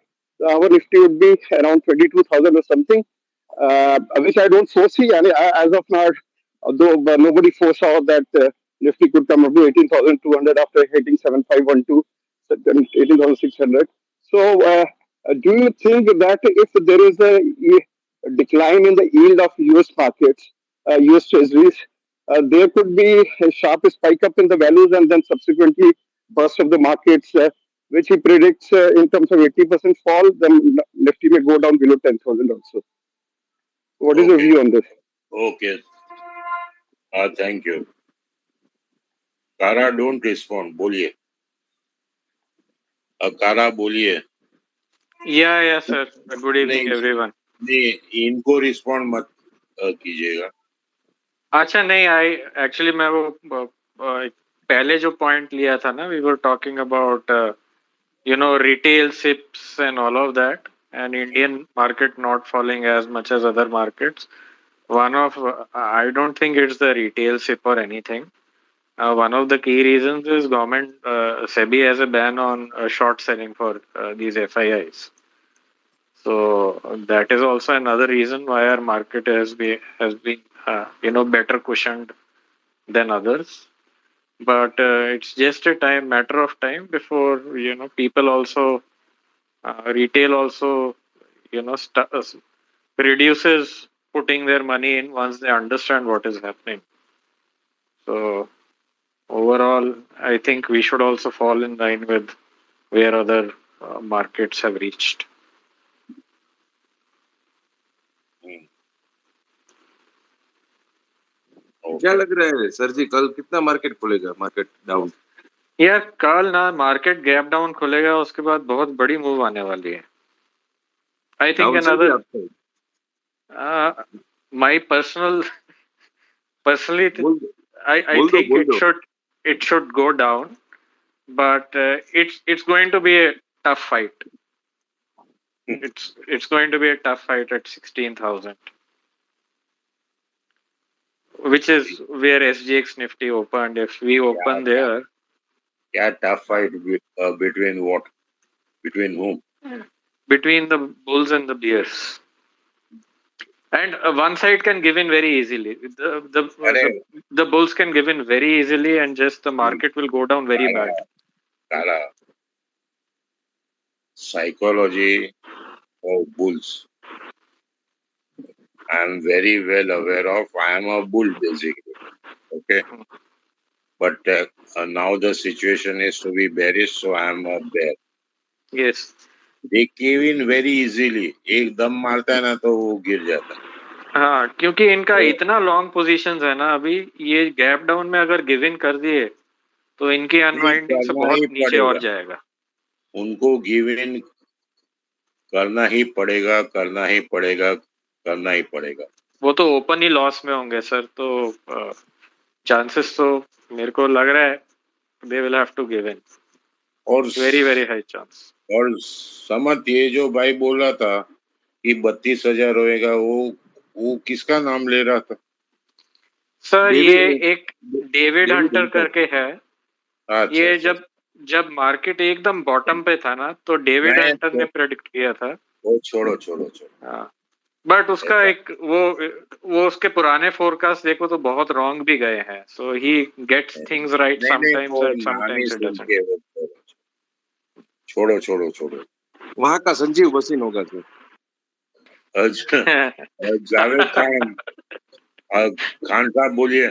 our Nifty would be around 22,000 or something, which I don't foresee. And as of now, although nobody foresaw that Nifty could come up to 18,200 after hitting 7512, 18,600. So, do you think that if there is a decline in the yield of US markets, US treasuries, there could be a sharp spike up in the values and then subsequently burst of the markets, which he predicts in terms of 80% fall, then Nifty may go down below 10,000 also. What is your Okay, view on this? okay. Thank you. Tara, don't respond. बोलिए. तारा बोलिए. Yeah, sir. Good evening, नहीं everyone. नहीं, इनको respond मत कीजिएगा. अच्छा नहीं, I actually मैं वो पहले जो पॉइंट लिया था ना, we were talking about retail SIPs and all of that, and Indian market not falling as much as other markets. I don't think it's the retail SIP or anything. One of the key reasons is government SEBI has a ban on short selling for these FIIs. So that is also another reason why our market has been better cushioned than others. But it's just a matter of time before people also retail also reduces putting their money in once they understand what is happening. So overall, I think we should also fall in line with where other markets have reached. क्या लग रहा है sir जी, कल कितना market खुलेगा? Market down यार कल ना मार्केट गैप डाउन खुलेगा, उसके बाद बहुत बड़ी मूव आने वाली है. I think another my personally I think it should go down, but it's going to be a tough fight. It's going to be a tough fight at 16,000, which is where SGX Nifty opened. If we open there, क्या tough fight between what? Between whom? between the bulls and the bears. And one side can give in very easily. The bulls can give in very easily, and just the market will go down very bad. Psychology of bulls, I am very well aware of. I am a bull basically. Okay. but now the situation is to be bearish, so I am a bear. Yes. They cave in very easily. एक दम मारता है ना तो वो गिर जाता है. हाँ, क्योंकि इनका इतना लॉन्ग पोजीशंस है ना, अभी ये गैप डाउन में अगर गिव इन कर दिए तो इनकी अनवाइंडिंग से करना बहुत ही नीचे और पड़ेगा. जाएगा. उनको गिव इन करना ही पड़ेगा, करना ही पड़ेगा, करना ही पड़ेगा. वो तो ओपन ही लॉस में होंगे सर, तो चांसेस तो मेरे को लग रहा है they will have to give in. और वेरी वेरी हाई चांस. और समझ, ये जो भाई बोल रहा था कि 32,000 होएगा, वो किसका नाम ले रहा था? सर ये एक डेविड हंटर हंटर. करके है. अच्छा, ये अच्छा. जब मार्केट एकदम बॉटम पे था ना, तो डेविड मैं हंटर ने प्रेडिक्ट किया था. वो छोड़ो. हाँ, बट उसका एक वो उसके पुराने फोरकास्ट देखो तो बहुत रॉन्ग भी गए हैं. सो ही गेट्स थिंग्स राइट नहीं, समटाइम्स वो एंड नाम he sometimes he soon doesn't. के वो छोड़ो. वहां का संजीव वसीन होगा सर. अच्छा. जावेद खान साहब बोलिए.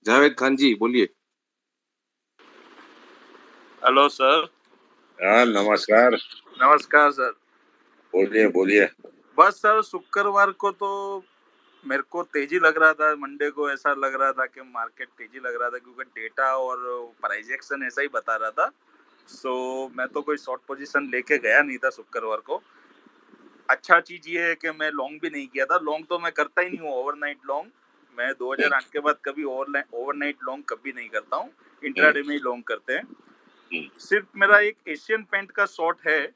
जावेद खान जी बोलिए. Hello sir. हाँ, नमस्कार. नमस्कार सर. बोलिए. बस सर, शुक्रवार को तो मेरे को तेजी लग रहा था. मंडे को ऐसा लग रहा था कि मार्केट तेजी लग रहा था, क्योंकि डेटा और प्राइस एक्शन ऐसा ही बता रहा था. सो मैं तो कोई शॉर्ट पोजीशन लेके गया नहीं था शुक्रवार को. अच्छा चीज ये है कि मैं लॉन्ग भी नहीं किया था. लॉन्ग तो मैं करता ही नहीं हूँ, ओवरनाइट लॉन्ग. मैं 2008 के बाद कभी ओवरनाइट लॉन्ग कभी नहीं करता हूँ. इंट्राडे में ही लॉन्ग करते हैं. सिर्फ मेरा एक एशियन पेंट का शॉर्ट है,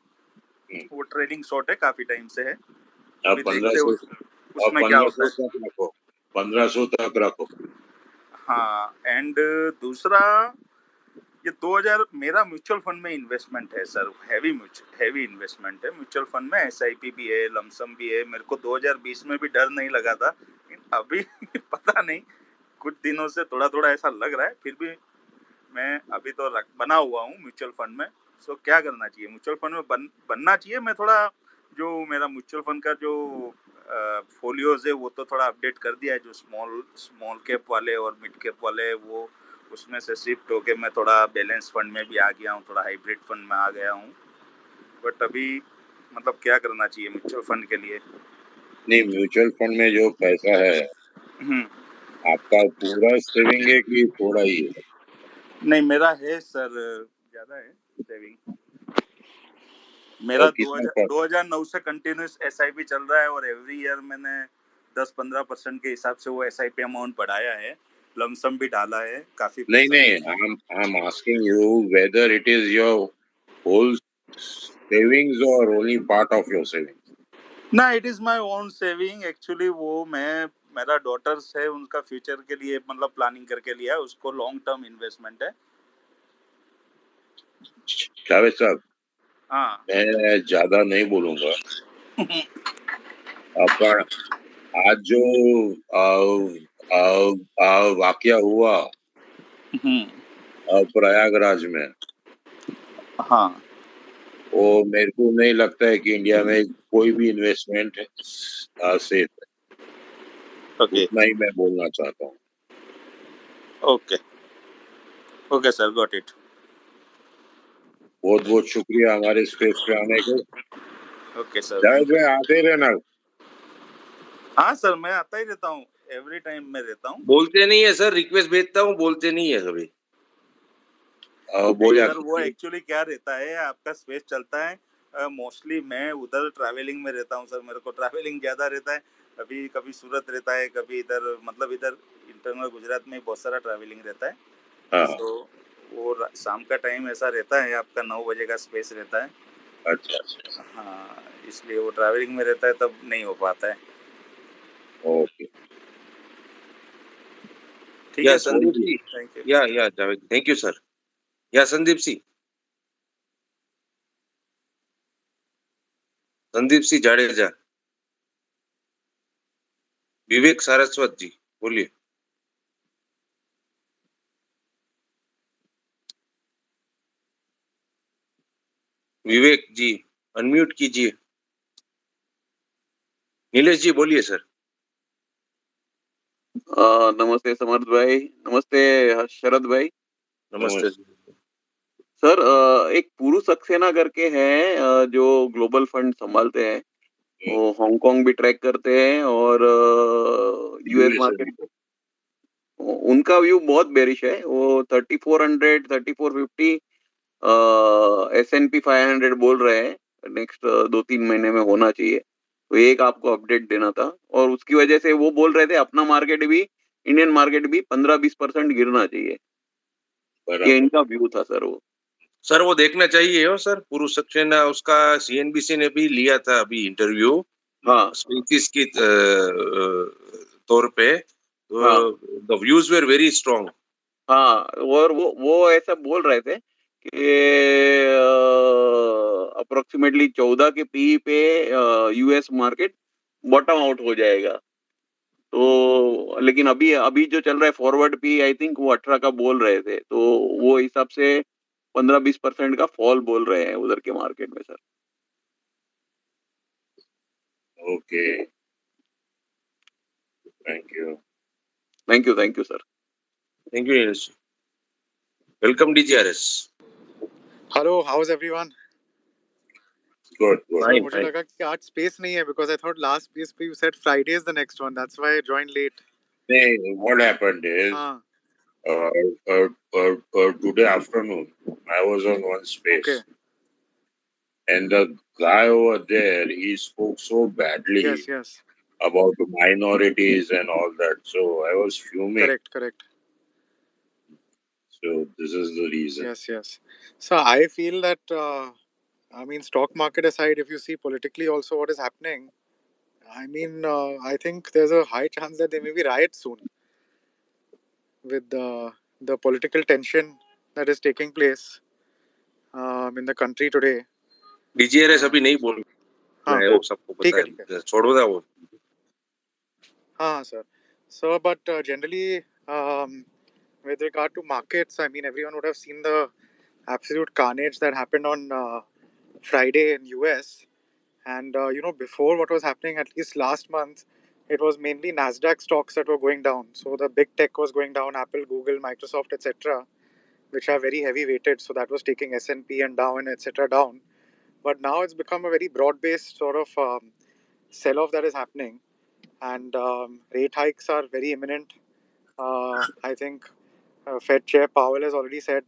वो ट्रेडिंग शॉर्ट है, काफी टाइम से है. अभी देखते हैं उसमें क्या होता है. 1500 तक रखो. 1500 तक रखो. हाँ, एंड दूसरा ये 2000 मेरा म्यूचुअल फंड में इन्वेस्टमेंट है सर. हैवी इन्वेस्टमेंट है म्यूचुअल फंड में. एसआईपी भी है, लमसम भी है. मेरे को 2020 में भी डर नहीं लगा था, अभी पता नहीं कुछ दिनों से थोड़ा ऐसा लग रहा है. फिर भी मैं अभी तो बना हुआ हूँ म्यूचुअल फंड में. सो क्या करना चाहिए म्यूचुअल फंड में? बनना चाहिए. मैं थोड़ा जो मेरा म्यूचुअल फंड का जो फोलियोज है वो तो थोड़ा अपडेट कर दिया है. जो स्मॉल कैप वाले और मिड कैप वाले, वो उसमें से शिफ्ट होके मैं थोड़ा बैलेंस फंड में भी आ गया हूँ, थोड़ा हाइब्रिड फंड में आ गया हूँ. बट अभी मतलब क्या करना चाहिए म्यूचुअल फंड के लिए? नहीं, म्यूचुअल फंड में जो पैसा है आपका पूरा सेविंग है कि थोड़ा ही है? नहीं, मेरा है सर, ज्यादा है सेविंग. मेरा 2009 से कंटिन्यूस एसआईपी चल रहा है, और एवरी ईयर मैंने 10-15% के हिसाब से वो एसआईपी अमाउंट बढ़ाया है. लमसम भी डाला है काफी पैसा. नहीं, I'm asking you whether it is your whole savings or only part of your savings. ना, it is my own saving actually. वो मेरा डॉटर्स है, उनका फ्यूचर के लिए मतलब प्लानिंग करके लिया है. उसको लॉन्ग टर्म इन्वेस्टमेंट है. जावेद साहब, हाँ. मैं ज्यादा नहीं बोलूंगा. आपका आज जो वाकया हुआ प्रयागराज में, हाँ, वो मेरे को नहीं लगता है कि इंडिया में कोई भी इन्वेस्टमेंट सेफ है. उतना ही मैं बोलना चाहता हूँ. Okay sir, got it. बहुत बहुत शुक्रिया हमारे स्पेस पे आने को. Okay sir. जावेद भाई, आते रहना. हाँ सर, मैं आता ही रहता हूँ, एवरी टाइम में रहता हूँ. बोलते नहीं है सर, रिक्वेस्ट भेजता हूँ, बोलते नहीं है कभी. सर वो एक्चुअली क्या रहता है, आपका स्पेस चलता है. मोस्टली मैं उधर ट्रैवलिंग में रहता हूँ सर. मेरे को ट्रैवलिंग ज्यादा रहता है. कभी सूरत रहता है, कभी इधर, मतलब इधर इंटरनल गुजरात में बहुत सारा ट्रैवलिंग रहता है. तो वो शाम का टाइम ऐसा रहता है, आपका 9 बजे का स्पेस रहता है. अच्छा. हाँ, इसलिए वो ट्रैवलिंग में रहता है, तब नहीं हो पाता है. ओके. ठीक है sir. Sandeep ji. Thank you. या जावेद, थैंक यू सर. या संदीप सिंह जाडेजा. विवेक सारस्वत जी बोलिए. विवेक जी अनम्यूट कीजिए. नीलेश जी बोलिए सर. नमस्ते समर्थ भाई, नमस्ते शरद भाई। नमस्ते। सर एक पुरु सक्सेना करके है जो ग्लोबल फंड संभालते हैं, वो हांगकांग भी ट्रैक करते हैं और यूएस मार्केट, उनका व्यू बहुत बेरिश है। वो 3400 3450 S&P 500 बोल रहे हैं नेक्स्ट 2-3 महीने में होना चाहिए। तो एक आपको अपडेट देना था, और उसकी वजह से वो बोल रहे थे अपना मार्केट भी, इंडियन मार्केट भी 15-20% गिरना चाहिए। ये इनका व्यू था सर। वो सर वो देखना चाहिए हो सर, पुरुष सक्सेना, उसका सीएनबीसी ने भी लिया था अभी इंटरव्यू, हाँ, स्पीचिस की तौर पे, the views were very strong. हाँ, और वो ऐसा बोल रहे थे कि अप्रोक्सीमेटली 14 के पी पे यूएस मार्केट बॉटम आउट हो जाएगा। तो लेकिन अभी अभी जो चल रहा है फॉरवर्ड पी, आई थिंक वो 18 का बोल रहे थे, तो वो हिसाब से 15-20% का फॉल बोल रहे हैं उधर के मार्केट में sir. Okay, thank you. Thank you sir. Thank you Neeraj. Welcome DGRS. Hello, how is everyone? Good sir मुझे लगा कि आज स्पेस नहीं है, because I thought last space पे you said Friday is the next one, that's why I joined late. What happened is, today afternoon, I was on one space. Okay. And the guy over there, he spoke so badly about the minorities and all that. So I was fuming. Correct. So this is the reason. Yes. So I feel that, I mean, stock market aside, if you see politically also what is happening, I mean, I think there's a high chance that there may be riots soon with the political tension that is taking place in the country today. डीजीआरएस अभी नहीं बोल रहा है, वो सबको पता है, छोड़ो ना वो। हाँ sir. So but generally, with regard to markets, I mean, everyone would have seen the absolute carnage that happened on Friday in US. And before what was happening, at least last month, it was mainly Nasdaq stocks that were going down. So the big tech was going down, Apple, Google, Microsoft, etc., which are very heavy weighted. So that was taking S&P and Dow and etc. down. But now it's become a very broad-based sort of sell-off that is happening, and rate hikes are very imminent. I think Fed Chair Powell has already said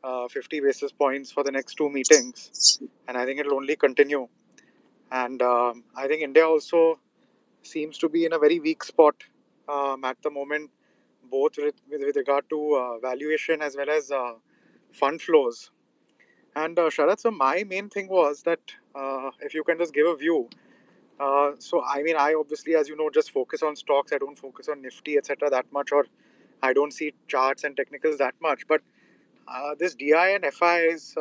50 basis points for the next two meetings, and I think it will only continue. And I think India also seems to be in a very weak spot at the moment, both with regard to valuation as well as fund flows. And Sharad, so my main thing was that if you can just give a view. So I mean, I obviously, as you know, just focus on stocks. I don't focus on Nifty, etc. that much, or I don't see charts and technicals that much. But this DI and FI is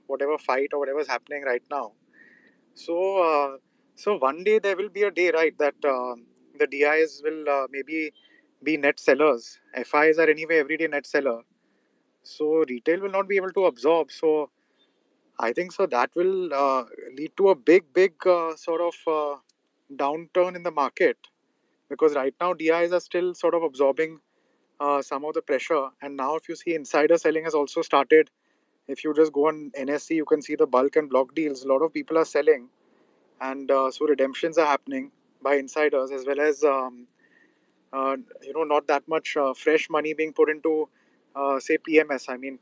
whatever fight or whatever is happening right now. So one day there will be a day, right, that the DIs will maybe be net sellers. FIs are anyway everyday net seller. So retail will not be able to absorb. So I think so that will lead to a big sort of downturn in the market, because right now DIs are still sort of absorbing some of the pressure. And now if you see insider selling has also started. If you just go on NSE, you can see the bulk and block deals. A lot of people are selling, and so redemptions are happening by insiders, as well as not that much fresh money being put into say PMS. I mean,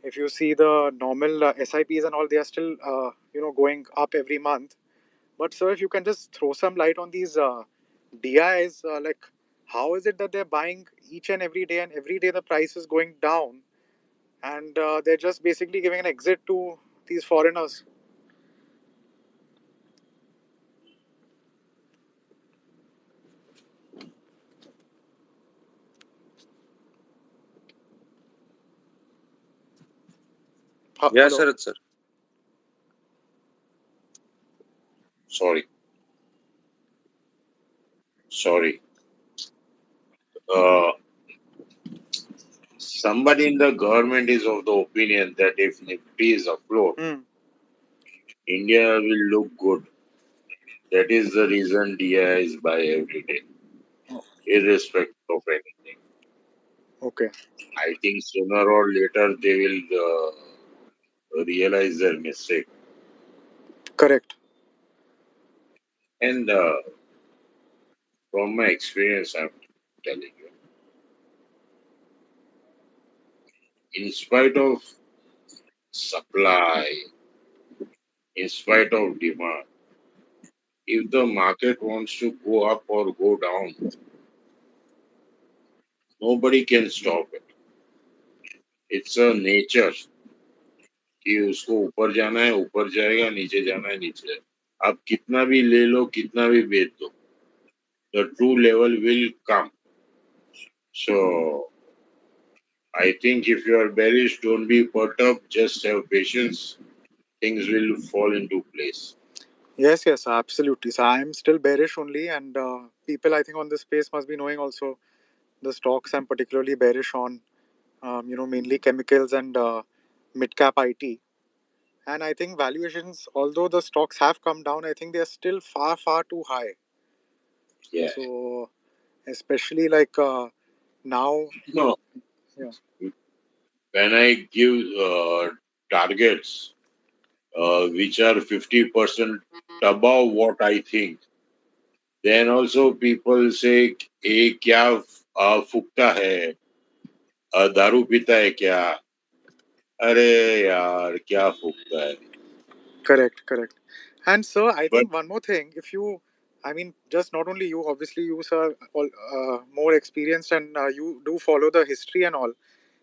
if you see the normal SIPs and all, they are still going up every month. But sir, if you can just throw some light on these DIs, like how is it that they're buying each and every day, and every day the price is going down, and they're just basically giving an exit to these foreigners? Yeah, Sharad sir. Sorry. Somebody in the government is of the opinion that if Nifty is afloat, India will look good. That is the reason DI is buy every day. irrespective of anything. Okay. I think sooner or later they will realize their mistake. Correct. And from my experience, I'm telling you, in spite of supply, in spite of demand, if the market wants to go up or go down, nobody can stop it. It's a nature कि उसको ऊपर जाना है ऊपर जाएगा, नीचे जाना है नीचे जाएगा. आप कितना भी ले लो, कितना भी बेच दो, the true level will come. So I think if you are bearish, don't be perturbed, just have patience. Things will fall into place. Yes, absolutely. So I'm still bearish only, and people I think on this space must be knowing also the stocks I'm particularly bearish on. Mainly chemicals and mid cap IT. And I think valuations, although the stocks have come down, I think they are still far, far too high. Yeah. So, especially like now, No. yeah, When I give targets which are 50% above what I think, then also people say, "ए क्या फुकता है? दारू पीता है क्या?" अरे यार क्या फुकता है? correct. And so I But think one more thing, if you, I mean, just not only you, obviously you are all more experienced and you do follow the history and all.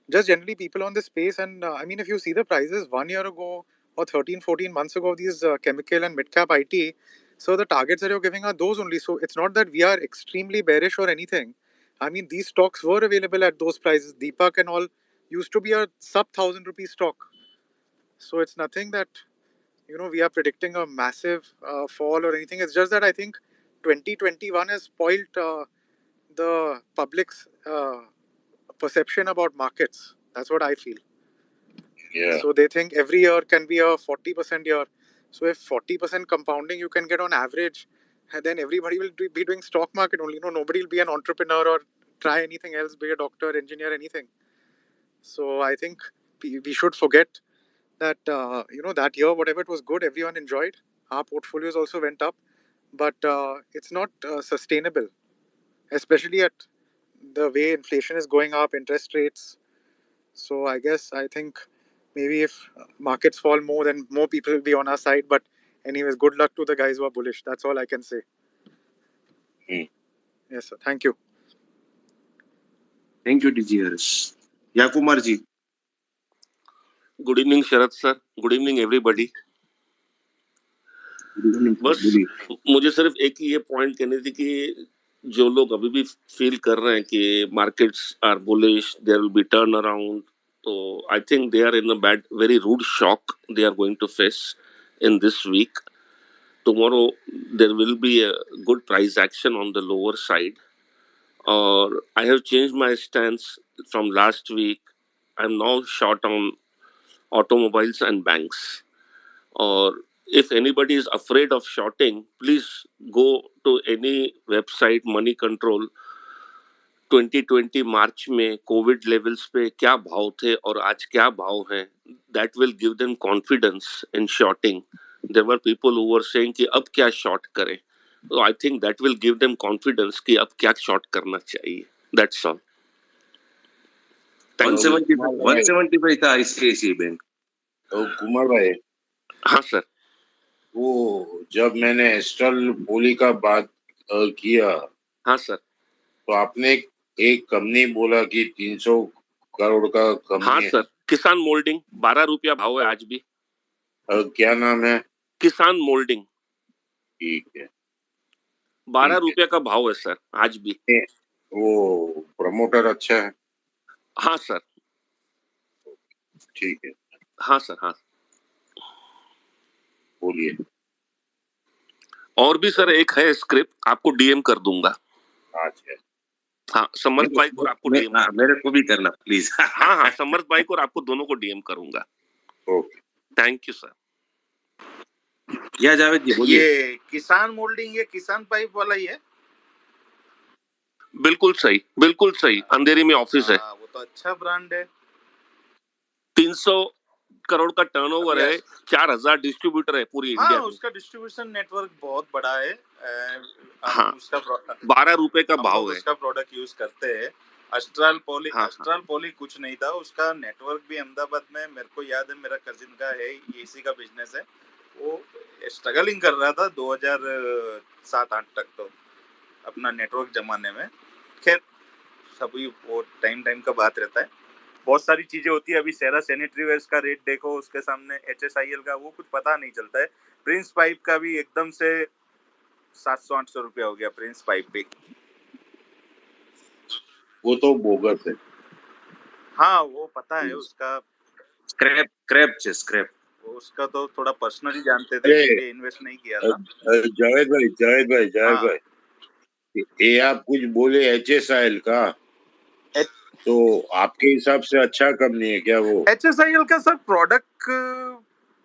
Just generally people on this space, and I mean, if you see the prices 1 year ago or 13, 14 months ago, these chemical and mid cap IT, so the targets that you're giving are those only. So it's not that we are extremely bearish or anything. I mean, these stocks were available at those prices. Deepak and all used to be a sub 1,000 rupee stock. So it's nothing that we are predicting a massive fall or anything. It's just that I think 2021 has spoiled the public's perception about markets. That's what I feel. yeah, So they think every year can be a 40% year. So if 40% compounding you can get on average, and then everybody will be doing stock market only. Nobody will be an entrepreneur or try anything else, be a doctor, engineer, anything. So I think we should forget that that year whatever it was good, everyone enjoyed. Our portfolios also went up, but it's not sustainable, especially at the way inflation is going up, interest rates. So I think maybe if markets fall more, then more people will be on our side. But anyways, good luck to the guys who are bullish. That's all I can say. Yes, sir. Thank you. Thank you, DG Harsh. Yeah, Kumar ji. Good evening Sharad sir, good evening everybody. बस मुझे सिर्फ एक ही ये point कहनी थी कि जो लोग अभी भी फील कर रहे हैं कि markets are bullish, there will be turn around, तो I think they are in a bad very rude shock they are going to face in this week. Tomorrow there will be a good price action on the lower side. Or I have changed my stance from last week. I'm now short on automobiles and banks. Or if anybody is afraid of shorting, please go to any website, money control. 2020 मार्च में Covid levels पे क्या भाव थे और आज क्या भाव हैं, that will give them confidence in shorting. There were people who were saying कि अब क्या short करें, so I think that will give them confidence कि अब क्या short करना चाहिए. That's all. 175 था ICICI बैंक. तो कुमार भाई, हाँ सर. वो जब मैंने एस्ट्रल पोली का बात किया, हाँ सर. तो आपने एक कंपनी बोला कि 300 करोड़ का कंपनी हाँ है. सर, किसान मोल्डिंग 12 रुपया भाव है आज भी. क्या नाम है? किसान मोल्डिंग. ठीक है. 12 रुपया का भाव है सर आज भी. वो प्रमोटर अच्छा है. हाँ सर. ठीक है. हाँ सर. हाँ, बोलिए. और भी सर एक है स्क्रिप्ट, आपको डीएम कर दूंगा. अच्छा. हाँ, समर्थ भाई को आपको डीएम. मेरे को भी करना प्लीज. हाँ, समर्थ भाई को और आपको दोनों को डीएम करूंगा. Okay, thank you sir. या जावेद जी बोलिए. ये किसान मोल्डिंग, ये किसान पाइप वाला ही है. बिल्कुल सही अंधेरी में ऑफिस है। वो तो अच्छा ब्रांड है। 300 करोड़ का टर्नओवर है, 4000 डिस्ट्रीब्यूटर है पूरी इंडिया में। उसका डिस्ट्रीब्यूशन नेटवर्क बहुत बड़ा है। हाँ, 12 रुपए का भाव है। उसका प्रोडक्ट यूज करते हैं। अस्ट्रल पॉली कुछ नहीं था, उसका नेटवर्क भी अहमदाबाद में मेरे को याद है, मेरा कजिन का है, एसी का बिजनेस है, वो स्ट्रगलिंग कर रहा था 2007-8 तक तो अपना नेटवर्क जमाने में। खैर सभी वो टाइम का बात रहता है, बहुत सारी चीजें होती है। अभी सेरा सैनिटरी वेयर्स का रेट देखो, उसके सामने HSIL का वो कुछ पता नहीं चलता है। प्रिंस पाइप का भी एकदम से 700-800 रुपया हो गया प्रिंस पाइप भी। वो तो बोगस है। हाँ वो पता है उसका स्क्रैप उसका तो थोड़ा पर्सनली जानते थे, इसलिए इन्वेस्ट नहीं किया था। जावेद भाई ये आप कुछ बोले HSIL का, तो आपके हिसाब से अच्छा कंपनी है क्या वो? HSIL का सर प्रोडक्ट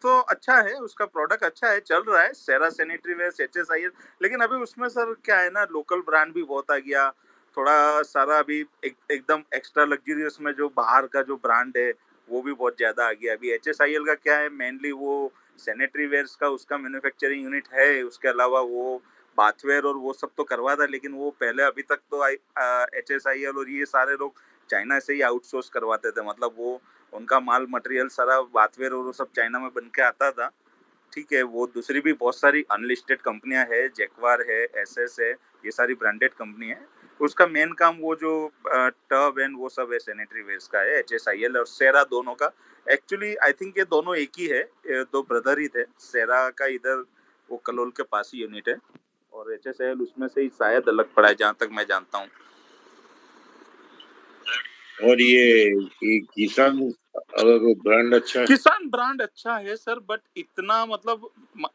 तो अच्छा है, उसका प्रोडक्ट अच्छा है, चल रहा है सेरा सैनिटरी वेयर HSIL। लेकिन अभी उसमें सर क्या है ना, लोकल ब्रांड भी बहुत आ गया, थोड़ा सारा अभी एकदम एक्स्ट्रा लग्जरियस में जो बाहर का जो ब्रांड है वो भी बहुत ज्यादा आ गया। अभी HSIL का क्या है, मेनली वो सैनिटरी वेयर्स का उसका मैन्युफैक्चरिंग यूनिट है, उसके अलावा वो बाथवेयर और वो सब तो करवा था, लेकिन वो पहले अभी तक तो HSIL और ये सारे लोग चाइना से ही आउटसोर्स करवाते थे। मतलब वो उनका माल मटेरियल सारा बाथवेयर और वो सब चाइना में बन के आता था। ठीक है, वो दूसरी भी बहुत सारी अनलिस्टेड कंपनियां है, जैकवार है, एसएस है, ये सारी ब्रांडेड कंपनी है। उसका मेन काम वो जो टब एंड वो सब है सैनिटरी वेयर्स का है, HSIL और सेरा दोनों का। एक्चुअली आई थिंक ये दोनों एक ही है, ये दो ब्रदर ही थे। सेरा का इधर वो कलोल के पास ही यूनिट है और HSIL उसमें से ही शायद अलग पड़ा है, जहाँ तक मैं जानता हूँ। और ये किसान ब्रांड अच्छा है? किसान ब्रांड अच्छा है सर, बट इतना मतलब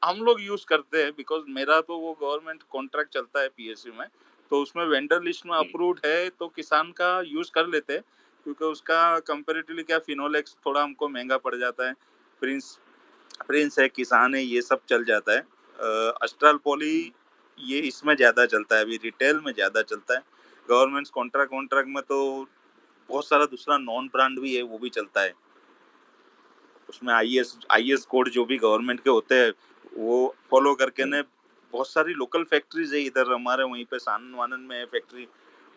हम लोग यूज करते हैं बिकॉज मेरा तो वो गवर्नमेंट कॉन्ट्रैक्ट चलता है PSU में, तो उसमें वेंडर लिस्ट में अप्रूव्ड है, तो किसान का यूज कर लेते हैं, क्योंकि उसका कंपेरेटिवली क्या फिनोलेक्स थोड़ा हमको महंगा पड़ जाता है। प्रिंस है, किसान है, ये सब चल जाता है। अस्ट्रल पॉली ये इसमें ज्यादा चलता है, अभी रिटेल में ज्यादा चलता है। गवर्नमेंट कॉन्ट्रैक्ट में तो बहुत सारा दूसरा नॉन ब्रांड भी है, वो भी चलता है। उसमें आईएस कोड जो भी गवर्नमेंट के होते हैं वो फॉलो करके ने बहुत सारी लोकल फैक्ट्रीज है इधर हमारे वहीं पे सानन वानन में है फैक्ट्री।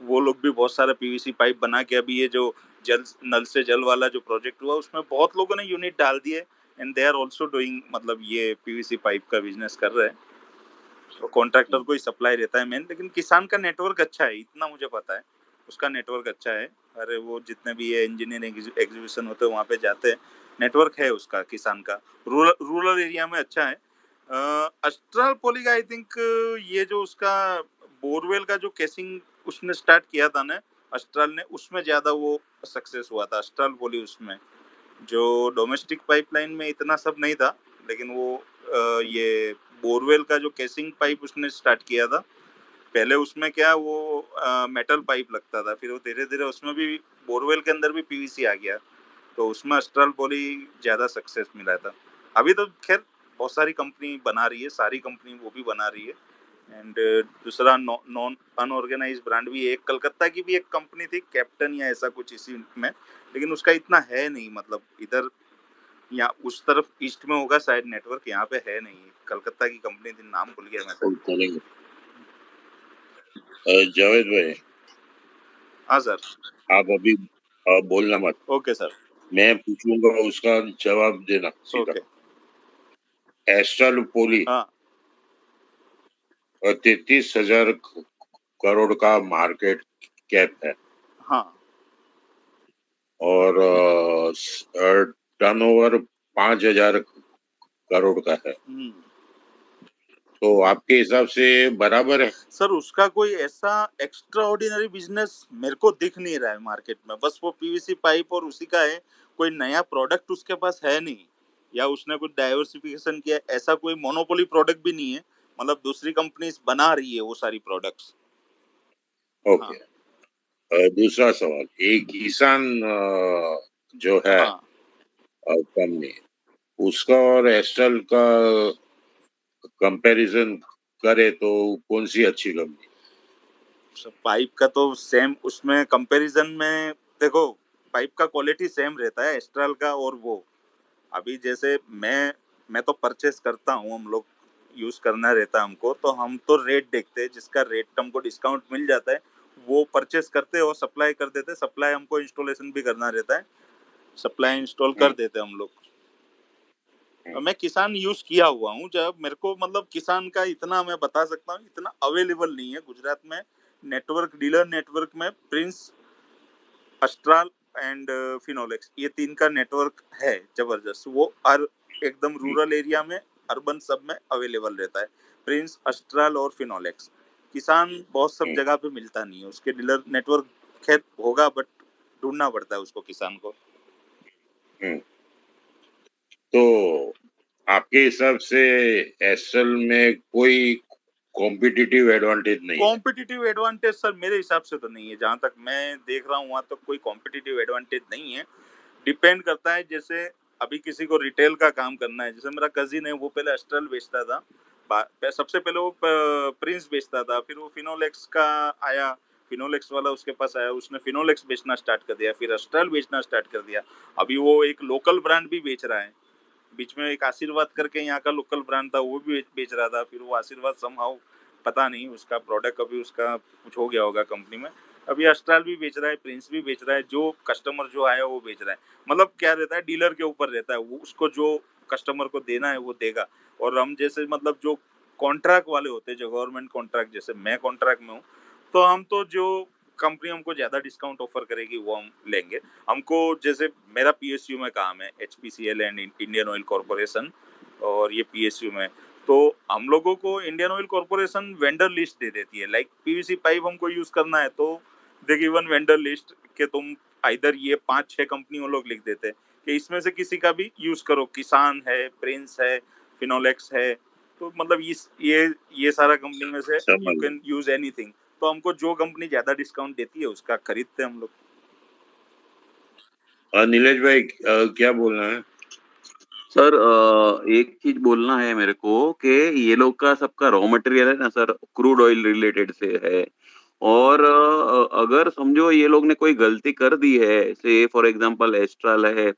वो लोग भी बहुत सारा PVC पाइप बना के, अभी ये जो नल से जल वाला जो प्रोजेक्ट हुआ उसमें बहुत लोगों ने यूनिट डाल दिए and they are also doing, मतलब ये PVC पाइप का बिजनेस कर रहे हैं। तो कॉन्ट्रैक्टर को ही सप्लाई रहता है मेन, लेकिन किसान का नेटवर्क अच्छा है, इतना मुझे पता है, उसका नेटवर्क अच्छा है। अरे वो जितने भी ये इंजीनियरिंग एग्जीबिशन होते हैं वहाँ पे जाते हैं, नेटवर्क है उसका किसान का, रूरल एरिया में अच्छा है। अस्ट्रल पॉली का आई थिंक ये जो उसका बोरवेल का जो केसिंग उसने स्टार्ट किया था ना अस्ट्रल ने, उसमें ज्यादा वो सक्सेस हुआ था अस्ट्रल पॉली। उसमें जो डोमेस्टिक पाइपलाइन में इतना सब नहीं था, लेकिन वो ये बोरवेल का जो केसिंग पाइप उसने स्टार्ट किया था। पहले उसमें क्या वो मेटल पाइप लगता था, फिर वो धीरे धीरे उसमें भी बोरवेल के अंदर भी PVC आ गया, तो उसमें अस्ट्रल पॉली ज़्यादा सक्सेस मिला था। अभी तो खैर बहुत सारी कंपनी बना रही है, सारी कंपनी वो भी बना रही है। एंड दूसरा नॉन अनऑर्गेनाइज ब्रांड भी, एक कलकत्ता की भी एक कंपनी थी कैप्टन या ऐसा कुछ इसी में, लेकिन उसका इतना है नहीं, मतलब इधर या उस तरफ ईस्ट में होगा शायद नेटवर्क, यहाँ पे है नहीं। कलकत्ता की कंपनी थी, नाम भूल गया मैं तो। जावेद भाई। हाँ सर। आप अभी बोलना मत। Okay sir. मैं पूछूंगा उसका जवाब देना सीधा। ओके। एस्ट्रल पोली हाँ 33,000 करोड़ का मार्केट कैप है हाँ और टर्नओवर 5,000 करोड़ का है। तो आपके हिसाब से बराबर है? सर उसका कोई ऐसा एक्स्ट्रा ऑर्डिनरी बिजनेस मेरे को दिख नहीं रहा है मार्केट में, बस वो PVC पाइप और उसी का है, कोई नया प्रोडक्ट उसके पास है नहीं, या उसने कुछ डाइवर्सिफिकेशन किया, ऐसा कोई मोनोपोली प्रोडक्ट भी नहीं है, मतलब दूसरी कंपनी बना रही है वो सारी प्रोडक्ट्स। ओके। दूसरा सवाल, एक किसान जो है कंपनी, उसका और एस्ट्रल का कंपैरिजन करे तो कौन सी अच्छी कंपनी? पाइप का तो सेम उसमें कंपैरिजन में देखो, पाइप का क्वालिटी सेम रहता है एस्ट्रल का और वो। अभी जैसे मैं तो परचेस करता हूँ, हम लोग यूज करना रहता है हमको, तो हम तो रेट देखते हैं, जिसका रेट हमको डिस्काउंट मिल जाता है वो परचेस करते हैं और सप्लाई कर देते हैं। सप्लाई हमको इंस्टॉलेशन भी करना रहता है, सप्लाई इंस्टॉल कर देते हैं हम लोग। मैं किसान यूज किया हुआ हूँ, जब मेरे को मतलब किसान का इतना मैं बता सकता हूँ, इतना अवेलेबल नहीं है गुजरात में नेटवर्क, डीलर नेटवर्क में प्रिंस, अस्ट्राल एंड फिनोलेक्स, ये 3 का नेटवर्क है जबरदस्त। वो हर एकदम रूरल एरिया में, अर्बन सब में अवेलेबल रहता है, प्रिंस, अस्ट्राल और फिनोलेक्स। किसान बहुत सब जगह पे मिलता नहीं है, उसके डीलर नेटवर्क खैर होगा बट ढूंढना पड़ता है उसको, किसान को। तो आपके हिसाब से एसएल में कोई कॉम्पिटिटिव एडवांटेज नहीं है? कॉम्पिटिटिव एडवांटेज सर मेरे हिसाब से तो नहीं है, जहां तक मैं देख रहा हूँ वहां तक कोई कॉम्पिटिटिव एडवांटेज नहीं है। डिपेंड करता है, जैसे अभी किसी को रिटेल का काम करना है, जैसे मेरा कजिन है वो पहले अस्ट्रल बेचता था, सबसे पहले वो प्रिंस बेचता था, फिर वो फिनोलेक्स का आया, फिनोलेक्स वाला उसके पास आया, उसने फिनोलेक्स बेचना स्टार्ट कर दिया, फिर अस्ट्रल बेचना स्टार्ट कर दिया। अभी वो एक लोकल ब्रांड भी बेच रहा है, बीच में एक आशीर्वाद करके यहाँ का लोकल ब्रांड था वो भी बेच रहा था, फिर वो आशीर्वाद समहाउ पता नहीं उसका प्रोडक्ट अभी उसका कुछ हो गया होगा कंपनी में। अभी अस्ट्राल भी बेच रहा है, प्रिंस भी बेच रहा है, जो कस्टमर जो आया वो बेच रहा है। मतलब क्या रहता है, डीलर के ऊपर रहता है, वो उसको जो कस्टमर को देना है वो देगा। और हम जैसे मतलब जो कॉन्ट्रैक्ट वाले होते हैं, जो गवर्नमेंट कॉन्ट्रैक्ट, जैसे मैं कॉन्ट्रैक्ट में हूँ, तो हम तो जो कंपनी हमको ज्यादा डिस्काउंट ऑफर करेगी वो हम लेंगे। हमको जैसे मेरा पीएसयू में काम है, HPCL and Indian Oil Corporation, और ये पीएसयू में, तो हम लोगों को Indian Oil Corporation vendor list दे देती है। लाइक पीवीसी पाइप हमको यूज करना है तो दे गिवन वेंडर लिस्ट के तुम इधर ये 5-6 कंपनी वो लोग लिख देते हैं कि इसमें से किसी का भी यूज करो, किसान है, प्रिंस है, फिनोलेक्स है, तो मतलब ये सारा कंपनी में से यू कैन यूज एनीथिंग। तो हमको जो कंपनी ज्यादा डिस्काउंट देती है उसका खरीदते हैं हम लोग। नीलेश भाई क्या बोलना है? सर एक चीज बोलना है मेरे को कि ये लोग का सबका रॉ मटेरियल है ना सर, क्रूड ऑयल रिलेटेड से है। और अगर समझो ये लोग ने कोई गलती कर दी है, से फॉर एग्जांपल एस्ट्रल है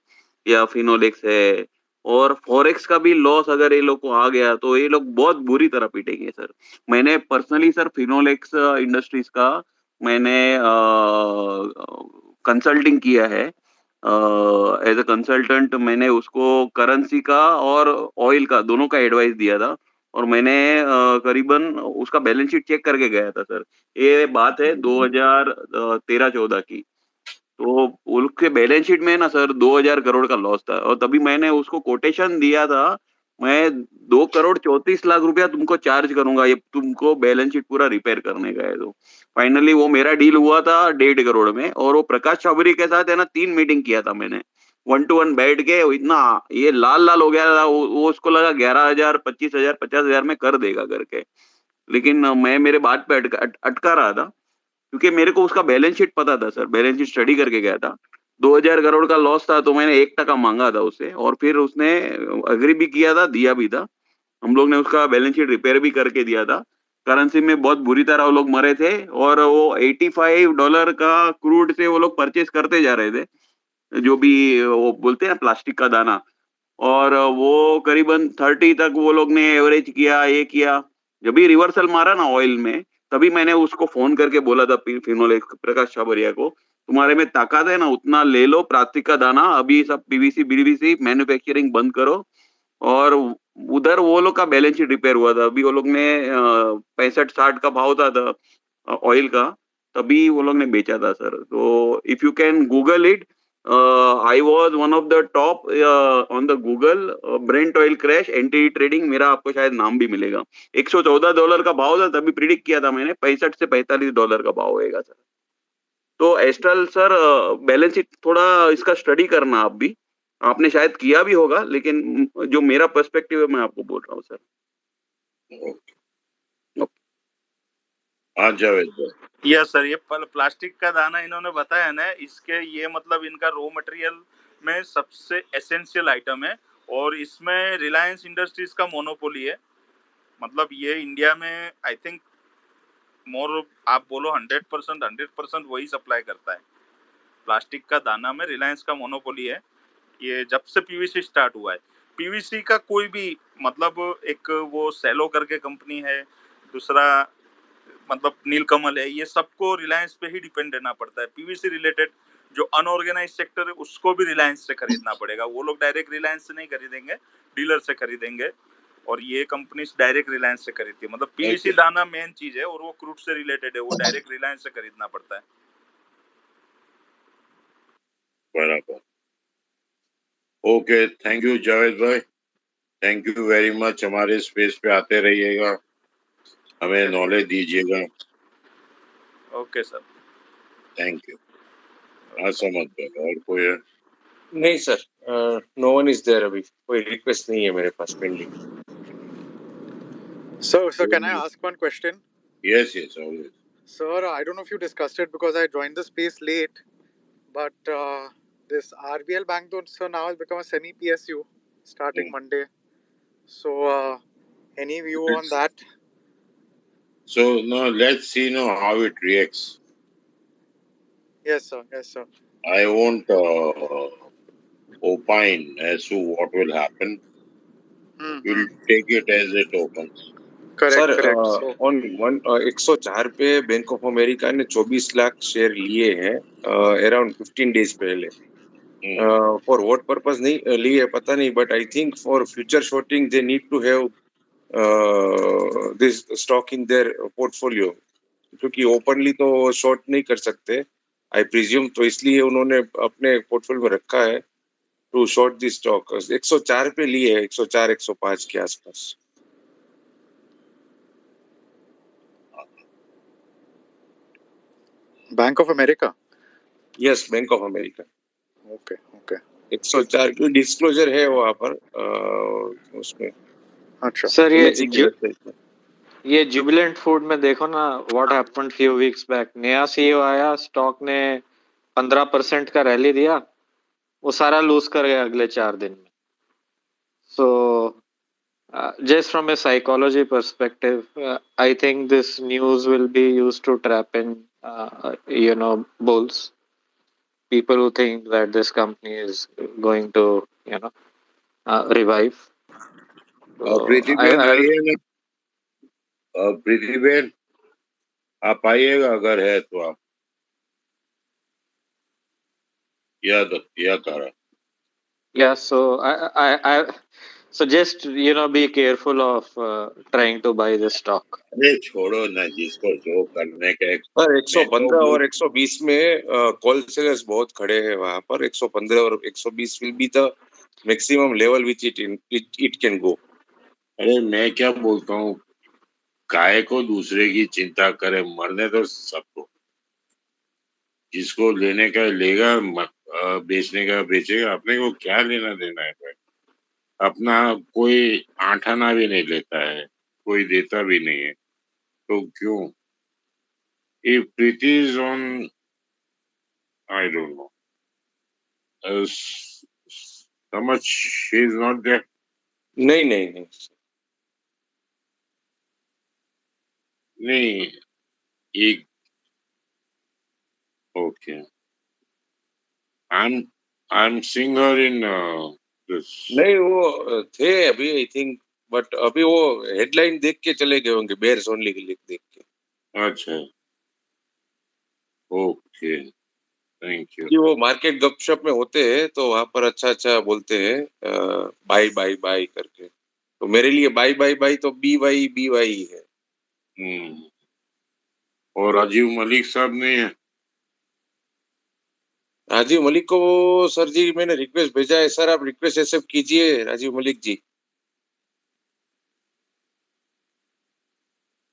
या फिनोलेक्स है, और फॉरेक्स का भी लॉस अगर ये लोग को आ गया तो ये लोग बहुत बुरी तरह पीटेंगे सर। मैंने पर्सनली सर फिनोलेक्स इंडस्ट्रीज का मैंने कंसल्टिंग किया है। एज अ कंसल्टेंट मैंने उसको करेंसी का और ऑयल का दोनों का एडवाइस दिया था। और मैंने करीबन उसका बैलेंस शीट चेक करके गया था सर। ये बात है 2013-14 की। तो उसके बैलेंस शीट में ना सर 2000 करोड़ का लॉस था, और तभी मैंने उसको कोटेशन दिया था, मैं 2 करोड़ 34 लाख रुपया तुमको चार्ज करूंगा, ये तुमको बैलेंस शीट पूरा रिपेयर करने का है। तो फाइनली वो मेरा डील हुआ था 1.5 करोड़ में। और वो प्रकाश छाबरी के साथ है ना 3 मीटिंग किया था मैंने, 1 to 1 बैठ के। इतना ये लाल लाल हो गया था वो उसको लगा 11,000 25,000 50,000 में कर देगा करके। लेकिन मैं मेरे बात पे अटका रहा था, क्योंकि मेरे को उसका बैलेंस शीट पता था सर, बैलेंस शीट स्टडी करके गया था। 2000 करोड़ का लॉस था, तो मैंने 1 टका मांगा था उससे, और फिर उसने अग्री भी किया था, दिया भी था। हम लोग ने उसका बैलेंस शीट रिपेयर भी करके दिया था। करेंसी में बहुत बुरी तरह वो लोग मरे थे, और वो $85 का क्रूड से वो लोग परचेस करते जा रहे थे, जो भी वो बोलते हैं ना प्लास्टिक का दाना। और वो करीबन 30 तक वो लोग ने एवरेज किया, ये किया। जब भी रिवर्सल मारा ना ऑयल में, तभी मैंने उसको फोन करके बोला था फिनोलेक्स प्रकाश छाबरिया को, तुम्हारे में ताकत है ना उतना ले लो प्लास्टिक का दाना, अभी सब पीवीसी बीवीसी मैन्युफैक्चरिंग बंद करो। और उधर वो लोग का बैलेंस शीट रिपेयर हुआ था। अभी वो लोग ने 65-60 का भाव था ऑयल का, तभी वो लोग ने बेचा था सर। तो if you can Google it, I was one of the top on the Google. Brent oil crash anti trading, मेरा आपको शायद नाम भी मिलेगा। $114 का भाव था, तभी प्रिडिक्ट किया था मैंने, $65 से $45 का भाव होएगा सर। तो एस्ट्रल सर बैलेंस शीट थोड़ा इसका स्टडी करना आप भी, आपने शायद किया भी होगा, लेकिन जो मेरा पर्सपेक्टिव है मैं आपको बोल रहा हूँ सर। हाँ जावेद भाई। यस सर, ये प्लास्टिक का दाना इन्होंने बताया ना, इसके ये मतलब इनका रॉ मटेरियल में सबसे एसेंशियल आइटम है, और इसमें रिलायंस इंडस्ट्रीज का मोनोपोली है। मतलब ये इंडिया में आई थिंक मोर आप बोलो 100% वही सप्लाई करता है। प्लास्टिक का दाना में रिलायंस का मोनोपोली है। ये जब से पीवीसी स्टार्ट हुआ है, पीवीसी का कोई भी मतलब एक वो सेलो करके कंपनी है, दूसरा मतलब नीलकमल है, ये सबको रिलायंस पे ही डिपेंड रहना पड़ता है। पीवीसी रिलेटेड जो अनऑर्गेनाइज सेक्टर है उसको भी रिलायंस से खरीदना पड़ेगा। वो लोग डायरेक्ट रिलायंस से नहीं खरीदेंगे, डीलर से खरीदेंगे, और ये कंपनी डायरेक्ट रिलायंस से खरीदती है। मतलब पीवीसी दाना मेन चीज है और वो क्रूड से रिलेटेड है, वो डायरेक्ट रिलायंस से खरीदना पड़ता है। बराबर। ओके, थैंक यू जावेद भाई, थैंक यू वेरी मच। हमारे स्पेस पे आते रहिएगा, हमें नॉलेज दीजिएगा। Okay sir, thank you. समझ गए। और कोई है? नहीं sir, no one is there. अभी कोई रिक्वेस्ट नहीं है मेरे पास pending. So can I ask one question? Yes, always. Sir, I don't know if you discussed it because I joined the space late, but this RBL Bank, so now has become a semi PSU starting Monday. So, any view on that? So now let's see now how it reacts. Yes, sir. Yes, sir. I won't opine as to what will happen. We'll take it as it opens. Sir on 104 पे bank of America ने 24 lakh share लिए हैं around 15 days पहले। For what purpose नहीं लिए पता नहीं, but I think for future shorting they need to have this stock in their portfolio, क्योंकि ओपनली तो शॉर्ट नहीं कर सकते आई प्रिज्यूम, तो इसलिए उन्होंने अपने पोर्टफोलियो में रखा है टू शॉर्ट दिस स्टॉक। 104 पे लिए है, 104 105 के आसपास। Bank of America? Yes, bank of America. Okay okay. 104 की डिस्क्लोजर है वहाँ पर उसमें। अच्छा सर वेबसाइट ये जुबिलेंट फूड में देखो ना, what happened few weeks back. नया सीईओ आया, स्टॉक ने 15% का रैली दिया, वो सारा लूज कर गया अगले 4 दिन में। सो just from a psychology perspective, I think this news will be used to trap in bulls, people who think that this company is going to revive. So Preeti Ben आइए ना, प्रीति बेन आप आइएगा, अगर है तो आप या करा। Yeah, so so just be careful of trying to buy this stock. अरे छोड़ो ना, जिसको जो करने का। पर 115 और 120 में कॉल सेलर्स बहुत खड़े हैं वहां पर। 115 और 120 will be the maximum level which it can go. अरे मैं क्या बोलता हूँ, काय को दूसरे की चिंता करे, मरने तो सबको। जिसको लेने का लेगा, बेचने का बेचेगा, अपने को क्या लेना देना है भाई। अपना कोई आठाना भी नहीं लेता है, कोई देता भी नहीं है, तो क्यों? If Preeti is on, I don't know. So much she is not there. नहीं नहीं नहीं नहीं, एक okay. I'm seeing her in this. नहीं, वो थे अभी आई थिंक, बट अभी वो हेडलाइन देख के चले गए होंगे, बेयर्स ओनली के देख के। अच्छा, ओके, थैंक यू। कि वो मार्केट गपशप में होते हैं तो वहां पर अच्छा अच्छा बोलते हैं बाय बाय बाय करके। तो मेरे लिए बाय बाय बाय तो बी वाई है। और राजीव मलिक साहब नहीं है? राजीव मलिक को सर जी मैंने रिक्वेस्ट भेजा है, सर आप रिक्वेस्ट एक्सेप्ट कीजिए राजीव मलिक जी।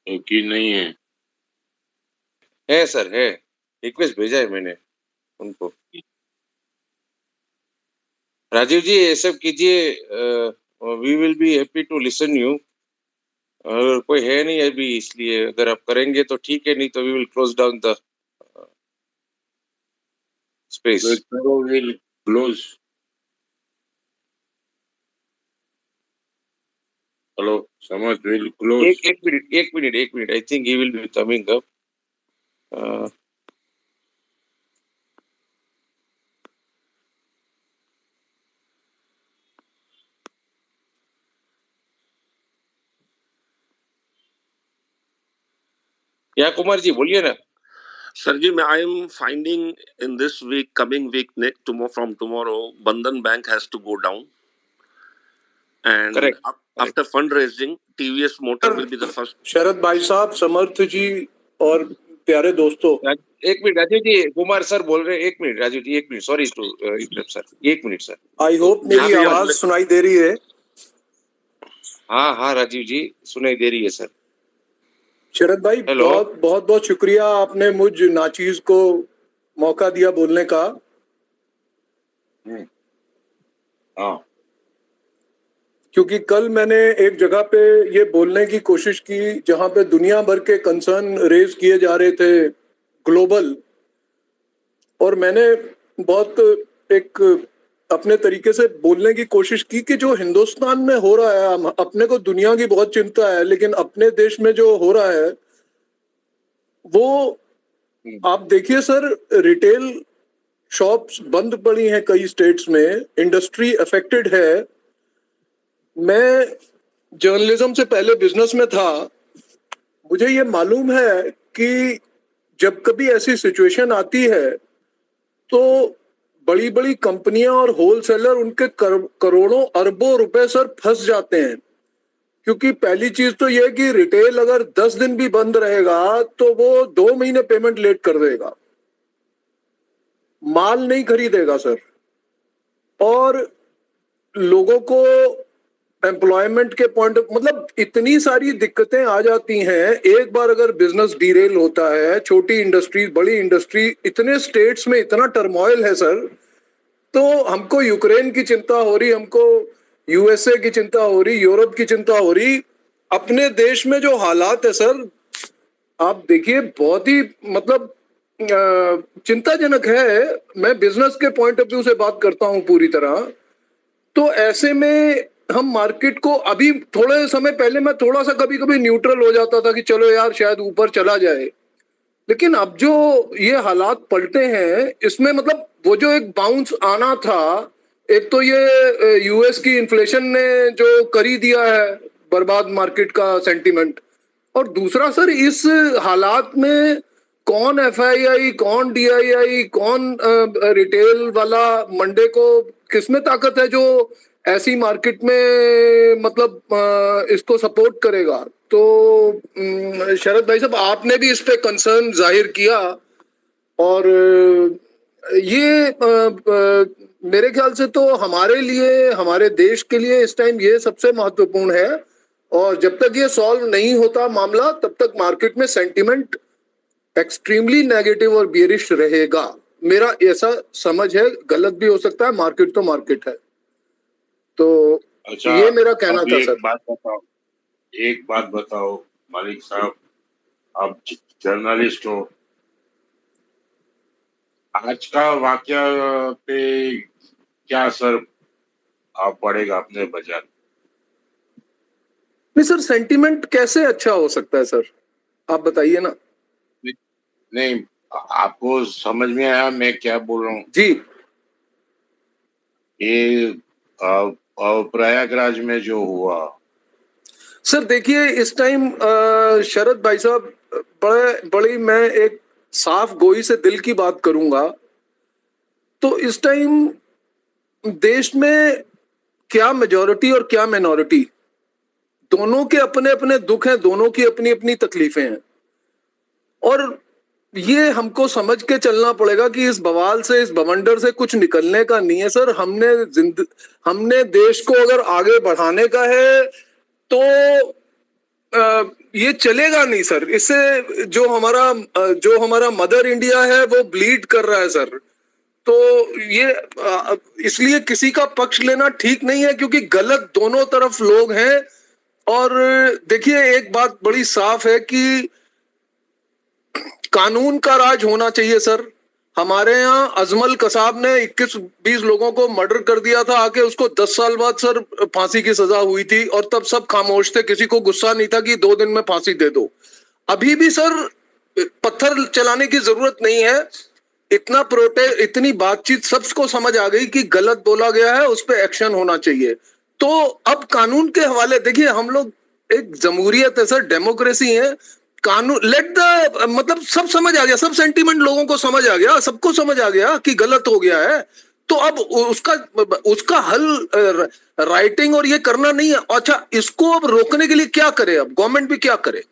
कि नहीं है? है सर, है, रिक्वेस्ट भेजा है मैंने उनको। राजीव जी एक्सेप्ट कीजिए, we will be happy to listen you. अगर कोई है नहीं अभी, इसलिए अगर आप करेंगे तो ठीक है, नहीं तो we will close down the space. Will close. Hello, Samad will close. एक minute. I think he will be coming up. या कुमार जी बोलिए ना. Sir ji, I am finding in this week, coming week, from tomorrow, Bandhan Bank has to go down. And Correct. After fundraising, TVS Motor will be the first. शरद भाई साहब, समर्थ जी और प्यारे दोस्तों, एक minute Rajiv ji, Kumar sir बोल रहे हैं. एक मिनट राजीव जी, एक minute. Sorry to interrupt sir. एक मिनट सर. आई होप मेरी आवाज सुनाई दे रही है. हाँ राजीव जी, सुनाई दे रही है सर. शरद भाई, बहुत शुक्रिया, आपने मुझ नाचीज को मौका दिया बोलने का. हाँ, क्योंकि कल मैंने एक जगह पे ये बोलने की कोशिश की जहां पे दुनिया भर के कंसर्न रेज किए जा रहे थे ग्लोबल, और मैंने बहुत एक अपने तरीके से बोलने की कोशिश की कि जो हिंदुस्तान में हो रहा है, अपने को दुनिया की बहुत चिंता है, लेकिन अपने देश में जो हो रहा है वो आप देखिए सर, रिटेल शॉप्स बंद पड़ी हैं कई स्टेट्स में, इंडस्ट्री अफेक्टेड है. मैं जर्नलिज्म से पहले बिजनेस में था, मुझे ये मालूम है कि जब कभी ऐसी सिचुएशन आती है तो बड़ी बड़ी कंपनियां और होलसेलर उनके करोड़ों अरबों रुपए सर फंस जाते हैं. क्योंकि पहली चीज तो यह कि रिटेल अगर 10 दिन भी बंद रहेगा तो वो 2 महीने पेमेंट लेट कर देगा, माल नहीं खरीदेगा सर. और लोगों को एम्प्लॉयमेंट के पॉइंट मतलब इतनी सारी दिक्कतें आ जाती हैं. एक बार अगर बिजनेस डीरेल होता है, छोटी इंडस्ट्री बड़ी इंडस्ट्री, इतने स्टेट्स में इतना टर्मोइल है सर. तो हमको यूक्रेन की चिंता हो रही, हमको यूएसए की चिंता हो रही, यूरोप की चिंता हो रही. अपने देश में जो हालात है सर, आप देखिए, बहुत ही मतलब चिंताजनक है. मैं बिजनेस के पॉइंट ऑफ व्यू से बात करता हूं पूरी तरह. तो ऐसे में हम मार्केट को, अभी थोड़े समय पहले मैं थोड़ा सा कभी कभी न्यूट्रल हो जाता था कि चलो यार शायद ऊपर चला जाए, लेकिन अब जो ये हालात पलटे हैं इसमें मतलब वो जो एक बाउंस आना था, एक तो ये यूएस की इन्फ्लेशन ने जो कर ही दिया है बर्बाद मार्केट का सेंटीमेंट, और दूसरा सर इस हालात में कौन एफआईआई, कौन डीआईआई, कौन रिटेल वाला मंडे को, किसमें ताकत है जो ऐसी मार्केट में मतलब इसको सपोर्ट करेगा. तो शरद भाई साहब, आपने भी इस पे कंसर्न जाहिर किया, और ये मेरे ख्याल से तो हमारे लिए, हमारे देश के लिए इस टाइम ये सबसे महत्वपूर्ण है. और जब तक ये सॉल्व नहीं होता मामला, तब तक मार्केट में सेंटिमेंट एक्सट्रीमली नेगेटिव और बियरिश रहेगा. मेरा ऐसा समझ है, गलत भी हो सकता है, मार्केट तो मार्केट है. तो अच्छा, ये मेरा कहना था सर. एक बात बताओ मालिक साहब, आप जर्नलिस्ट हो, आज का वाकया पे क्या असर आप पड़ेगा अपने बाजार? नहीं सर, सेंटिमेंट कैसे अच्छा हो सकता है सर, आप बताइए ना. नहीं, आपको समझ में आया मैं क्या बोल रहा हूँ? जी, ये प्रयागराज में जो हुआ सर देखिए, इस टाइम शरद भाई साहब, बड़ी मैं एक साफ गोई से दिल की बात करूंगा, तो इस टाइम देश में क्या मेजॉरिटी और क्या मिनॉरिटी, दोनों के अपने अपने दुख हैं, दोनों की अपनी अपनी तकलीफें हैं. और ये हमको समझ के चलना पड़ेगा कि इस बवाल से, इस बवंडर से कुछ निकलने का नहीं है सर. हमने देश को अगर आगे बढ़ाने का है तो ये चलेगा नहीं सर. इससे जो हमारा मदर इंडिया है वो ब्लीड कर रहा है सर. तो ये इसलिए किसी का पक्ष लेना ठीक नहीं है, क्योंकि गलत दोनों तरफ लोग हैं. और देखिए, एक बात बड़ी साफ है कि कानून का राज होना चाहिए सर. हमारे यहाँ अजमल कसाब ने 21-20 लोगों को मर्डर कर दिया था आके, उसको 10 साल बाद सर फांसी की सजा हुई थी, और तब सब खामोश थे, किसी को गुस्सा नहीं था कि 2 दिन में फांसी दे दो। अभी भी सर पत्थर चलाने की जरूरत नहीं है, इतना प्रोटेस्ट, इतनी बातचीत, सबको समझ आ गई कि गलत बोला गया है, उस पर एक्शन होना चाहिए। तो अब कानून के हवाले देखिए, हम लोग एक जमहूरियत है सर, डेमोक्रेसी है, कानून लेट द, मतलब सब समझ आ गया, सब सेंटीमेंट लोगों को समझ आ गया, सबको समझ आ गया कि गलत हो गया है। तो अब उसका हल राइटिंग और ये करना नहीं है। अच्छा, इसको अब रोकने के लिए क्या करे, अब गवर्नमेंट भी क्या करे?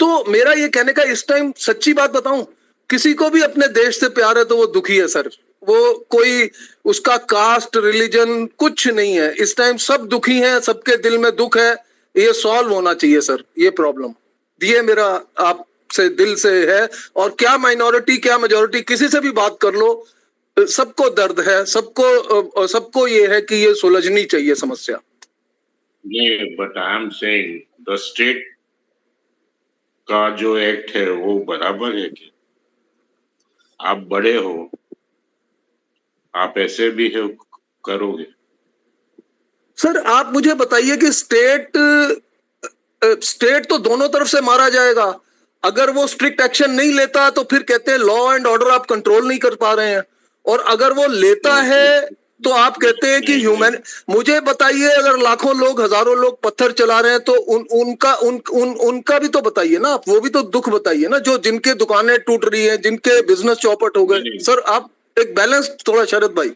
तो मेरा ये कहने का, इस टाइम सच्ची बात बताऊं, किसी को भी अपने देश से प्यार है तो वो दुखी है सर, वो कोई उसका कास्ट रिलीजन कुछ नहीं है, इस टाइम सब दुखी हैं, सबके दिल में दुख है, ये सॉल्व होना चाहिए सर, ये प्रॉब्लम। ये मेरा आपसे दिल से है। और क्या माइनॉरिटी क्या मेजॉरिटी, किसी से भी बात कर लो, सबको दर्द है, सबको ये है कि ये सुलझनी चाहिए समस्या। नहीं, but I am saying the state का जो एक्ट है वो बराबर है कि आप बड़े हो, आप ऐसे भी है करोगे? सर आप मुझे बताइए कि स्टेट तो दोनों तरफ से मारा जाएगा, अगर वो स्ट्रिक्ट एक्शन नहीं लेता तो फिर कहते हैं लॉ एंड ऑर्डर आप कंट्रोल नहीं कर पा रहे हैं, और अगर वो लेता है तो आप कहते हैं कि ह्यूमन। मुझे बताइए, अगर लाखों लोग, हजारों लोग पत्थर चला रहे हैं तो उनका भी तो बताइए ना आप, वो भी तो दुख बताइए ना, जो जिनके दुकानें टूट रही हैं, जिनके बिजनेस चौपट हो गए। सर आप एक बैलेंस थोड़ा, शरद भाई।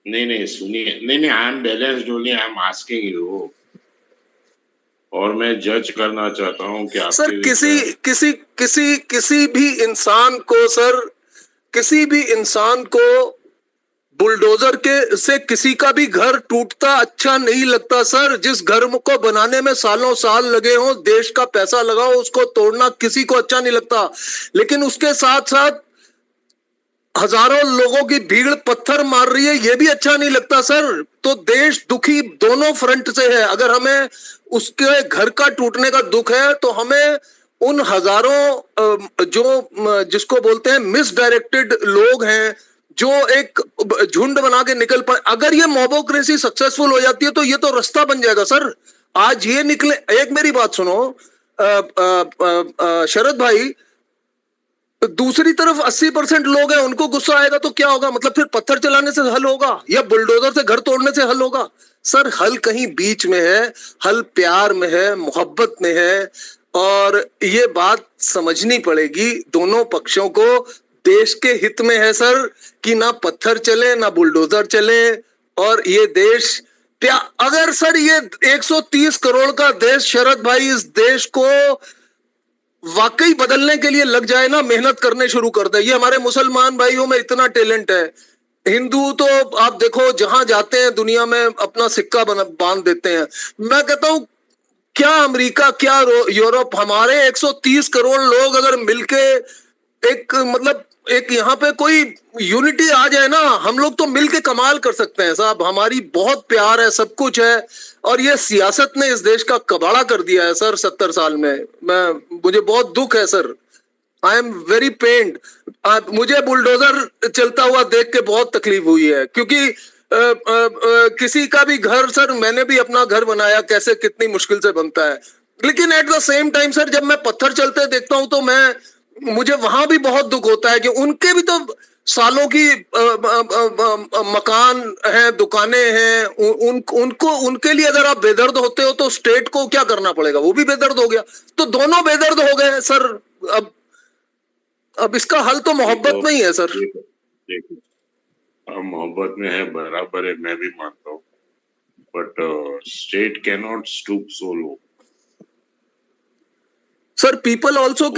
नहीं सुनिए, नहीं I M balanced only, I am asking you, और मैं जज करना चाहता हूं कि सर आपके किसी भी इंसान को, सर किसी भी इंसान को बुलडोजर के से किसी का भी घर टूटता अच्छा नहीं लगता सर। जिस घर को बनाने में सालों साल लगे हो, देश का पैसा लगा हो, उसको तोड़ना किसी को अच्छा नहीं लगता, लेकिन उसके साथ साथ हजारों लोगों की भीड़ पत्थर मार रही है, यह भी अच्छा नहीं लगता सर। तो देश दुखी दोनों फ्रंट से है। अगर हमें उसके घर का टूटने का दुख है तो हमें उन हजारों जो जिसको बोलते हैं मिसडायरेक्टेड लोग हैं, जो एक झुंड बना के निकल पाए, अगर ये मोबोक्रेसी सक्सेसफुल हो जाती है तो ये तो रास्ता बन जाएगा सर। आज ये निकले, एक मेरी बात सुनो शरद भाई, दूसरी तरफ 80% लोग हैं, उनको गुस्सा आएगा तो क्या होगा? मतलब फिर पत्थर चलाने से हल होगा या बुलडोजर से घर तोड़ने से हल होगा? सर हल कहीं बीच में है, हल प्यार में है, मोहब्बत में है, और ये बात समझनी पड़ेगी दोनों पक्षों को। देश के हित में है सर कि ना पत्थर चले ना बुलडोजर चले, और ये देश अगर सर ये 130 करोड़ का देश, शरद भाई, इस देश को वाकई बदलने के लिए लग जाए ना, मेहनत करने शुरू कर दे। ये हमारे मुसलमान भाइयों में इतना टैलेंट है, हिंदू तो आप देखो जहां जाते हैं दुनिया में अपना सिक्का बांध देते हैं। मैं कहता हूं क्या अमेरिका, क्या यूरोप, हमारे 130 करोड़ लोग अगर मिलके एक मतलब एक यहाँ पे कोई यूनिटी आ जाए ना, हम लोग तो मिलके कमाल कर सकते हैं साहब। हमारी बहुत प्यार है, सब कुछ है, और ये सियासत ने इस देश का कबाड़ा कर दिया है सर 70 साल में। मुझे बहुत दुख है सर, आई एम वेरी पेन्ड। मुझे बुलडोजर चलता हुआ देख के बहुत तकलीफ हुई है, क्योंकि किसी का भी घर, सर मैंने भी अपना घर बनाया, कैसे कितनी मुश्किल से बनता है, लेकिन at the same time sir जब मैं पत्थर चलते देखता हूं तो मुझे वहां भी बहुत दुख होता है कि उनके भी तो सालों की मकान है, दुकानें हैं, उनको उनके लिए अगर आप बेदर्द होते हो तो स्टेट को क्या करना पड़ेगा? वो भी बेदर्द हो गया, तो दोनों बेदर्द हो गए सर। अब इसका हल तो मोहब्बत में ही है सर। मोहब्बत में है, बराबर है, मैं भी मानता हूँ, but state can not stoop so low sir. People also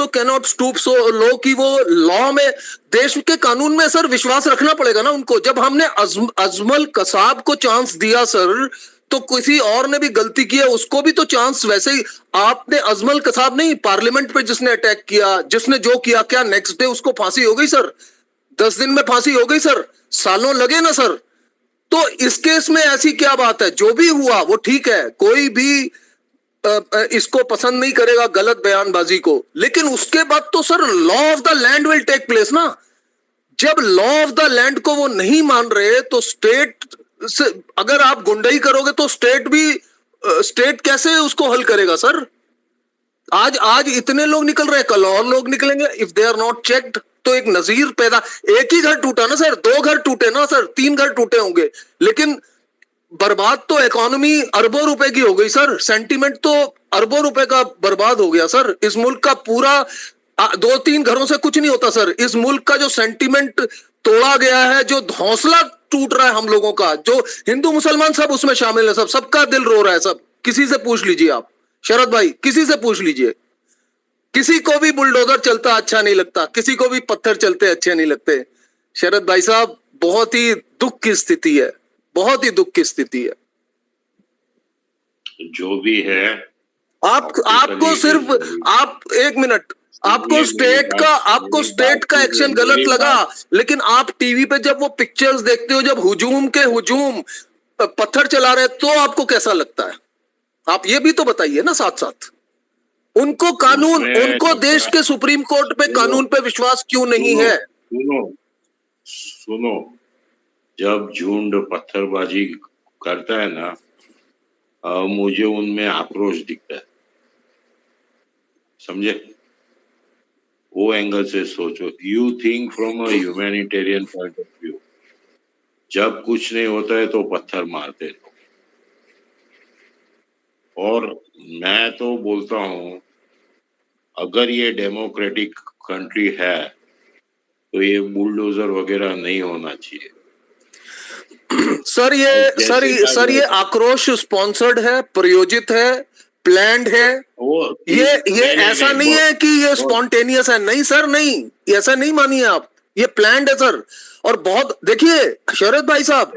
cannot stoop so low कि वो लॉ में, देश के कानून में सर विश्वास रखना पड़ेगा ना उनको। जब हमने अजमल कसाब को चांस दिया सर, तो किसी और ने भी गलती की है, उसको भी तो चांस वैसे ही। आपने अजमल कसाब नहीं, पार्लियामेंट पे जिसने अटैक किया, जिसने जो किया, क्या नेक्स्ट डे उसको फांसी हो गई सर? 10 दिन में फांसी हो गई सर, सालों लगे ना सर। तो इस केस में ऐसी क्या बात है? जो भी हुआ वो ठीक है, कोई भी इसको पसंद नहीं करेगा गलत बयानबाजी को, लेकिन उसके बाद तो sir law of the land will take place ना। जब लॉ ऑफ द लैंड को वो नहीं मान रहे तो स्टेट से अगर आप गुंडाई करोगे तो स्टेट कैसे उसको हल करेगा सर? आज इतने लोग निकल रहे हैं, कल और लोग निकलेंगे if they are not checked. तो एक नजीर पैदा, एक ही घर टूटा ना सर, 2 घर टूटे ना सर, 3 घर टूटे होंगे, लेकिन बर्बाद तो इकोनॉमी अरबों रुपए की हो गई सर, सेंटीमेंट तो अरबों रुपए का बर्बाद हो गया सर। इस मुल्क का पूरा 2-3 घरों से कुछ नहीं होता सर। इस मुल्क का जो सेंटीमेंट तोड़ा गया है, जो हौसला टूट रहा है हम लोगों का, जो हिंदू मुसलमान सब उसमें शामिल है, सबका दिल रो रहा है। सब किसी से पूछ लीजिए आप, शरद भाई किसी से पूछ लीजिए, किसी को भी बुलडोजर चलता अच्छा नहीं लगता, किसी को भी पत्थर चलते अच्छे नहीं लगते। शरद भाई साहब बहुत ही दुख की स्थिति है, बहुत ही दुख की स्थिति है। जो भी है आपको सिर्फ आप एक मिनट, आपको स्टेट का एक्शन गलत लगा, लेकिन आप टीवी पे जब वो पिक्चर्स देखते हो, जब हुजूम पत्थर चला रहे तो आपको कैसा लगता है? आप ये भी तो बताइए ना साथ साथ। उनको देश के सुप्रीम कोर्ट पे कानून पे विश्वास क्यों नहीं है? सुनो, जब झुंड पत्थरबाजी करता है ना, मुझे उनमें आक्रोश दिखता है, समझे? वो एंगल से सोचो। You think from a humanitarian point of view. जब कुछ नहीं होता है तो पत्थर मारते हैं। और मैं तो बोलता हूं, अगर ये डेमोक्रेटिक कंट्री है तो ये बुलडोजर वगैरह नहीं होना चाहिए। सर ये आक्रोश स्पॉन्सर्ड है, प्रयोजित है, प्लान्ड है। ये ऐसा नहीं है कि ये स्पॉन्टेनियस है, नहीं सर, नहीं, ऐसा नहीं मानिए आप, ये प्लान्ड है सर। और बहुत देखिए शरद भाई साहब,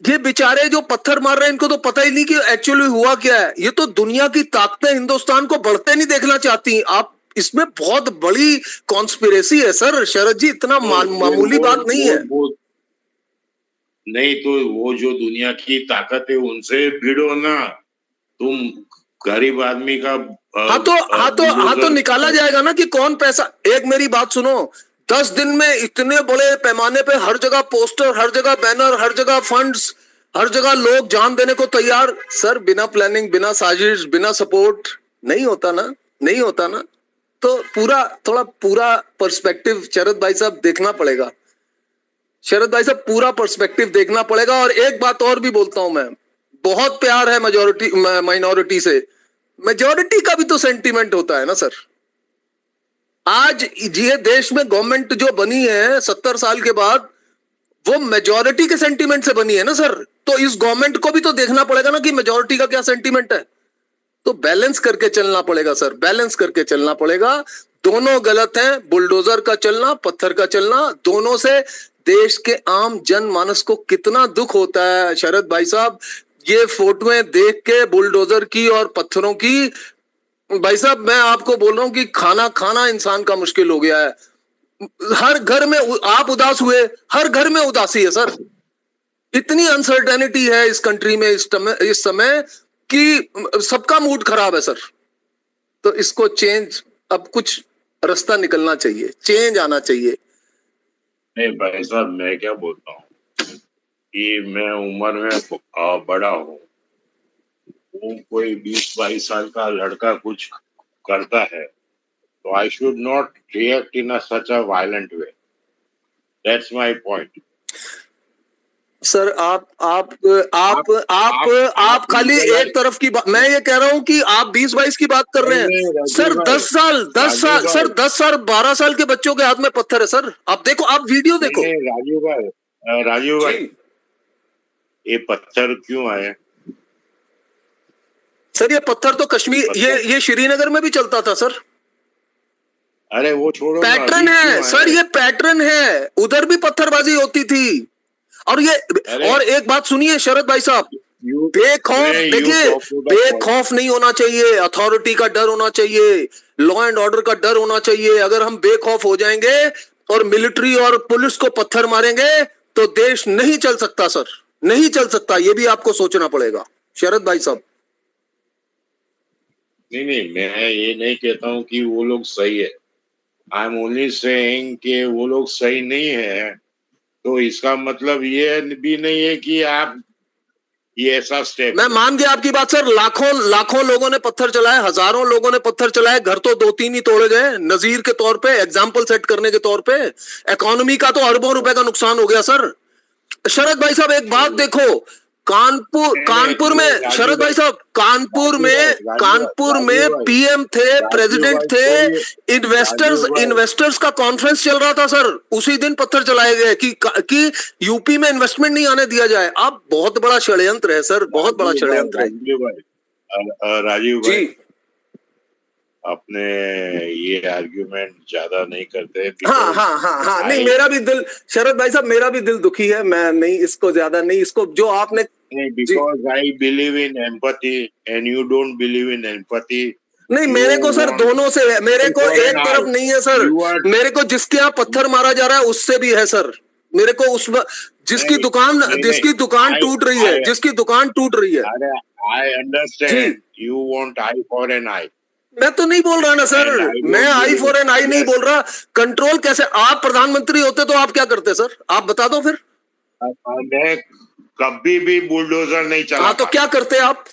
ये बेचारे जो पत्थर मार रहे हैं इनको तो पता ही नहीं कि एक्चुअली हुआ क्या है। ये तो दुनिया की ताकतें हिंदुस्तान को बढ़ते नहीं देखना चाहती। आप इसमें बहुत बड़ी कॉन्स्पिरेसी है सर। शरद जी इतना मामूली बात नहीं है। नहीं तो वो जो दुनिया की ताकत है उनसे भिड़ो ना, तुम गरीब आदमी का तो निकाला जाएगा ना कि कौन पैसा। एक मेरी बात सुनो, 10 दिन में इतने बड़े पैमाने पे हर जगह पोस्टर, हर जगह बैनर, हर जगह फंड्स, हर जगह लोग जान देने को तैयार। सर बिना प्लानिंग, बिना साजिश, बिना सपोर्ट नहीं होता ना, नहीं होता ना। तो पूरा पर्सपेक्टिव शरद भाई साहब देखना पड़ेगा। शरद भाई साहब पूरा पर्सपेक्टिव देखना पड़ेगा। और एक बात और भी बोलता हूं मैं, बहुत प्यार है माइनॉरिटी से, मेजॉरिटी का भी तो सेंटीमेंट होता है ना सर। आज ये देश में गवर्नमेंट जो बनी है 70 साल के बाद, वो मेजॉरिटी के सेंटीमेंट से बनी है ना सर। तो इस गवर्नमेंट को भी तो देखना पड़ेगा ना कि मेजॉरिटी का क्या सेंटीमेंट है। तो बैलेंस करके चलना पड़ेगा सर, बैलेंस करके चलना पड़ेगा। दोनों गलत हैं, बुलडोजर का चलना, पत्थर का चलना, दोनों से देश के आम जनमानस को कितना दुख होता है शरद भाई साहब। ये फोटोएं देख के बुलडोजर की और पत्थरों की, भाई साहब मैं आपको बोल रहा हूं कि खाना खाना इंसान का मुश्किल हो गया है। हर घर में आप उदास हुए, हर घर में उदासी है सर। इतनी अनसर्टेनिटी है इस कंट्री में इस समय कि सबका मूड खराब है सर। तो इसको चेंज, अब कुछ रास्ता निकलना चाहिए, चेंज आना चाहिए। नहीं भाई साहब, मैं क्या बोलता हूँ कि मैं उम्र में बड़ा हूँ, कोई 20-22 साल का लड़का कुछ करता है तो I should not react in such a violent way. That's my point. Sir आप खाली एक तरफ की बात, मैं ये कह रहा हूं कि आप 20-22 की बात कर रहे हैं सर। 10 साल सर 10 साल 12 साल के बच्चों के हाथ में पत्थर है सर। आप देखो, आप वीडियो देखो। राजीव भाई ये पत्थर क्यों आए सर? ये पत्थर तो कश्मीर, ये श्रीनगर में भी चलता था सर। अरे वो छोड़ो, पैटर्न है सर, ये पैटर्न है। उधर भी पत्थरबाजी होती थी। और एक बात सुनिए शरद भाई साहब, बेखौफ, देखिए बेखौफ नहीं होना चाहिए, अथॉरिटी का डर होना चाहिए, लॉ एंड ऑर्डर का डर होना चाहिए। अगर हम बेखौफ हो जाएंगे और मिलिट्री और पुलिस को पत्थर मारेंगे तो देश नहीं चल सकता सर, नहीं चल सकता। ये भी आपको सोचना पड़ेगा शरद भाई साहब। नहीं, मैं ये नहीं कहता हूँ कि वो लोग सही है। आई एम ओनली सेइंग कि वो लोग सही नहीं है, तो इसका मतलब ये भी नहीं है कि आप ये ऐसा स्टेप। मैं मान गया आपकी बात सर, लाखों लोगों ने पत्थर चलाए, हजारों लोगों ने पत्थर चलाए, घर तो 2-3 ही तोड़े गए, नजीर के तौर पे, एग्जाम्पल सेट करने के तौर पे। इकोनॉमी का तो अरबों रुपए का नुकसान हो गया सर। शरद भाई साहब एक बात देखो, कानपुर में, शरद भाई साहब, कानपुर में पीएम थे, प्रेसिडेंट थे, इन्वेस्टर्स का कॉन्फ्रेंस चल रहा था सर, उसी दिन पत्थर चलाए गए कि यूपी में इन्वेस्टमेंट नहीं आने दिया जाए। अब बहुत बड़ा षड्यंत्र है सर, बहुत बड़ा षड्यंत्र है। राजीव भाई, अपने ये आर्ग्यूमेंट ज्यादा नहीं करते। हाँ, नहीं मेरा भी दिल, शरद भाई साहब मेरा भी दिल दुखी है, मैं नहीं इसको ज्यादा नहीं, इसको जो आपने, because I believe in empathy and you don't believe in empathy. नहीं मेरे को सर दोनों से है, मेरे को एक तरफ नहीं है सर, मेरे को जिसके यहाँ पत्थर मारा जा रहा है उससे भी है सर, मेरे को उस जिसकी दुकान टूट रही है, जिसकी दुकान टूट रही है। I understand you want eye for an eye. मैं तो नहीं बोल रहा ना सर, मैं आई फॉर एन आई नहीं बोल रहा। कंट्रोल कैसे, आप प्रधानमंत्री होते तो आप क्या करते सर, आप बता दो फिर। मैं कभी भी बुलडोजर नहीं चला। हाँ तो क्या करते आप?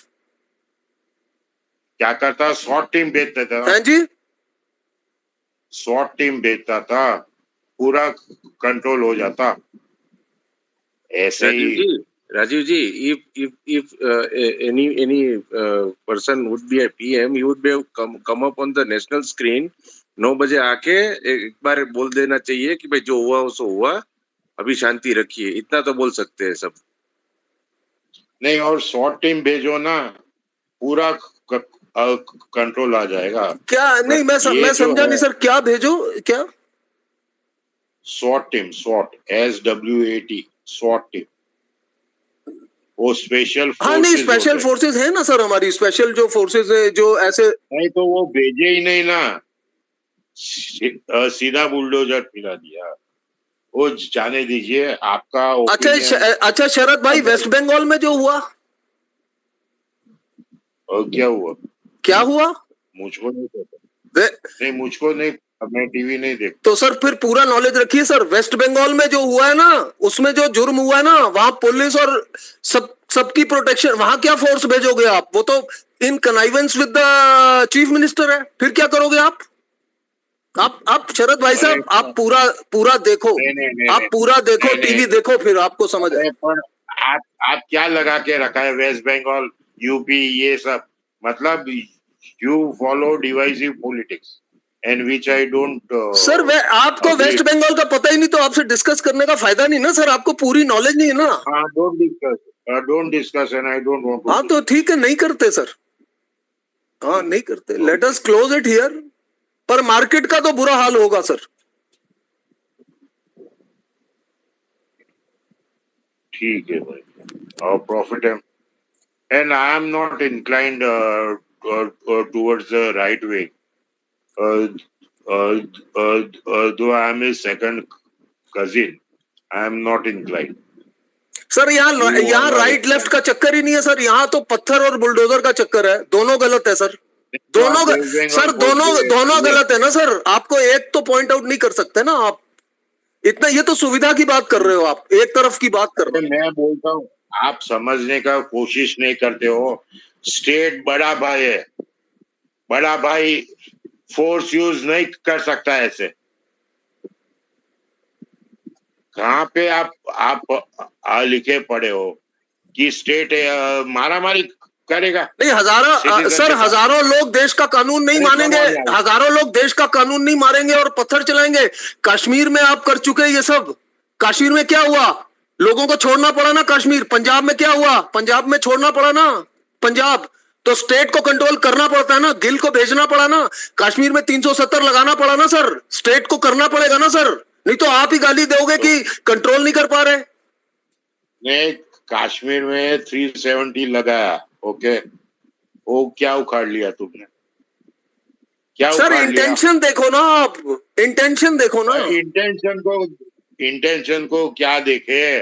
क्या करता? शॉर्ट टीम भेजता था। हाँ जी, शॉर्ट टीम भेजता था, पूरा कंट्रोल हो जाता। ऐसे ही राजीव जी, if any person would be a PM, he would be come up on the national screen 9 बजे आके एक बार बोल देना चाहिए कि भाई जो हुआ सो हुआ, अभी शांति रखिए, इतना तो बोल सकते हैं सब। नहीं, और शॉर्ट टीम भेजो ना, पूरा कंट्रोल आ जाएगा। क्या नहीं, मैं समझा नहीं सर, क्या भेजो, क्या? Short team, short SWAT, short team, वो स्पेशल फोर्सेस। हाँ नहीं, स्पेशल फोर्सेस है ना सर, हमारी स्पेशल जो फोर्सेस है, जो ऐसे नहीं तो वो भेजे ही नहीं ना, सीधा बुलडोजर फिरा दिया। वो जाने दीजिए, आपका अच्छा शरद भाई, वेस्ट बंगाल में जो हुआ, और क्या हुआ मुझको नहीं पता। नहीं, मुझको नहीं, मैं टीवी नहीं देखता। तो सर फिर पूरा नॉलेज रखिए सर। वेस्ट बंगाल में जो हुआ है ना, उसमें जो जुर्म हुआ है ना, वहां पुलिस और सबकी प्रोटेक्शन, वहां क्या फोर्स भेजोगे आप? वो तो इन connivance with the chief minister है, फिर क्या करोगे आप शरद भाई साहब, आप पूरा देखो, आप पूरा देखो, टीवी देखो, फिर आपको समझ आए। आप क्या लगा के रखा है वेस्ट बंगाल, यूपी, ये सब, मतलब you follow divisive politics and which I don't. Sir आपको वेस्ट बंगाल का पता ही नहीं, तो आपसे डिस्कस करने का फायदा नहीं ना सर, आपको पूरी नॉलेज नहीं है ना। Don't discuss and I don't want to. हाँ तो ठीक है, नहीं करते सर, हाँ नहीं करते, let us close it here. पर मार्केट का तो बुरा हाल होगा सर। ठीक है भाई, और प्रॉफिट है, and I am not inclined towards the right way. Though I am his second cousin, I am not inclined. Sir यहाँ राइट लेफ्ट का चक्कर ही नहीं है सर, यहाँ तो पत्थर और बुलडोजर का चक्कर है, दोनों गलत है सर, दोनों गलत है ना सर। आपको एक तो पॉइंट आउट नहीं कर सकते ना आप, इतना, ये तो सुविधा की बात कर रहे हो आप, एक तरफ की बात कर रहे हो। मैं बोलता हूँ, आप समझने का कोशिश नहीं करते हो। स्टेट बड़ा भाई है, बड़ा भाई फोर्स यूज नहीं कर सकता ऐसे। कहाँ पे आप लिखे पड़े हो कि स्टेट मारामारी करेगा? नहीं, हजारों लोग देश का कानून नहीं मानेंगे, हजारों लोग देश का कानून नहीं मारेंगे और पत्थर चलाएंगे। कश्मीर में आप कर चुके ये सब। कश्मीर में क्या हुआ? लोगों को छोड़ना पड़ा ना कश्मीर। पंजाब में क्या हुआ? पंजाब में छोड़ना पड़ा ना पंजाब। तो स्टेट को कंट्रोल करना पड़ता है ना, गिल को भेजना पड़ा ना। कश्मीर में 370 लगाना पड़ा ना सर, स्टेट को करना पड़ेगा ना सर, नहीं तो आप ही गाली दोगे कि कंट्रोल नहीं कर पा रहे। नहीं, कश्मीर में 370 लगाया, ओके, वो क्या उखाड़ लिया तुमने? क्या सर इंटेंशन देखो ना आप, इंटेंशन देखो ना। इंटेंशन को क्या देखे?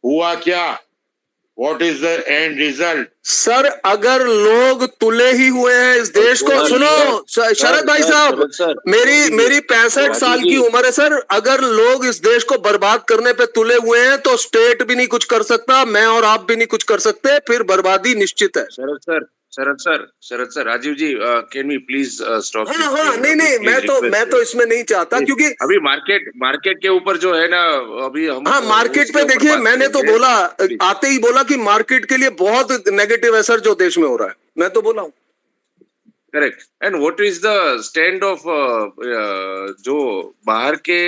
हुआ क्या? What is the end result? Sir अगर लोग तुले ही हुए हैं इस देश को, सुनो शरद भाई साहब, मेरी 65 साल की उम्र है सर, अगर लोग इस देश को बर्बाद करने पे तुले हुए हैं तो स्टेट भी नहीं कुछ कर सकता, मैं और आप भी नहीं कुछ कर सकते, फिर बर्बादी निश्चित है। Sharad sir, Rajiv ji, can we please stop? हाँ, नहीं, मैं तो इसमें नहीं चाहता, क्योंकि अभी मार्केट के ऊपर जो है ना, अभी हम मार्केट पे देखिए, मैंने तो बोला, आते ही बोला कि मार्केट के लिए बहुत नेगेटिव असर जो देश में हो रहा है, मैं तो बोला हूं। Correct. And what is the stand of जो बाहर के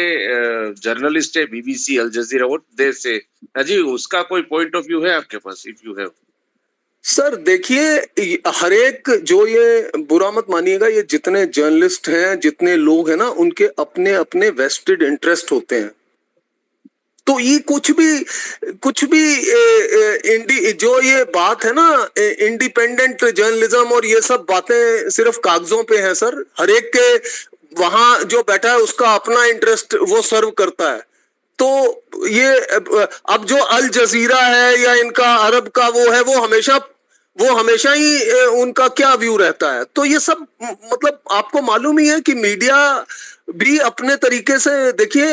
जर्नलिस्ट है, BBC, Al Jazeera, what they से? राजीव, उसका कोई पॉइंट ऑफ व्यू है आपके पास, इफ यू हैव? सर देखिए, हर एक, जो ये बुरा मत मानिएगा, ये जितने जर्नलिस्ट हैं, जितने लोग हैं ना, उनके अपने अपने वेस्टेड इंटरेस्ट होते हैं। तो ये कुछ भी जो ये बात है ना, इंडिपेंडेंट जर्नलिज्म और ये सब बातें सिर्फ कागजों पे हैं सर। हर एक के वहां जो बैठा है उसका अपना इंटरेस्ट वो सर्व करता है। तो ये अब जो अल जजीरा है या इनका अरब का वो है, वो हमेशा ही उनका क्या व्यू रहता है। तो ये सब मतलब आपको मालूम ही है कि मीडिया भी अपने तरीके से, देखिए,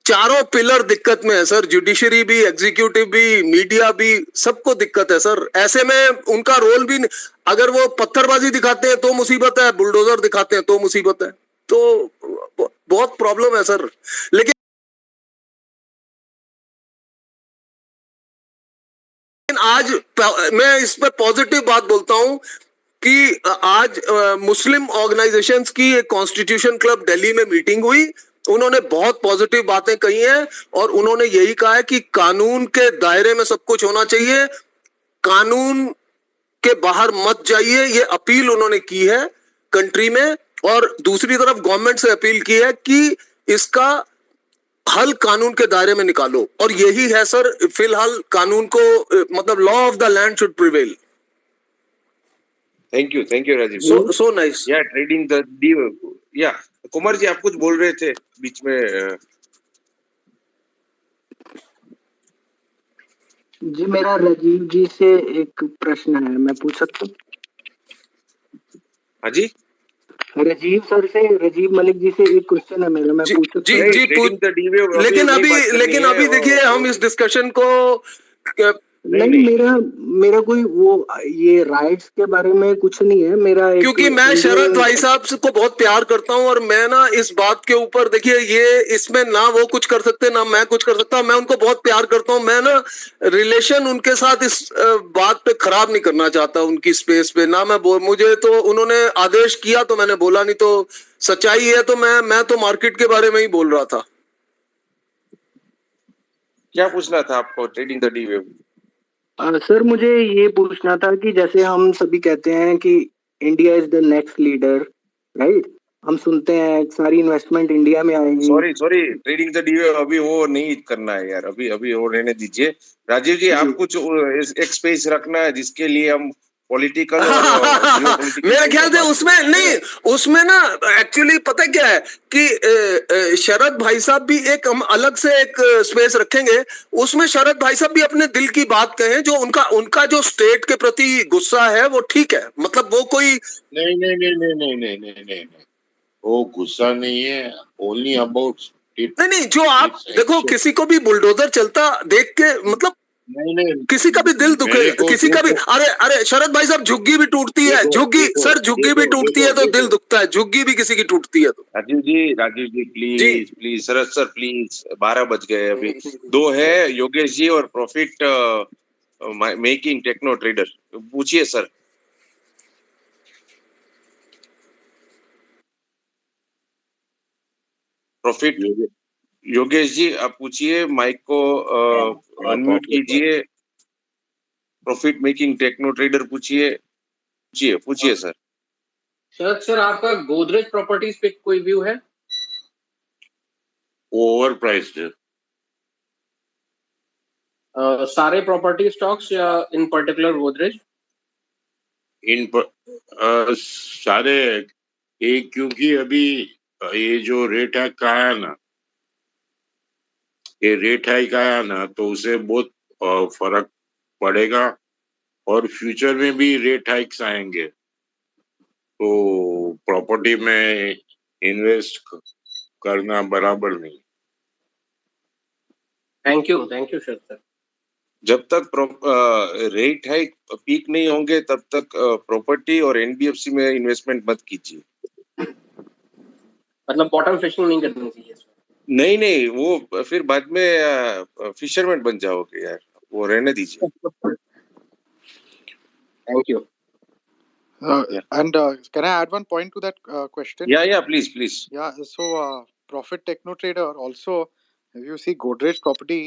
चारों पिलर दिक्कत में है सर, जुडिशरी भी, एग्जीक्यूटिव भी, मीडिया भी, सबको दिक्कत है सर। ऐसे में उनका रोल भी, अगर वो पत्थरबाजी दिखाते हैं तो मुसीबत है, बुलडोजर दिखाते हैं तो मुसीबत है। तो बहुत प्रॉब्लम है सर। लेकिन आज मैं इस पर पॉजिटिव बात बोलता हूं कि आज मुस्लिम ऑर्गेनाइजेशंस की एक कॉन्स्टिट्यूशन क्लब दिल्ली में मीटिंग हुई, उन्होंने बहुत पॉजिटिव बातें कही हैं और उन्होंने यही कहा है कि कानून के दायरे में सब कुछ होना चाहिए, कानून के बाहर मत जाइए, ये अपील उन्होंने की है कंट्री में। और दूसरी तरफ गवर्नमेंट से अपील की है कि इसका हल कानून के दायरे में निकालो, और यही है सर फिलहाल कानून को, मतलब law of the land should prevail. Thank you Rajiv. So nice. Yeah trading the डीव, या कुमार जी, आप कुछ बोल रहे थे बीच में? जी, मेरा राजीव जी से एक प्रश्न है, मैं पूछ सकता हूँ? हाँ जी, राजीव सर से, राजीव मलिक जी से एक क्वेश्चन है मेरा, मैं पूछ सकता हूँ? जी पूछ। लेकिन अभी देखिए, हम इस डिस्कशन को नहीं, मेरा कोई वो ये राइट्स के बारे में कुछ नहीं है मेरा। क्योंकि मैं शरद भाई साहब को बहुत प्यार करता हूं और मैं ना इस बात के ऊपर, देखिए, ये इसमें ना वो कुछ कर सकते ना मैं कुछ कर सकता, मैं उनको बहुत प्यार करता हूं। मैं ना रिलेशन उनके साथ इस बात पे खराब नहीं करना चाहता, उनकी स्पेस पे ना। मुझे तो उन्होंने आदेश किया तो मैंने बोला, नहीं तो सच्चाई है। तो मैं तो मार्केट के बारे में ही बोल रहा था। क्या पूछना था आपको trading the D wave? Sir मुझे ये पूछना था कि जैसे हम सभी कहते हैं कि India is the next leader, right? हम सुनते हैं सारी इन्वेस्टमेंट इंडिया में आएगी। Sorry, trading the D wave अभी वो नहीं करना है यार, अभी वो रहने दीजिए। राजीव जी, आप कुछ एक स्पेस रखना है जिसके लिए हम पॉलिटिकल और जियोपॉलिटिकल मेरे ख्याल से उसमें नहीं, उसमें ना एक्चुअली पता क्या है कि शरद भाई साहब भी एक, हम अलग से एक स्पेस रखेंगे, उसमें शरद भाई साहब भी अपने दिल की बात कहें, जो उनका जो स्टेट के प्रति गुस्सा है वो ठीक है, मतलब वो कोई नहीं, वो गुस्सा नहीं है, ओनली अबाउट नहीं, जो आप देखो, किसी को भी बुलडोजर चलता देख के, मतलब नहीं, किसी का भी दिल दुखेगा, किसी का भी। अरे शरद भाई साहब, झुग्गी भी टूटती है, झुग्गी भी टूटती है तो दिल दुखता है, झुग्गी भी किसी की टूटती है तो। राजीव जी प्लीज शरद सर प्लीज, 12 बज गए अभी। 2 है योगेश जी और प्रॉफिट मेकिंग टेक्नो ट्रेडर, पूछिए सर। प्रॉफिट योगेश जी, आप पूछिए, माइक को अनम्यूट कीजिए। प्रॉफिट मेकिंग टेक्नो ट्रेडर पूछिए सर। शरद सर, आपका गोदरेज प्रॉपर्टीज पे कोई व्यू है? ओवर प्राइस्ड है। सारे प्रॉपर्टी स्टॉक्स या इन पर्टिकुलर गोदरेज? सारे क्योंकि अभी ये जो रेट है का है ना, ये रेट हाइक आया ना तो उसे बहुत फर्क पड़ेगा और फ्यूचर में भी रेट हाइक्स आएंगे तो प्रॉपर्टी में इन्वेस्ट करना बराबर नहीं। Thank you sir. जब तक रेट हाइक पीक नहीं होंगे तब तक प्रॉपर्टी और एनबीएफसी में इन्वेस्टमेंट मत कीजिए। मतलब बॉटम फिशिंग नहीं करनी चाहिए। नहीं वो फिर बाद में फिशरमैन बन जाओगे यार, वो रहने दीजिए। Thank you. Yeah. And can I add one point to that question? Yeah, please. Yeah, so Profit Techno Trader also, if you see Godrej Property,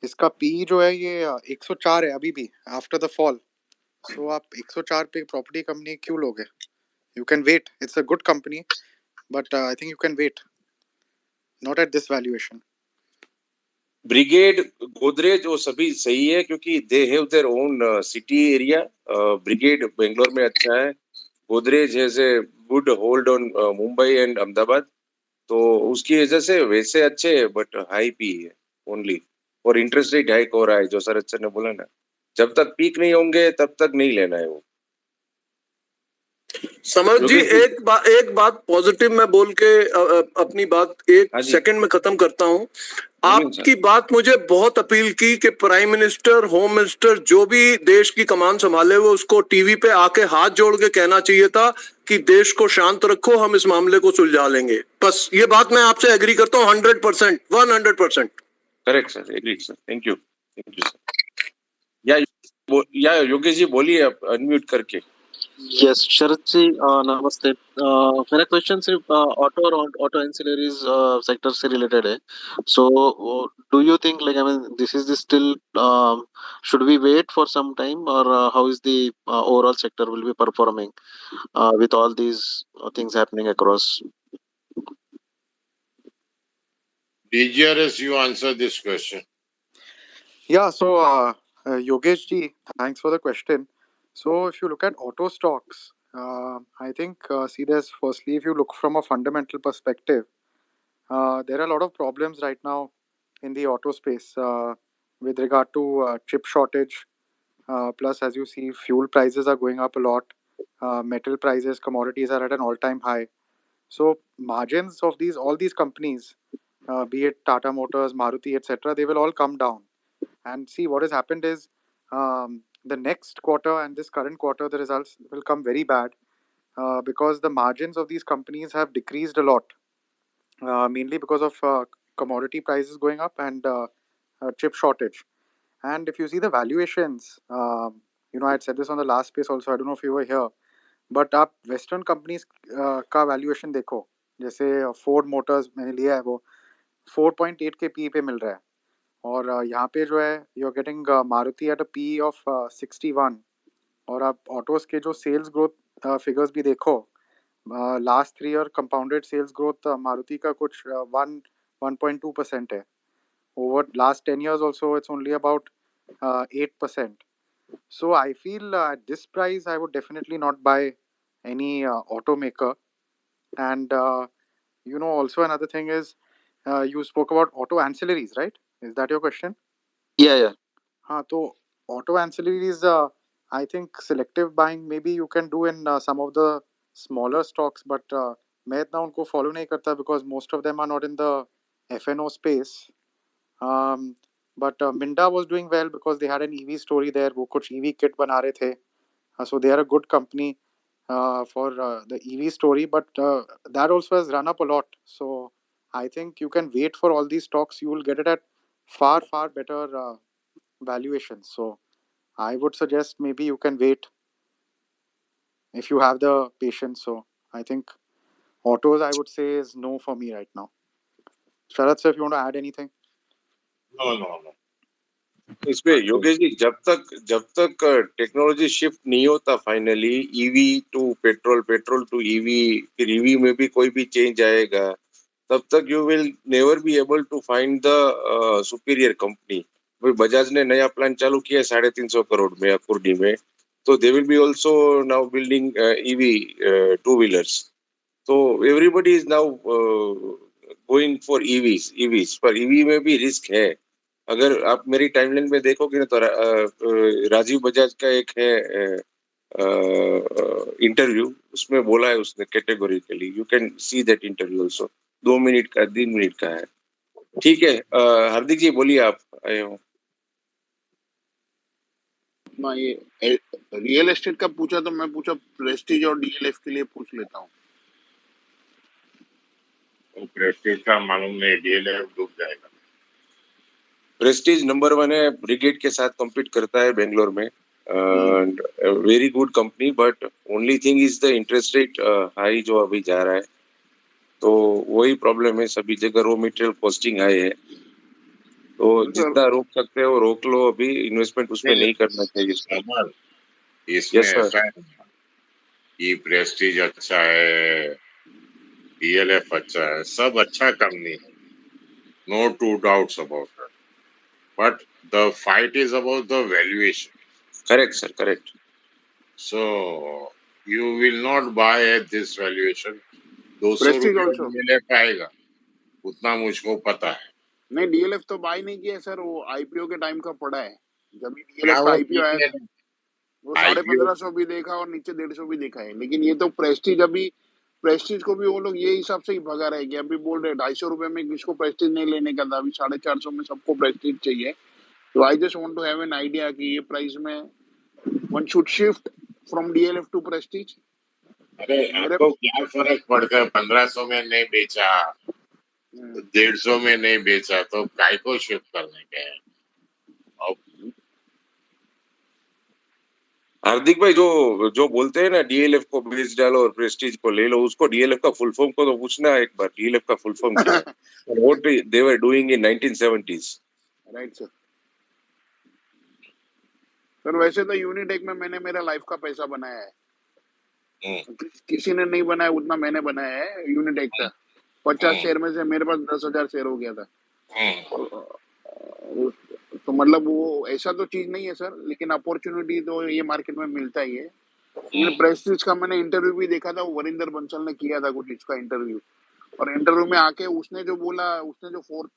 इसका PE जो है ये 104 है अभी भी after the fall. So आप 104 पे प्रॉपर्टी कंपनी क्यों लोगे? You can wait. It's a good company, but I think you can wait. Not at this valuation. Brigade, Godrej वो सभी सही है क्योंकि they have their own city area. Brigade Bangalore में अच्छा है, Godrej has a good hold on Mumbai and Ahmedabad, तो उसकी वजह से वैसे अच्छे है बट हाई पी है ओनली, और इंटरेस्ट रेट हाइक हो रहा है जो शरद सर ने बोला ना, जब तक पीक नहीं होंगे तब तक नहीं लेना है वो। समझ जी, एक बात पॉजिटिव मैं बोल के अपनी बात एक सेकंड में खत्म करता हूं। आपकी बात मुझे बहुत अपील की कि प्राइम मिनिस्टर, होम मिनिस्टर जो भी देश की कमान संभाले वो उसको टीवी पे आके हाथ जोड़ के कहना चाहिए था कि देश को शांत रखो, हम इस मामले को सुलझा लेंगे। बस ये बात मैं आपसे एग्री करता हूँ 100%, 100%। Correct sir, agree sir, thank you sir. Yeah Yogesh जी बोलिए आप अनम्यूट करके। यस शरद जी, नमस्ते। मेरा क्वेश्चन सिर्फ ऑटो और ऑटो एंसिलरीज सेक्टर से रिलेटेड है। So do you think like I mean this is the still should we wait for some time और how is the overall sector will be performing with all these things happening across? DGRS, you answer this question. Yeah, so Yogesh ji, thanks for the question. So if you look at auto stocks, I think see there's firstly if you look from a fundamental perspective, there are a lot of problems right now in the auto space with regard to chip shortage. Plus, as you see, fuel prices are going up a lot. Metal prices, commodities are at an all-time high. So margins of all these companies, be it Tata Motors, Maruti, etc., they will all come down. And see what has happened is the next quarter and this current quarter, the results will come very bad because the margins of these companies have decreased a lot, mainly because of commodity prices going up and chip shortage. And if you see the valuations, I had said this on the last space also. I don't know if you were here, but आप western companies का valuation देखो, जैसे Ford Motors मैंने लिया है वो 4.8 के P पे मिल रहा है, और यहाँ पे जो है you are getting Maruti at a P of 61, और आप ऑटोज के जो सेल्स ग्रोथ फिगर्स भी देखो, last 3 year compounded sales growth Maruti का कुछ 1.2% है. Over last 10 years also it's only about 8%. So I feel at this price I would definitely not buy any automaker. And also another thing is you spoke about auto ancillaries, right? Is that your question? Yeah. हाँ, तो auto ancillaries I think selective buying maybe you can do in some of the smaller stocks, but मैं इतना उनको follow नहीं करता because most of them are not in the F&O space. But Minda was doing well because they had an EV story there. वो कुछ EV kit बना रहे थे. So they are a good company for the EV story, but that also has run up a lot. So I think you can wait for all these stocks. You will get it at far, far better valuations. So I would suggest maybe you can wait if you have the patience. So I think autos, I would say, is no for me right now. Sharad sir, if you want to add anything? No. इसमें योगेश जी, जब तक technology shift नहीं होता finally EV to petrol, petrol to EV, फिर EV में भी कोई भी चेंज आएगा, तब तक you will never be able to find the superior company. Bajaj ने नया प्लान चालू किया 350 करोड़ में अकुर्डी में, तो they will be also now building EV two wheelers, तो everybody is now going for EVs पर ईवी में भी रिस्क है। अगर आप मेरी टाइमलाइन में देखोगे ना तो राजीव बजाज का एक है इंटरव्यू, उसमें बोला है उसने categorically, you can see that interview also. 2 minute का 3 मिनट का है। ठीक है, हार्दिक जी बोलिए, आप आए हो। ना ये रियल एस्टेट का पूछा तो मैं पूछा प्रेस्टीज और डीएलएफ के लिए पूछ लेता हूँ। प्रेस्टीज का मालूम नहीं, डीएलएफ डूब जाएगा। प्रेस्टीज नंबर 1 है, ब्रिगेड के साथ कम्पीट करता है बेंगलोर में, and very good company, but only thing is the interest rate high जो अभी जा रहा है, तो वही प्रॉब्लम है। सभी जगह रॉ मटेरियल कॉस्टिंग हाई है, तो जितना रोक सकते हो रोक लो, अभी इन्वेस्टमेंट उसमें नहीं करना चाहिए। समर, इसमें ऐसा है कि प्रेस्टीज अच्छा है, डीएलएफ अच्छा है, सब अच्छा कंपनी है, no two doubts about that, but the fight is about the valuation. Correct sir, correct. So you will not buy at this valuation. 200 Prestige रुपये ऑल्सो डीएलएफ आएगा, उतना मुझको पता है। नहीं, डीएलएफ तो बाय नहीं किया सर, वो आईपीओ के टाइम का पड़ा है, जब डीएलएफ हाँ का वो आईपीओ आया ठीक है, था वो आईपीओ 1550 भी देखा और नीचे 150 भी देखा है, लेकिन ये तो प्रेस्टीज अभी प्रेस्टीज को भी वो लोग ये हिसाब से ही भगा रहे हैं कि अभी बोल रहे 250 रुपए में किसको प्रेस्टीज नहीं लेने का था, अभी 450 में सबको प्रेस्टीज चाहिए। तो I just want to have an idea कि ये प्राइस में one should shift from DLF to Prestige. अरे मेरे आपको क्या फर्क पड़ता है, 1500 में नहीं बेचा, 150 में नहीं बेचा, तो काय को शिफ्ट करने के हैं? हार्दिक भाई, जो जो बोलते हैं ना डीएलएफ को बेच डालो और प्रेस्टीज को ले लो, उसको डीएलएफ का फुल फॉर्म को तो पूछना एक बार, डीएलएफ का फुल फॉर्म क्या है, what they were doing in 1970s। Right sir. Sir वैसे तो यूनिटेक में मैंने मेरा लाइफ का पैसा बनाया है, किसी ने नहीं बनाया उतना मैंने बनाया है यूनिटेक का। 50 शेयर में से मेरे पास 10,000 शेयर हो गया था। तो मतलब वो ऐसा तो चीज नहीं है सर, लेकिन अपॉर्चुनिटी तो ये मार्केट में मिलता ही है। मैंने प्रेस्टीज का मैंने इंटरव्यू भी देखा था, वो वरिंदर बंसल ने किया था कुछ इसका इंटरव्यू, और इंटरव्यू में आके उसने जो बोला, उसने जो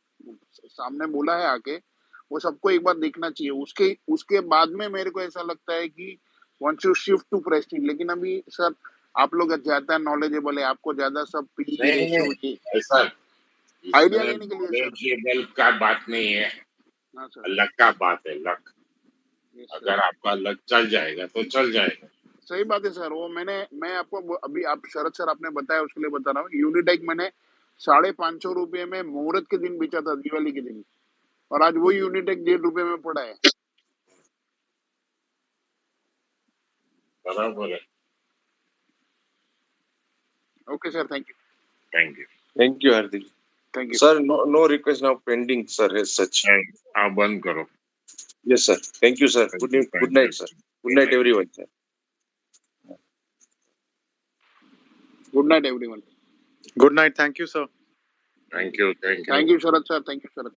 सामने बोला है आके, वो सबको एक बार देखना चाहिए। उसके उसके बाद में मेरे को ऐसा लगता है कि once you shift to Prestige, लेकिन अभी सर आप लोग ज्यादा नॉलेजेबल है, आपको ज्यादा सब पी रेशियो नहीं, ऐसा आइडिया इसमें लेने के लिए सर। नॉलेजेबल का बात नहीं है, हाँ सर, लक का बात है, लक। यस सर, अगर आपका लक चल जाएगा तो चल जाएगा। सही बात है सर। वो मैं आपको अभी आप शरद सर आपने बताया उसके लिए बता रहा हूँ, यूनिटेक मैंने 550 रुपये में मुहूर्त के दिन बेचा था, दिवाली के दिन, और आज वही यूनिटेक 1.5 रुपये में पड़ा है। बराबर है। Okay sir, thank you. Thank you, thank you Hardik. Thank you sir, no request now pending sir, as such. आप बंद करो। Yes sir, thank you sir, good night sir, good night everyone sir. Good night everyone. Good night, thank you sir. Thank you, thank you Sharad sir, thank you Sharad.